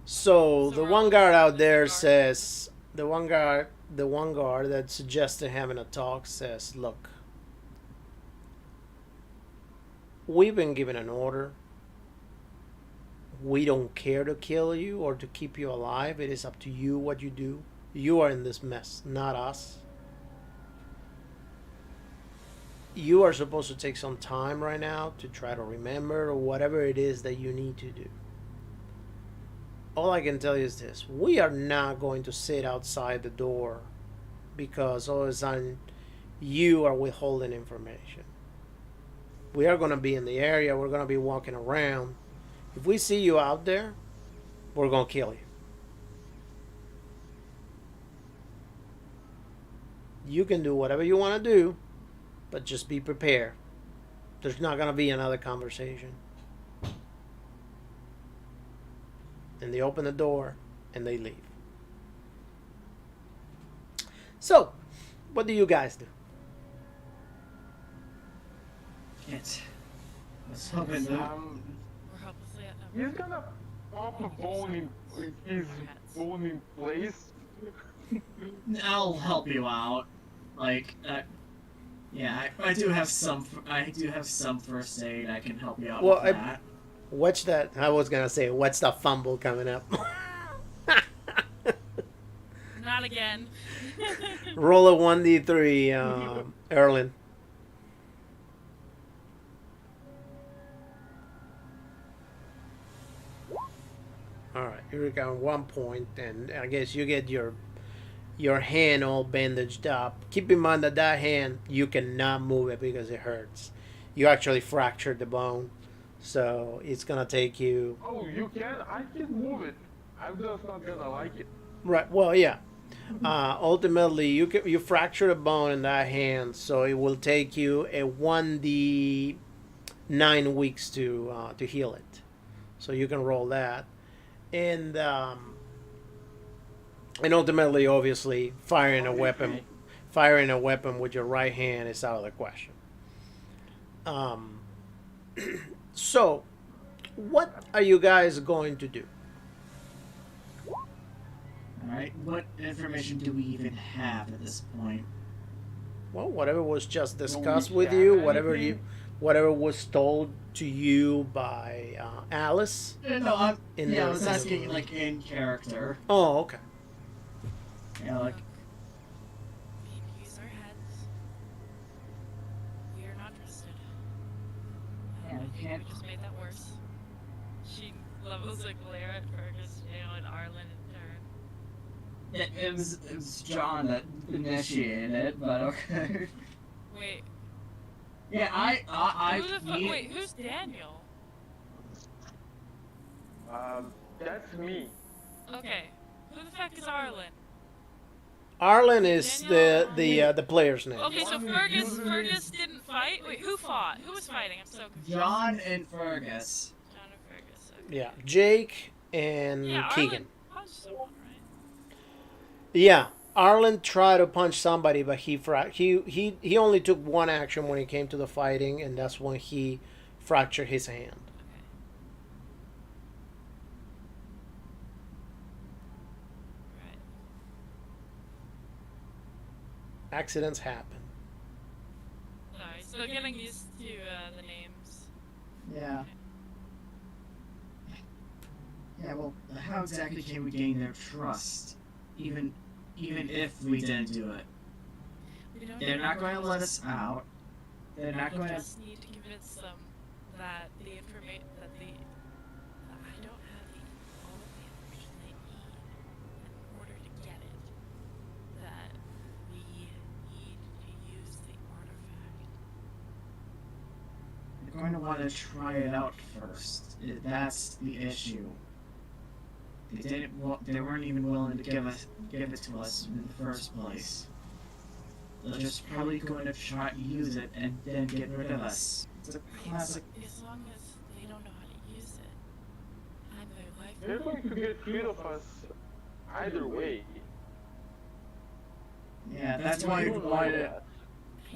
So the we're one all guard out with there the guard. says, the one guard that suggested having a talk says, "Look, we've been given an order. We don't care to kill you or to keep you alive. It is up to you what you do. You are in this mess, not us. You are supposed to take some time right now to try to remember or whatever it is that you need to do. All I can tell you is this: we are not going to sit outside the door because all of a sudden you are withholding information. We are going to be in the area, we're going to be walking around. If we see you out there, we're going to kill you. You can do whatever you want to do, but just be prepared. There's not going to be another conversation." And they open the door and they leave. So, what do you guys do? Shit. I was hoping that. We're hopelessly at no. He's gonna pop a bone in his bone in place. I'll help you out. Like, yeah, I do have some. I do have some first aid. I can help you out Well, with that. What's that? I was going to say, what's the fumble coming up? Not again. Roll a 1d3, Erlin. Alright, you got 1 point, and I guess you get your hand all bandaged up. Keep in mind that hand, you cannot move it because it hurts. You actually fractured the bone, so it's gonna take you. Oh, you can? I can move it. I'm just not gonna like it. Right. Well, yeah. Ultimately, you fractured a bone in that hand, so it will take you a 1d9 weeks to heal it. So you can roll that, and ultimately, obviously, firing a weapon with your right hand is out of the question. So, what are you guys going to do? Alright, what information do we even have at this point? Well, whatever was just discussed we with have you, anything? whatever was told to you by Alice. No, I the- was asking, like, in character. Oh, okay. Yeah, like, We need to use our heads. We are not trusted. Yeah, I we think can't- we just made that worse. She levels a glare at Fergus, and Arlen in turn. it was John that initiated it, but okay. Wait, Yeah, I who the fuck? Wait, who's Daniel? That's me. Okay, who the fuck is Arlen? Arlen is Daniel? the player's name. Okay, so Fergus didn't fight. Wait, who fought? Who was fighting? I'm so confused. John and Fergus. John and Fergus. Okay. Yeah, Jake and Yeah, Keegan. Arlen punched someone, right? Yeah, Arlen tried to punch somebody, but he only took one action when it came to the fighting, and that's when he fractured his hand. Okay. Right. Accidents happen. Sorry, still getting used to the names. Yeah. Yeah, well, how exactly can we gain their trust? Even if we didn't do it. We don't They're need not going to let us information. out. They're not We going to. just need to convince them that the information that the I don't have all of the information they need in order to get it. That we need to use the artifact. They're going to want to try it out first. That's the issue. They didn't. They weren't even willing to give it to us in the first place. They're just probably going to try to use it and then get rid of us. It's a classic. As long as they don't know how to use it, I'm their life. They're going to get rid of us either way. Yeah, that's why we wanted.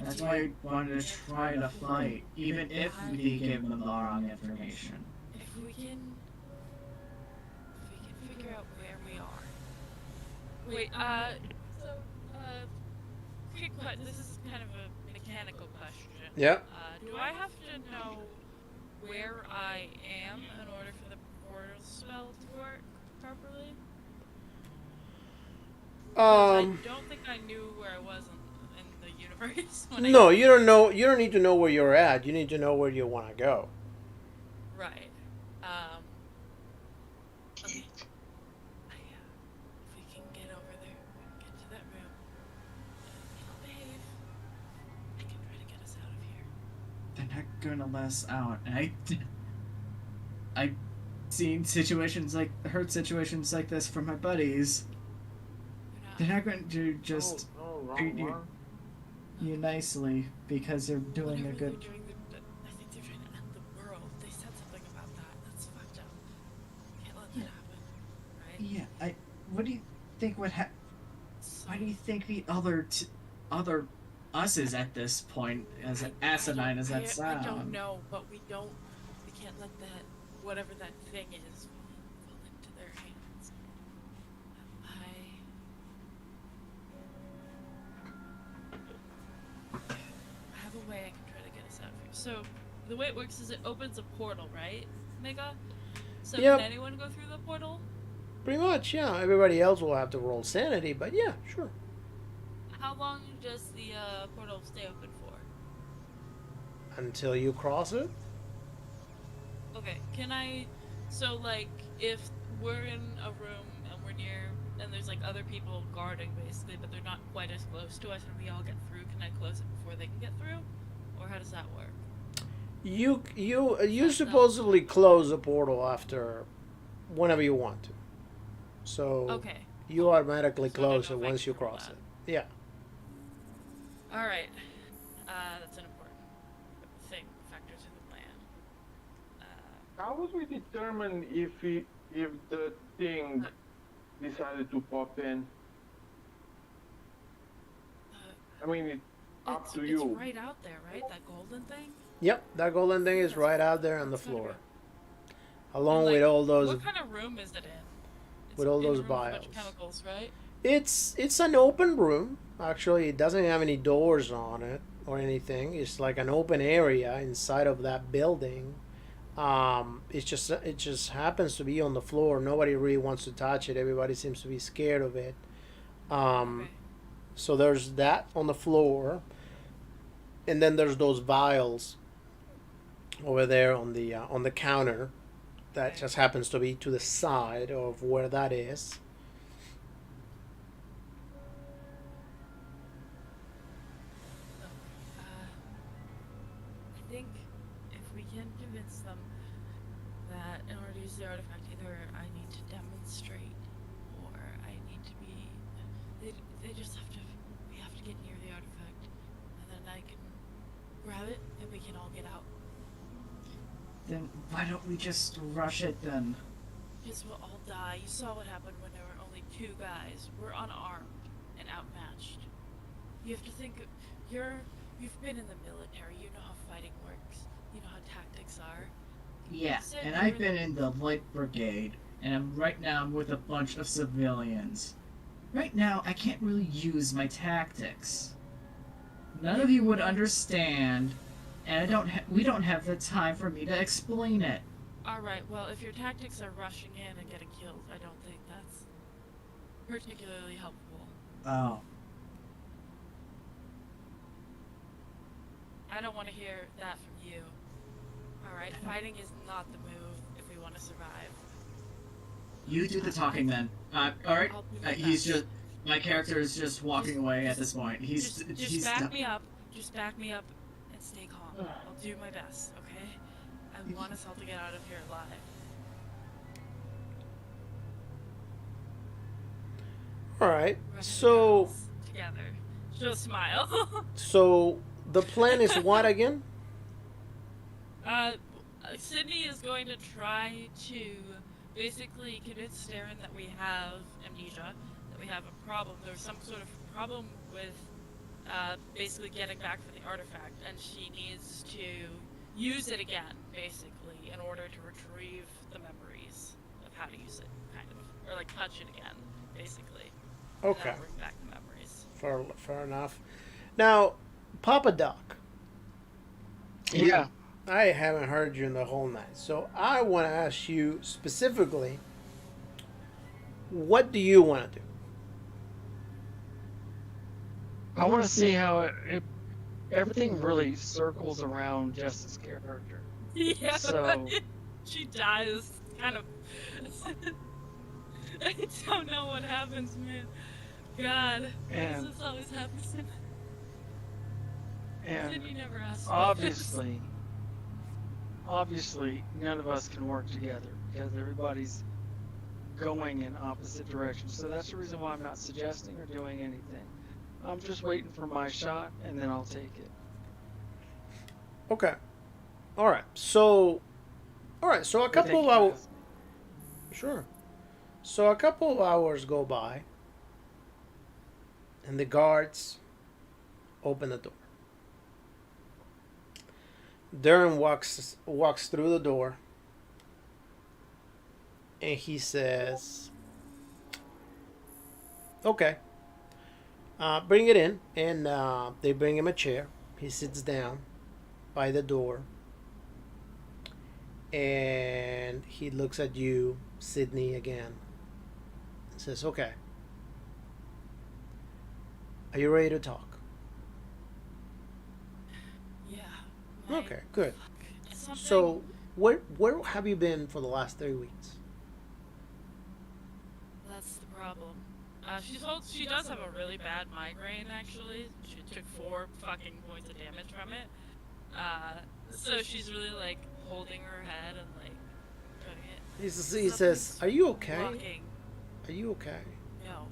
That's why we wanted to try to fight, even if we gave them the wrong information. If we can figure out where we are. Wait, quick question. This is kind of a mechanical question. Yeah. Do I have to know where I am in order for the portal spell to work properly? 'Cause I don't think I knew where I was in the universe. When No, you don't know. You don't need to know where you're at. You need to know where you want to go. Right. Okay. If we can get over there, get to that room, it'll behave. I can try to get us out of here. They're not gonna let us out. And I've seen situations heard situations like this from my buddies. We're They're not going to just No, treat wrong one. you nicely because they're doing a Whatever good. they're doing, I think they're trying to end the world. They said something about that. That's fucked up. Can't let that happen, right? Yeah, what do you think would happen? So, Why do you think the other us is at this point, as asinine as that sounds? I don't know, but we can't let that, whatever that thing is, fall into their hands. I have a way I can try to get us out of here. So, the way it works is it opens a portal, right, Mega? So Yep. can anyone go through the portal? Pretty much, yeah. Everybody else will have to roll sanity, but yeah, sure. How long does the portal stay open for? Until you cross it. Okay, can I... So, like, if we're in a room and we're near... And there's, like, other people guarding, basically, but they're not quite as close to us and we all get through, can I close it before they can get through? Or how does that work? You supposedly close the portal after whenever you want to. So Okay. you automatically So I don't close know it if I once can you roll cross that. it. Yeah. Alright. That's an important thing, factor to the plan. How would we determine if the thing decided to pop in? I mean, it's up to you. It's right out there, right? That golden thing? Yep, that golden thing is That's right right. out there on the That's gotta floor. go. Along And, with like, all those What kind of room is it in? It's with all in a those room with a bunch vials. of chemicals, right? It's an open room. Actually, it doesn't have any doors on it or anything. It's like an open area inside of that building. It just happens to be on the floor. Nobody really wants to touch it. Everybody seems to be scared of it. Okay. So there's that on the floor, and then there's those vials over there on the counter. That Okay. just happens to be to the side of where that is. I think if we can convince them that in order to use the artifact, either I need to demonstrate or I need to be. They just have to. We have to get near the artifact, and then I can grab it, and we can all get out. Then why don't we just rush it then? Because we'll all die. You saw what happened when there were only 2 guys. We're unarmed and outmatched. You have to think. You've been in the military. You know how fighting works. You know how tactics are. Yeah, So and you're I've in- been in the Light Brigade, and right now I'm with a bunch of civilians. Right now, I can't really use my tactics. None of you would understand, and we don't have the time for me to explain it. Alright, well, if your tactics are rushing in and getting killed, I don't think that's particularly helpful. Oh. I don't want to hear that from you. Alright, fighting is not the move if we want to survive. You do the talking then. Alright. I'll do my He's best. just. My character is just walking away at this point. Just back me up. Just back me up and stay calm. I'll do my best, okay? I want us all to get out of here alive. All right. Run the So, girls together. She'll smile. so the plan is what again? Sydney is going to try to basically convince Darren that we have amnesia, that we have a problem. There's some sort of problem with basically getting back for the artifact, and she needs to use it again, basically, in order to retrieve the memories of how to use it, kind of. Or, like, touch it again, basically. And Okay. that'll bring back the memories. Fair enough. Now, Papa Doc, Yeah. I haven't heard you in the whole night, so I want to ask you specifically, what do you want to do? I want to see how everything really circles around Jess's character. Yeah, So- she dies, kind of. I don't know what happens, man. God, And- this always happens. And Sydney never asked. obviously, none of us can work together because everybody's going in opposite directions. So that's the reason why I'm not suggesting or doing anything. I'm just waiting for my shot, and then I'll take it. Okay. All right. So a couple of hours. Sure. So a couple of hours go by, and the guards open the door. Darren walks through the door, and he says, "Okay, bring it in." And they bring him a chair. He sits down by the door, and he looks at you, Sydney, again, and says, "Okay, are you ready to talk?" Yeah. my- Okay, good. It's something- So, where have you been for the last 3 weeks? That's the problem. She does have a really bad migraine, actually. She took 4 fucking points of damage from it. So she's really, like, holding her head and, like, putting it. He says, "Are you okay? Blocking. Are you okay?" No,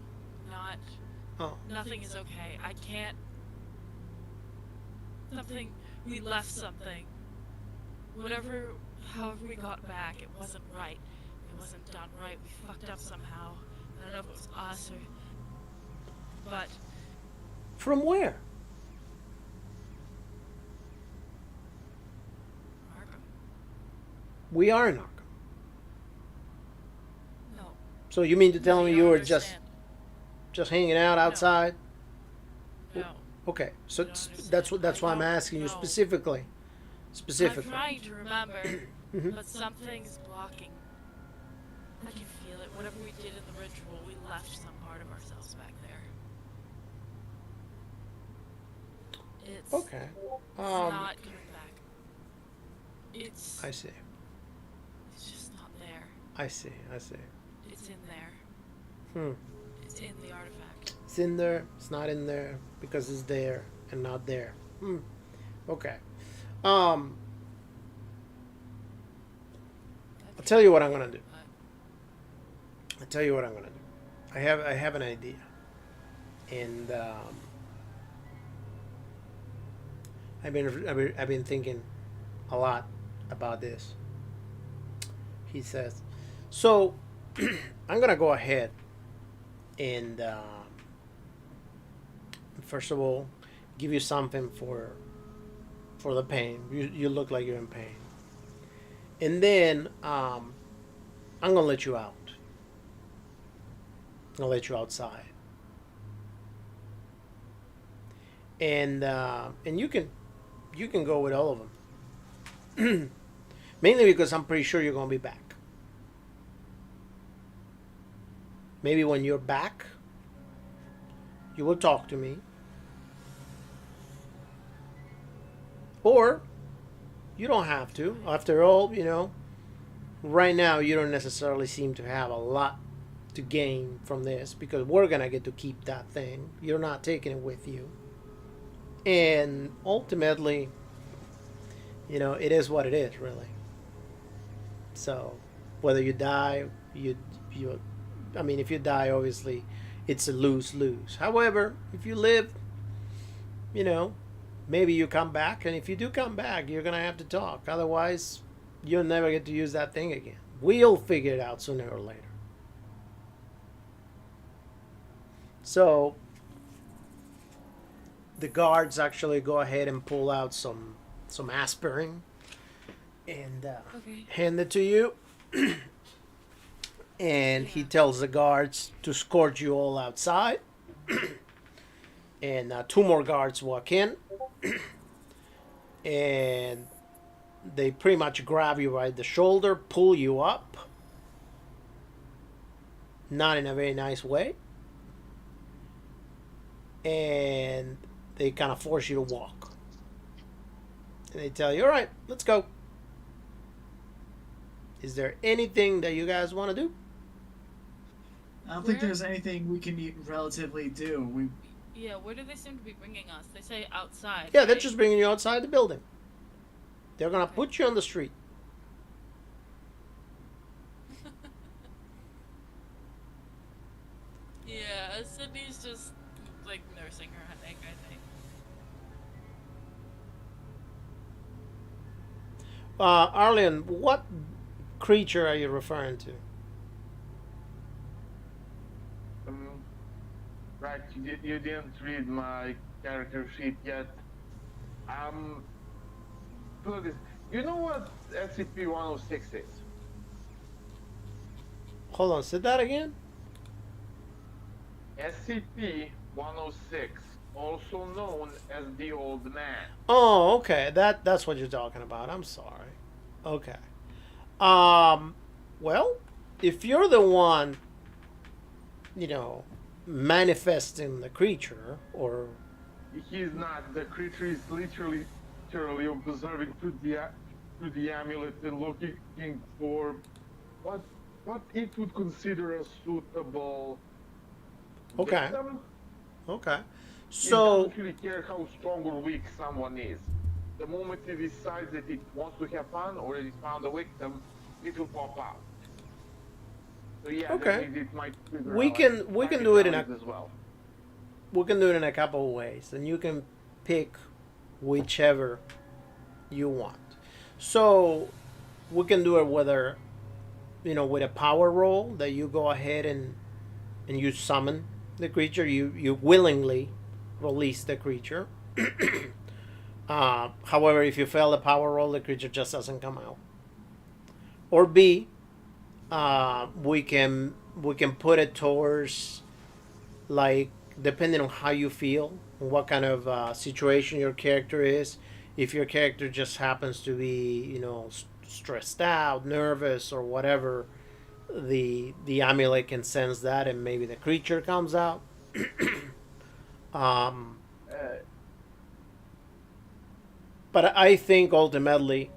not. Oh, Nothing is okay. I can't. Something. We left something. However we got back, it wasn't right. It wasn't done right. We fucked up somehow. I don't know if it was us or. But from where? Arkham. We are in Arkham. No. So you mean to tell No, me you you don't were understand. just hanging out outside? No. Okay, so You don't that's why I'm understand. asking you No. specifically. I'm trying to remember, Mhm. but something's blocking. I can feel it. Whatever we did in the ritual, we left some part of ourselves back there. It's Okay. not coming back. It's I see. just not there. I see. It's in there. Hmm. It's in the artifact. It's in there. It's not in there because it's there and not there. Hmm. Okay. I'll tell you what I'm gonna do. I'll tell you what I'm gonna do. I have an idea, and I've been thinking a lot about this. He says, so I'm gonna go ahead and first of all give you something for the pain. You look like you're in pain, and then I'm gonna let you out. I'll let you outside, and you can go with all of them. Mainly because I'm pretty sure you're gonna be back. Maybe when you're back, you will talk to me. Or you don't have to. After all, right now you don't necessarily seem to have a lot to gain from this because we're gonna get to keep that thing. You're not taking it with you. And ultimately, it is what it is, really. So, whether you die, you, I mean, if you die, obviously, it's a lose lose. However, if you live, you know, maybe you come back, and if you do come back, you're gonna have to talk. Otherwise, you'll never get to use that thing again. We'll figure it out sooner or later. So, the guards actually go ahead and pull out some aspirin and Okay. hand it to you. And he tells the guards to escort you all outside. And two more guards walk in. And they pretty much grab you by the shoulder, pull you up. Not in a very nice way. And they kind of force you to walk. And they tell you, all right, let's go. Is there anything that you guys want to do? I don't think Where- there's anything we can relatively do. We Yeah, where do they seem to be bringing us? They say outside. Yeah, they're right? just bringing you outside the building. They're going to Okay. put you on the street. Yeah, Sydney's just like nursing her headache, I think. Arlen, what creature are you referring to? Right, you didn't read my character sheet yet. Look, you know what SCP-106 is? Hold on, say that again? SCP-106, also known as the Old Man. Oh, okay. That's what you're talking about. I'm sorry. Okay. Well, if you're the one, manifesting the creature, or He's not. The creature is literally observing through the amulet and looking for what it would consider a suitable Okay. victim. okay, It so doesn't really care how strong or weak someone is. The moment it decides that it wants to have fun or it found a victim, it will pop out. So yeah, Okay. that means it might figure We out, can- we can do it in a- as well. we can do it in a couple of ways, and you can pick whichever you want. So we can do it whether, with a power roll that you go ahead and you summon the creature. You willingly release the creature. However, if you fail the power roll, the creature just doesn't come out. Or B, we can put it towards, like, depending on how you feel, what kind of situation your character is. If your character just happens to be, stressed out, nervous, or whatever, the amulet can sense that, and maybe the creature comes out. um, Uh, but I think ultimately,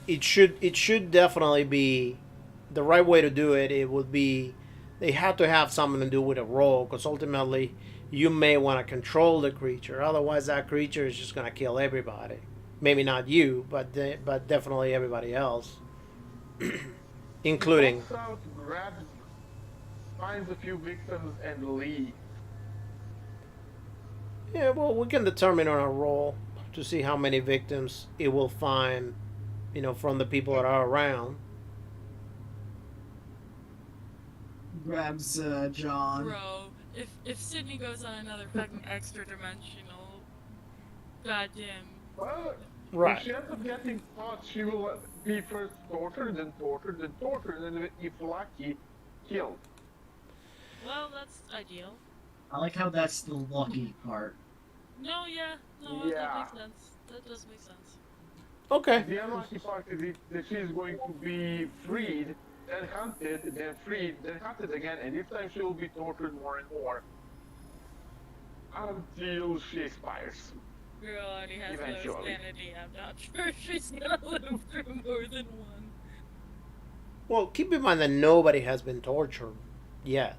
it should definitely be the right way to do it. It would be, they have to have something to do with a roll, because ultimately you may want to control the creature. Otherwise, that creature is just going to kill everybody. Maybe not you, but definitely everybody else, including. Pops out, grabs, finds a few victims, and leaves. Yeah, well, we can determine on a roll to see how many victims it will find, from the people that are around. grabs John. Bro, if Sydney goes on another fucking extra dimensional goddamn Well, Right. if she ends up getting caught, she will be first tortured, then tortured, then tortured, and if lucky, killed. well, that's ideal. I like how that's the lucky part. No, yeah, no, Yeah. that makes sense. That does make sense. Okay. The unlucky part is that she is going to be freed, then hunted, then freed, then hunted again, and this time she will be tortured more and more until she expires. Girl already has low Eventually. sanity. I'm not sure she's gonna live through more than one. Well, keep in mind that nobody has been tortured yet.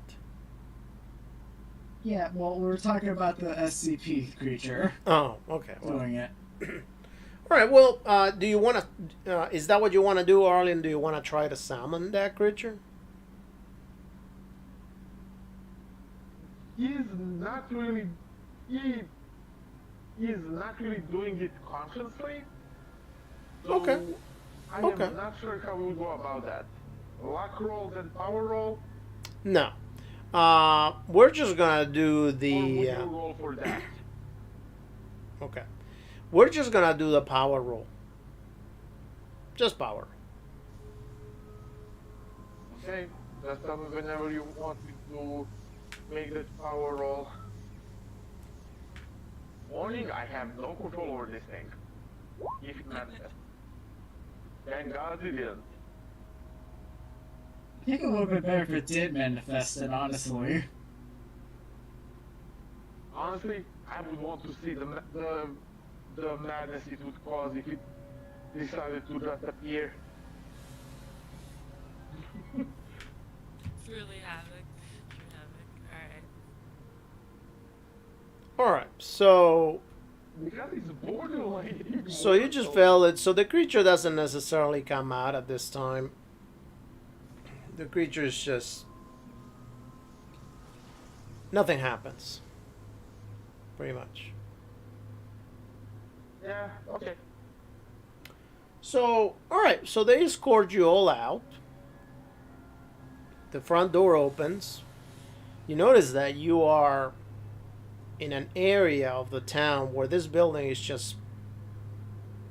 Yeah, well, we're talking about the SCP creature Oh, okay. Well, doing it. all right. Well, do you want to? Is that what you want to do, Arlen? Do you want to try to summon that creature? He's not really. He is not really doing it consciously. So Okay. I Okay. am not sure how we would go about that. Luck roll, then power roll, No. We're just gonna do or would the. you roll for that? Okay. We're just gonna do the power roll. Just power. Okay, just tell me whenever you want me to make that power roll. Warning, I have no control over this thing. If it manifests. Thank God it didn't. I think it would have been better if it did manifest it, honestly. Honestly, I would want to see the madness it would cause if it decided to just appear. Truly havoc. True havoc. Alright. All right. So Because it's borderline. So you just felt it. So the creature doesn't necessarily come out at this time. The creature is just. Nothing happens. Pretty much. Yeah, okay. So, alright. So they escort you all out. The front door opens. You notice that you are in an area of the town where this building is just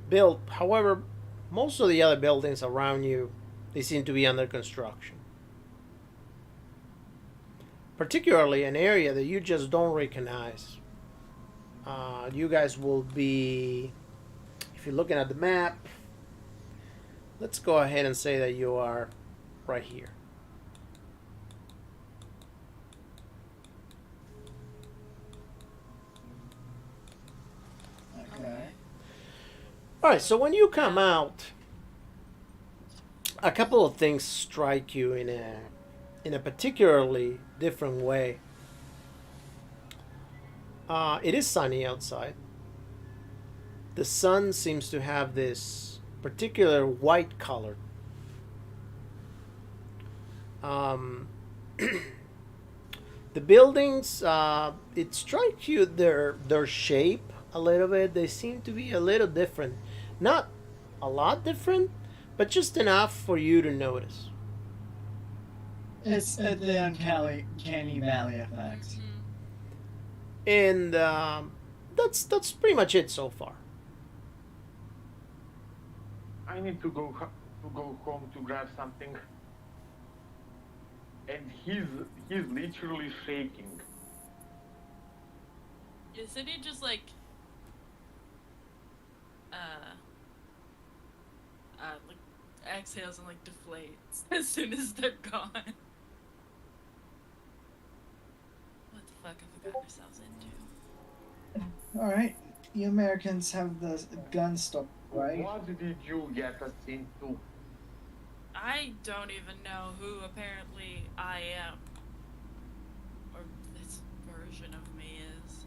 built. However, most of the other buildings around you, they seem to be under construction. Particularly an area that you just don't recognize. You guys will be, if you're looking at the map, let's go ahead and say that you are right here. Okay. All right, so when you come out, a couple of things strike you in a particularly different way. It is sunny outside. The sun seems to have this particular white color. The buildings, it strikes you their shape a little bit. They seem to be a little different. Not a lot different, but just enough for you to notice. It's the uncanny valley effect. Mhm. And that's pretty much it so far. I need to go home to grab something. And he's literally shaking. Isn't he just like like exhales and like deflates as soon as they're gone? What the fuck have we got ourselves into? Alright, you Americans have the gun store, right? What did you get us into? I don't even know who apparently I am. Or this version of me is.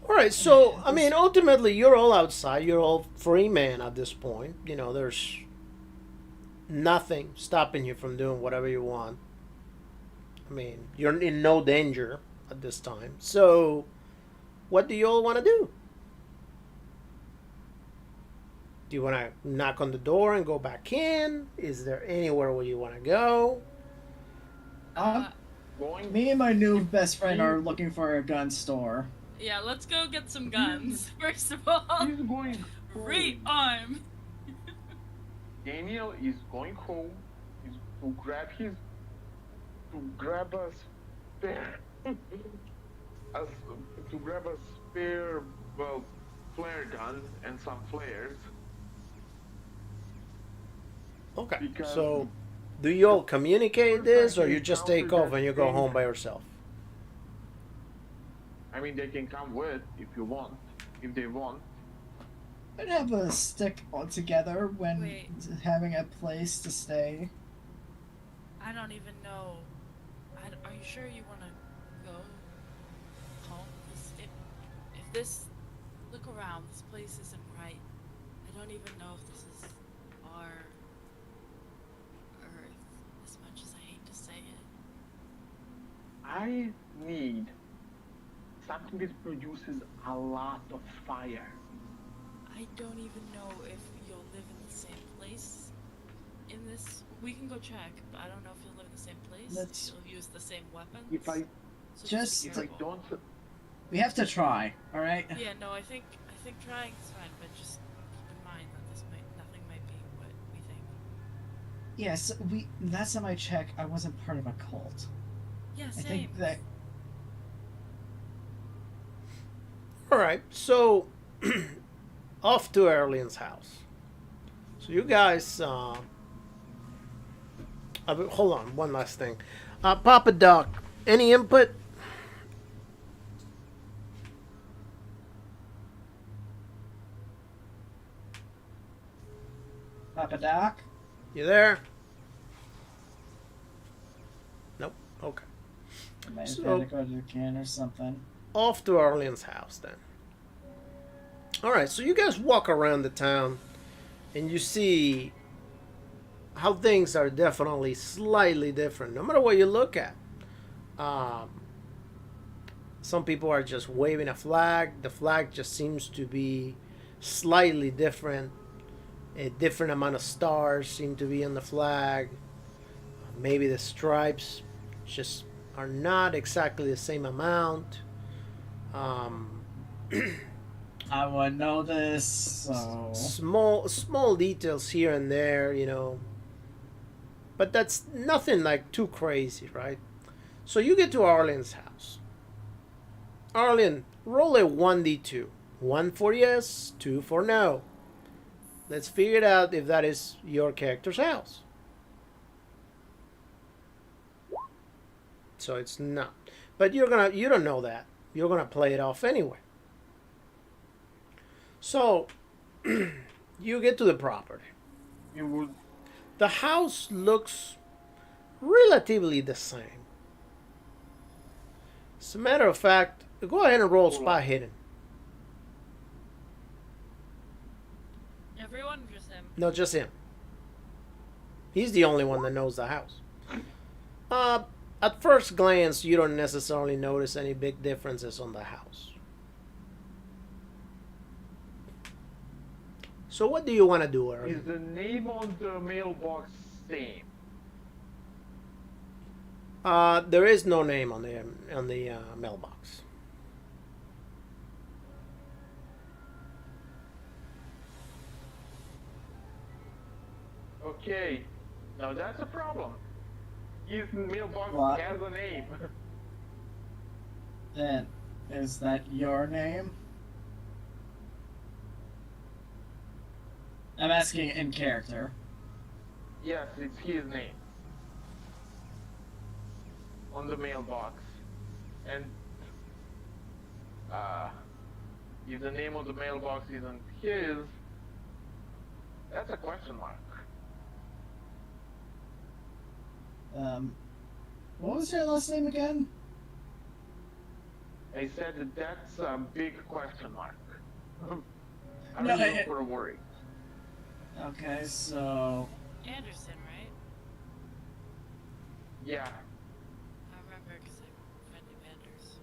All right, so I mean, ultimately, you're all outside. You're all free man at this point. You know, there's nothing stopping you from doing whatever you want. I mean, you're in no danger at this time. So, what do you all want to do? Do you want to knock on the door and go back in? Is there anywhere where you want to go? Going? Me and my new best friend are looking for a gun store. Yeah, let's go get some guns, first of all. He's going home. Rearm! Daniel is going home. He's to grab a spare to grab a spare flare gun and some flares. Okay. Because- So, do you all communicate this, or you First, just I take off and you go think- home by yourself? I mean, they can come with if you want. if they want. I'd have a stick all together when Wait. having a place to stay. I don't even know. Are you sure you want to go home? Because if this, look around, this place isn't right. I don't even know if this is our Earth, as much as I hate to say it. I need something that produces a lot of fire. I don't even know if you'll live in the same place in this. We can go check, but I don't know if you'll live in the same place. Let's- If you'll use the same weapons. If I So Just- be if I careful. don't, We have to try, alright? Yeah, no, I think trying is fine, but just keep in mind that nothing might be what we think. Yes, last time I checked, I wasn't part of a cult. Yeah, I same. think that All right, so off to Erlen's house. So you guys, hold on, one last thing. Papa Doc, any input? Papa Doc. You there? Nope. Okay. I might have So- had to go to the can or something. Off to Arlene's house then. All right, so you guys walk around the town and you see how things are definitely slightly different, no matter what you look at. Some people are just waving a flag. The flag just seems to be slightly different. A different amount of stars seem to be on the flag. Maybe the stripes just are not exactly the same amount. I would know this, so Small details here and there, you know, but that's nothing like too crazy, right? So you get to Arlene's house. Arlene, roll a 1d2. 1 for yes, 2 for no. Let's figure it out if that is your character's house. So it's not, but you don't know that. You're gonna play it off anyway. So you get to the property. it would. The house looks relatively the same. As a matter of fact, go ahead and roll spot hidden. Everyone, just him. No, just him. He's the only one that knows the house. At first glance, you don't necessarily notice any big differences on the house. So what do you want to do, Is Erlen? the name on the mailbox same? There is no name on the mailbox. Okay, now that's a problem. His mailbox What? has a name. then is that your name? I'm asking in character. Yes, it's his name. On the mailbox. And if the name of the mailbox isn't his, that's a question mark. What was your last name again? I said that that's a big question mark. I'm No, looking for a worry. Okay, so Anderson, right? Yeah, I remember because I read the Anders.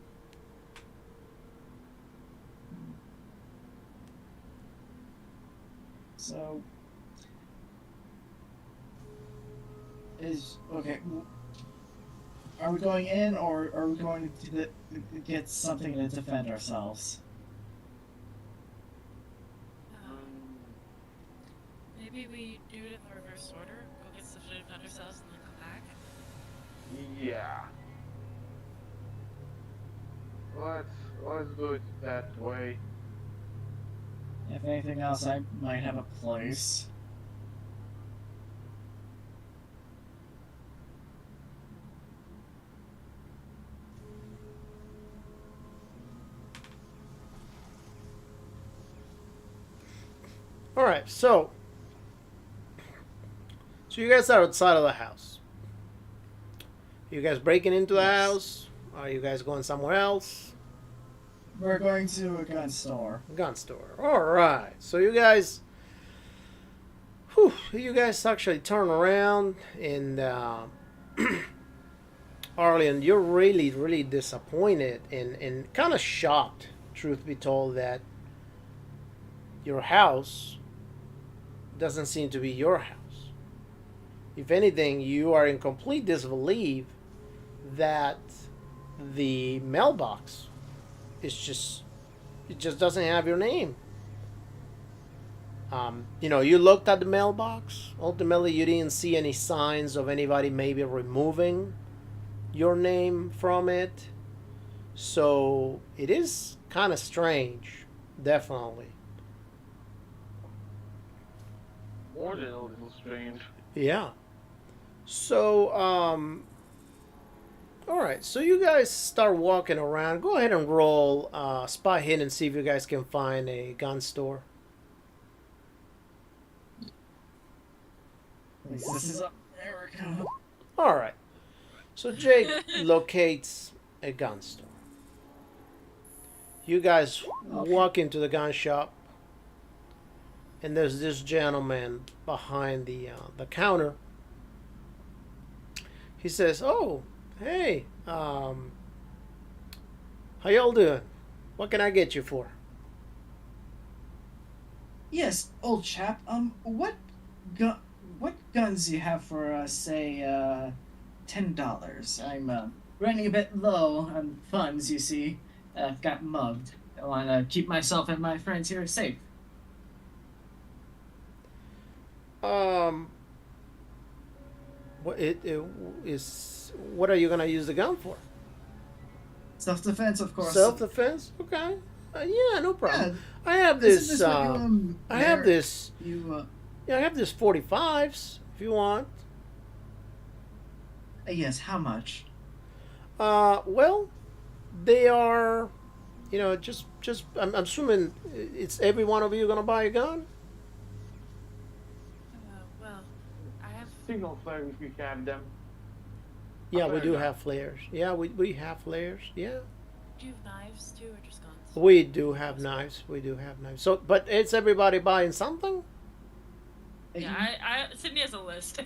So is okay. Are we going in, or are we going to get something to defend ourselves? Maybe we do it in the reverse order. Go get stuff to defend ourselves and then come back. yeah. Let's do it that way. If anything else, I might have a place. All right, so you guys are outside of the house. You guys breaking into the Yes. house? Are you guys going somewhere else? We're going to a gun store. Gun store. All right. So you guys, whew, you guys actually turn around and Arlen, you're really, really disappointed and kind of shocked, truth be told, that your house doesn't seem to be your house. If anything, you are in complete disbelief that the mailbox is just, it just doesn't have your name. You looked at the mailbox. Ultimately, you didn't see any signs of anybody maybe removing your name from it. So it is kind of strange, definitely. More than a little strange. Yeah. So, all right. So you guys start walking around. Go ahead and roll spy hit and see if you guys can find a gun store. This is America. All right. So Jake locates a gun store. You guys walk into the gun shop, and there's this gentleman behind the counter. He says, "Oh, hey, how y'all doing? What can I get you for?" Yes, old chap. What guns do you have for say $10? I'm running a bit low on funds. You see, I've got mugged. I want to keep myself and my friends here safe. What it is? What are you gonna use the gun for? Self-defense, of course. Self-defense. Okay. Yeah, no problem. Yeah, I have isn't this. what you, I have this. You, Yeah, I have this 45s. If you want. yes. How much? Well, they are. Just. I'm assuming it's every one of you gonna buy a gun. Well, I have. Signal flares if we have them. Yeah, I'll we buy a do gun. have flares. Yeah, we have flares. Yeah, Do you have knives too, or just guns? we do have knives. We do have knives. So, but it's everybody buying something. Yeah, Sydney has a list.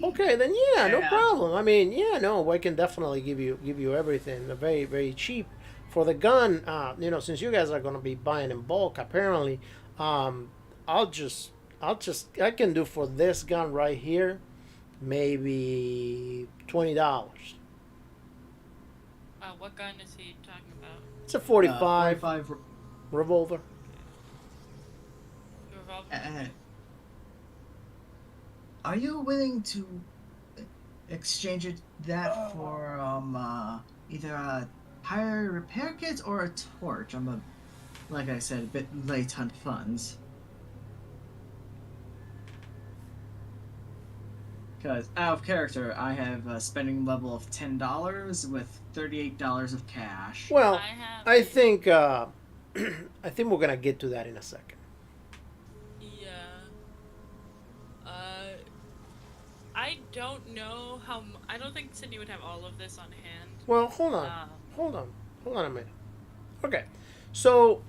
Okay, then yeah, no Yeah. problem. I mean, yeah, no, I can definitely give you everything, very very cheap for the gun. Since you guys are gonna be buying in bulk, apparently, I'll just I can do for this gun right here, maybe $20. What gun is he talking about? It's a 45 45. revolver. Revolver? Are you willing to exchange that for either a tire repair kit or a torch? Like I said, a bit late on funds. Because out of character, I have a spending level of $10 with $38 of cash. Well, I have. I think I think we're gonna get to that in a second. Yeah. I don't know how. I don't think Sydney would have all of this on hand. Well, hold on. Um, Hold on a minute. Okay, so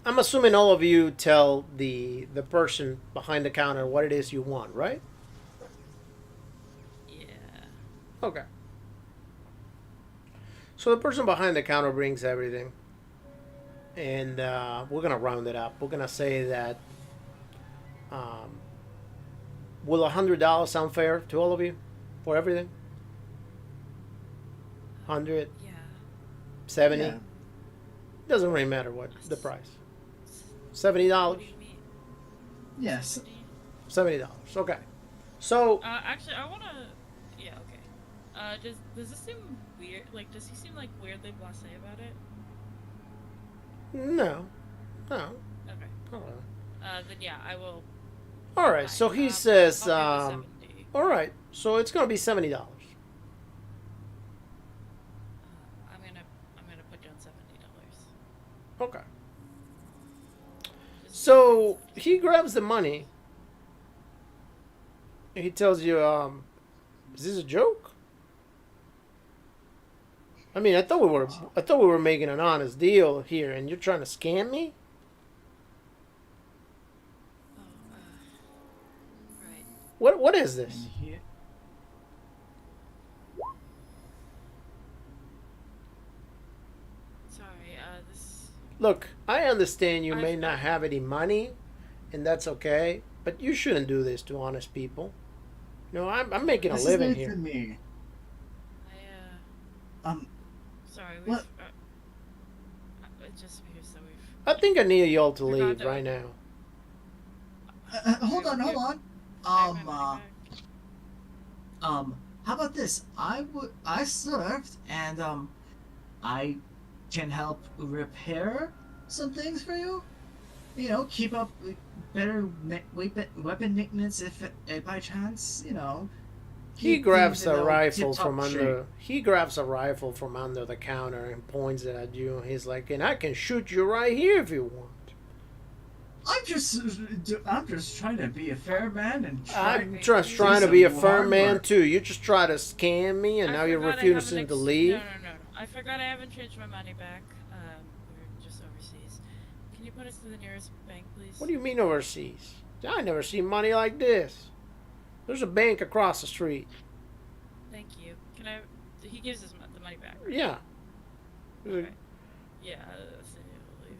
I'm assuming all of you tell the person behind the counter what it is you want, right? Yeah. Okay. So the person behind the counter brings everything, and we're gonna round it up. We're gonna say that. Will $100 sound fair to all of you for everything? 100, Yeah. 70. Yeah. Doesn't really matter what the price. $70. What do you mean? Yes. 70? $70. Okay. So Actually, I wanna. Yeah. Okay. Does this seem weird? Like, does he seem like weirdly blasé about it? no. Okay. All right. Then yeah, I will. All right. Fine. So he says, I'll give the 70. all right. So it's gonna be $70. I'm gonna put down $70. Okay. Just So he grabs the money. And he tells you, "Is this a joke? I mean, I thought we were making an honest deal here, and you're trying to scam me." Oh, right. What is And this? he, Sorry, this. Look, I understand you I've may not got- have any money, and that's okay, but you shouldn't do this to honest people. You know, I'm making a this living is new here. to me. Um, Sorry, we've. What? It just appears that we've. I think I need y'all to Forgot leave that right we- now. hold on. Take my money back. How about this? I served, and I can help repair some things for you. You know, keep up with better weapon maintenance if by chance, you know. He keep grabs things in a rifle tip-top from shape. under. He grabs a rifle from under the counter and points it at you. He's like, "And I can shoot you right here if you want." I'm just trying to be a fair man and I'm Right. just Do trying to be a some firm hard man work. too. You just try to scam me, and I now you're forgot I refusing haven't to leave. No. I forgot I haven't changed my money back. We're just overseas. Can you put us to the nearest bank, please? What do you mean overseas? I never seen money like this. There's a bank across the street. Thank you. Can I? He gives us the money back. Yeah. Okay. Yeah, that's it. I'll leave.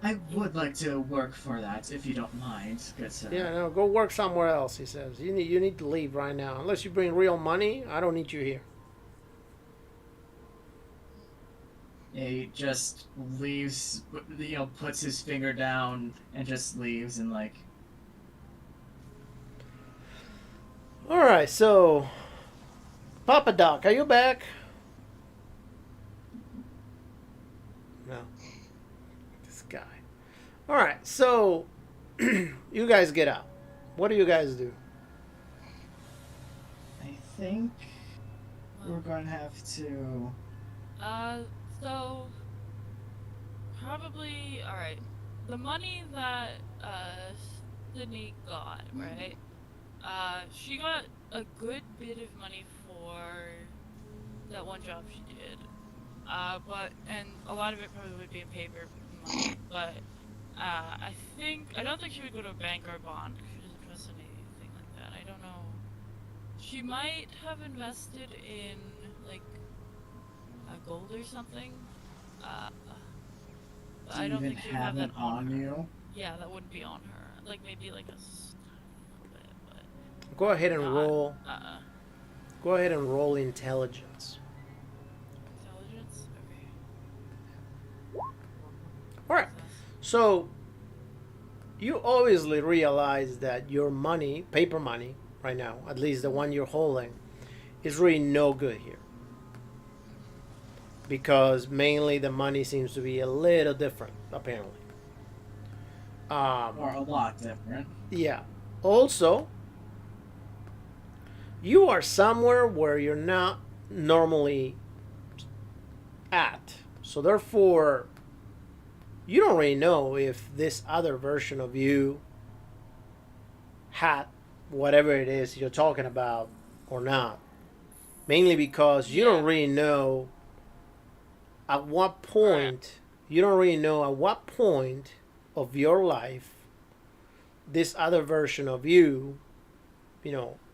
I would like to work for that if you don't mind, good sir. Yeah, no, go work somewhere else, he says. You need to leave right now. Unless you bring real money, I don't need you here. He just leaves, you know, puts his finger down and just leaves and like. Alright, so Papa Doc, are you back? No. This guy. Alright, so you guys get out. What do you guys do? I think we're going to have to. So probably all right. The money that Sydney got, right? She got a good bit of money for that one job she did. And a lot of it probably would be in paper money, but I don't think she would go to a bank or a bond. She doesn't trust anything like that. I don't know. She might have invested in like gold or something. But I don't even think she would have have it that on her. you. Yeah, that wouldn't be on her. Like maybe like a little bit, but Go ahead and not, roll. Uh-uh. Go ahead and roll intelligence. Intelligence. Okay. Alright. So you obviously realize that your money, paper money, right now, at least the one you're holding, is really no good here. Because mainly the money seems to be a little different, apparently. Or a lot different. Yeah. Also, you are somewhere where you're not normally at. So therefore, you don't really know if this other version of you had whatever it is you're talking about or not. Mainly because you don't Yeah. really know at what point, you don't really know at what point of your life this other version of you,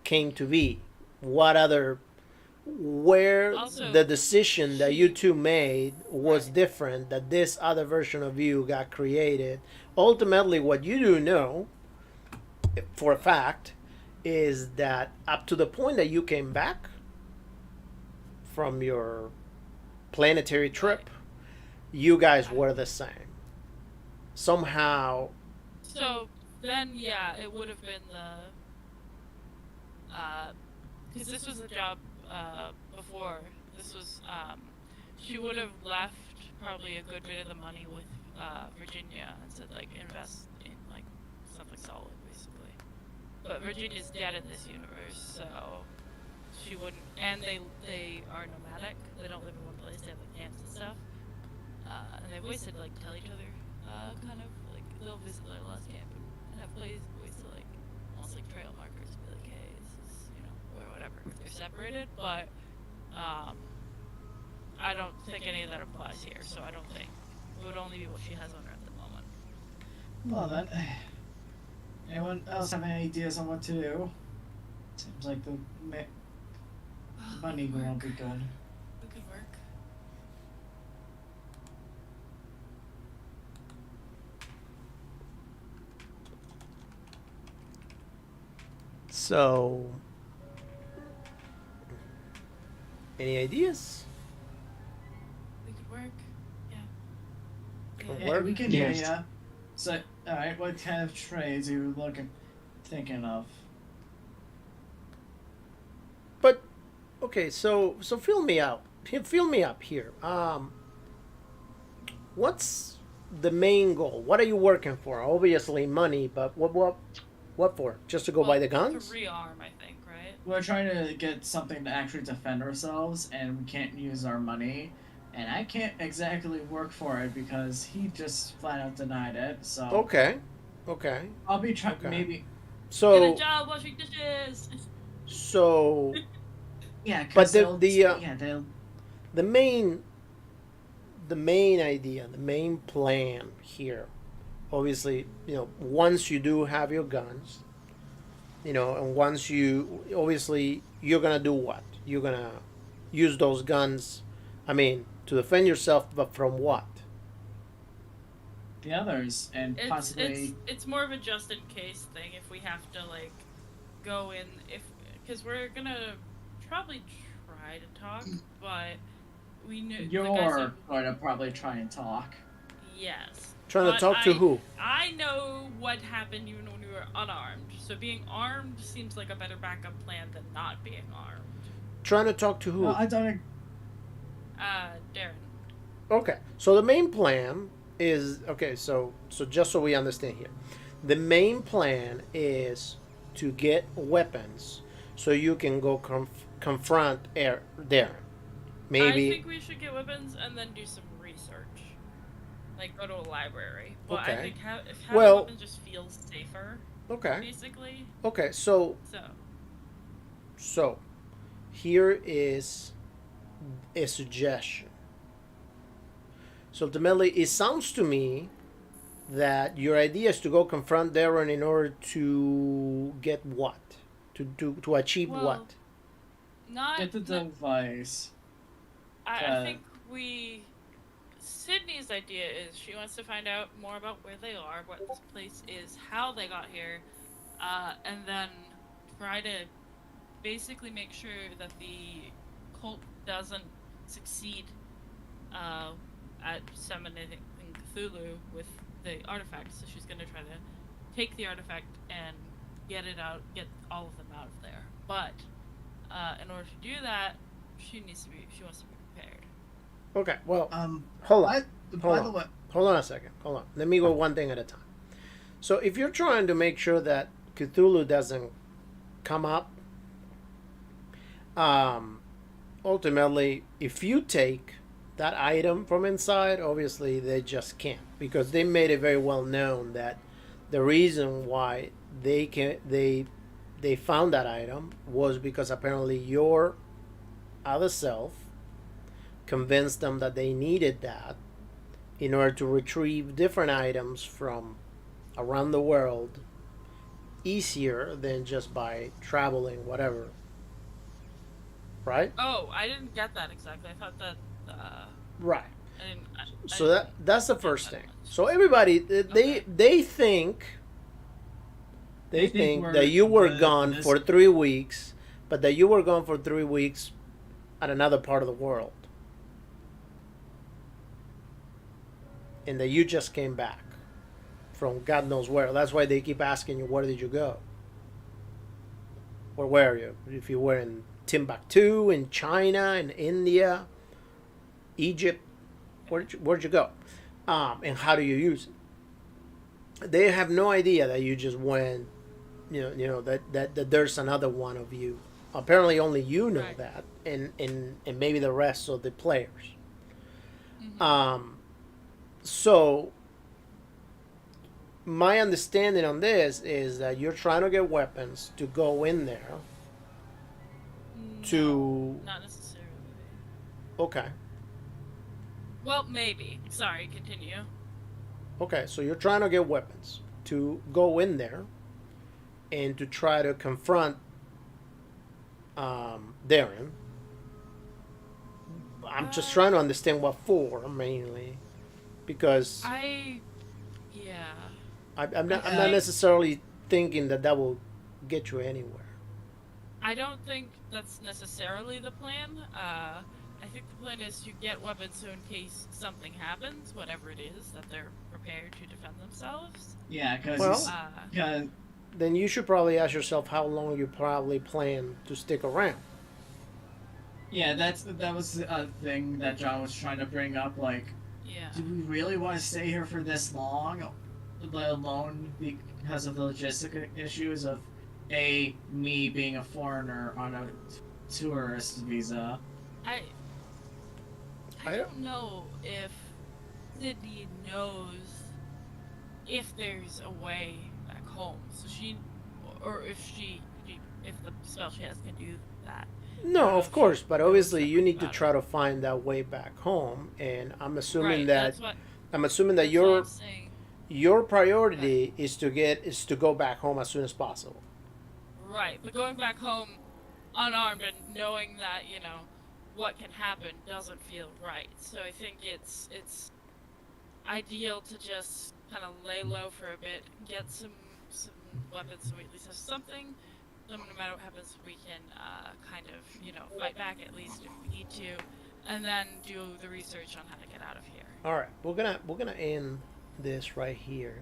came to be. What other, where Also, the decision that you two made was Right. different, that this other version of you got created. Ultimately, what you do know for a fact is that up to the point that you came back from your planetary trip, you guys were the same. Somehow, So then, yeah, it would have been the because this was the job before. This was she would have left probably a good bit of the money with Virginia and said like invest in like something solid basically. But Virginia's dead in this universe, so she wouldn't. And they are nomadic. They don't live in one place. They have like camps and stuff. And they've always said like tell each other kind of like they'll visit their last camp and have ways to like almost like trail markers and be like, hey, this is or whatever. If they're separated, but I don't think any of that applies here. So I don't think it would only be what she has on her at the moment. Well then, anyone else have any ideas on what to do? Seems like the money won't be good. It could work. So, any ideas? It could work. Yeah. Could Yeah, work? we can Yes. yeah. So, alright, what kind of trades are you thinking of? But okay, so fill me out. Fill me up here. What's the main goal? What are you working for? Obviously money, but what for? Just to go buy the guns? To rearm, I think, right? We're trying to get something to actually defend ourselves, and we can't use our money. And I can't exactly work for it because he just flat out denied it. So Okay. I'll be trying. Okay. Maybe Get a So job washing dishes. so yeah. But Cause the- they'll, the, yeah they'll the main idea, the main plan here, obviously, once you do have your guns, and once you obviously you're gonna do what? You're gonna use those guns, I mean, to defend yourself, but from what? the others and possibly It's more of a just in case thing if we have to like go in because we're gonna probably try to talk, but we knew you're like I said, going to probably try and talk. yes. Trying to But talk to who? I know what happened even when we were unarmed. So being armed seems like a better backup plan than not being armed. Trying to talk to who? Well, I don't. Darren. Okay, so the main plan is okay. So just so we understand here, the main plan is to get weapons so you can go confront Darren. Maybe. I think we should get weapons and then do some research. Like go to a library. But Okay. I think if having Well- weapons just feels safer, Okay. basically. Okay. So here is a suggestion. So ultimately, it sounds to me that your idea is to go confront Darren in order to get what? To achieve Well, what? Not. Get the device. I think Sydney's idea is she wants to find out more about where they are, what this place is, how they got here, and then try to basically make sure that the cult doesn't succeed at summoning Cthulhu with the artifact. So she's going to try to take the artifact and get all of them out of there. But in order to do that, she wants to be prepared. Okay. Well, Hold hold on. by the way, Hold on a second. Hold on. Let me go one thing at a time. So if you're trying to make sure that Cthulhu doesn't come up, ultimately, if you take that item from inside, obviously they just can't, because they made it very well known that the reason why they found that item was because apparently your other self convinced them that they needed that in order to retrieve different items from around the world easier than just by traveling, whatever. Right? Oh, I didn't get that exactly. I thought that. Right. I didn't. So that's the first thing. So everybody they think that you were gone for 3 weeks, but that you were gone for 3 weeks at another part of the world. And that you just came back from God knows where. That's why they keep asking you, where did you go? Or where are you? If you were in Timbuktu, in China, in India, Egypt, where'd you go? And how do you use it? They have no idea that you just went, that there's another one of you. Apparently only you know Right. that, and maybe the rest of the players. Mhm. So my understanding on this is that you're trying to get weapons to go in there. To not necessarily. okay, Well, maybe. Sorry, continue. okay. So you're trying to get weapons to go in there and to try to confront Darren. I'm just trying to understand what for mainly, because Yeah. I'm not necessarily thinking that that will get you anywhere. I don't think that's necessarily the plan. I think the plan is to get weapons so in case something happens, whatever it is, that they're prepared to defend themselves. Yeah, because Well- Then you should probably ask yourself how long you probably plan to stick around. yeah, that was a thing that John was trying to bring up. Like, Yeah. do we really want to stay here for this long, let alone because of the logistic issues of me being a foreigner on a tourist visa? I I- don't know if Sydney knows if there's a way back home. So or if the spell she has can do that. No, of course, but obviously you need to about it. try to find that way back home, and I'm assuming Right, that that's what that's what I'm saying. your priority is to go back home as soon as possible. Right, but going back home unarmed and knowing that, what can happen doesn't feel right. So I think it's ideal to just kind of lay low for a bit, get some weapons so we at least have something. So no matter what happens, we can kind of, fight back at least if we need to, and then do the research on how to get out of here. All right, we're gonna end this right here.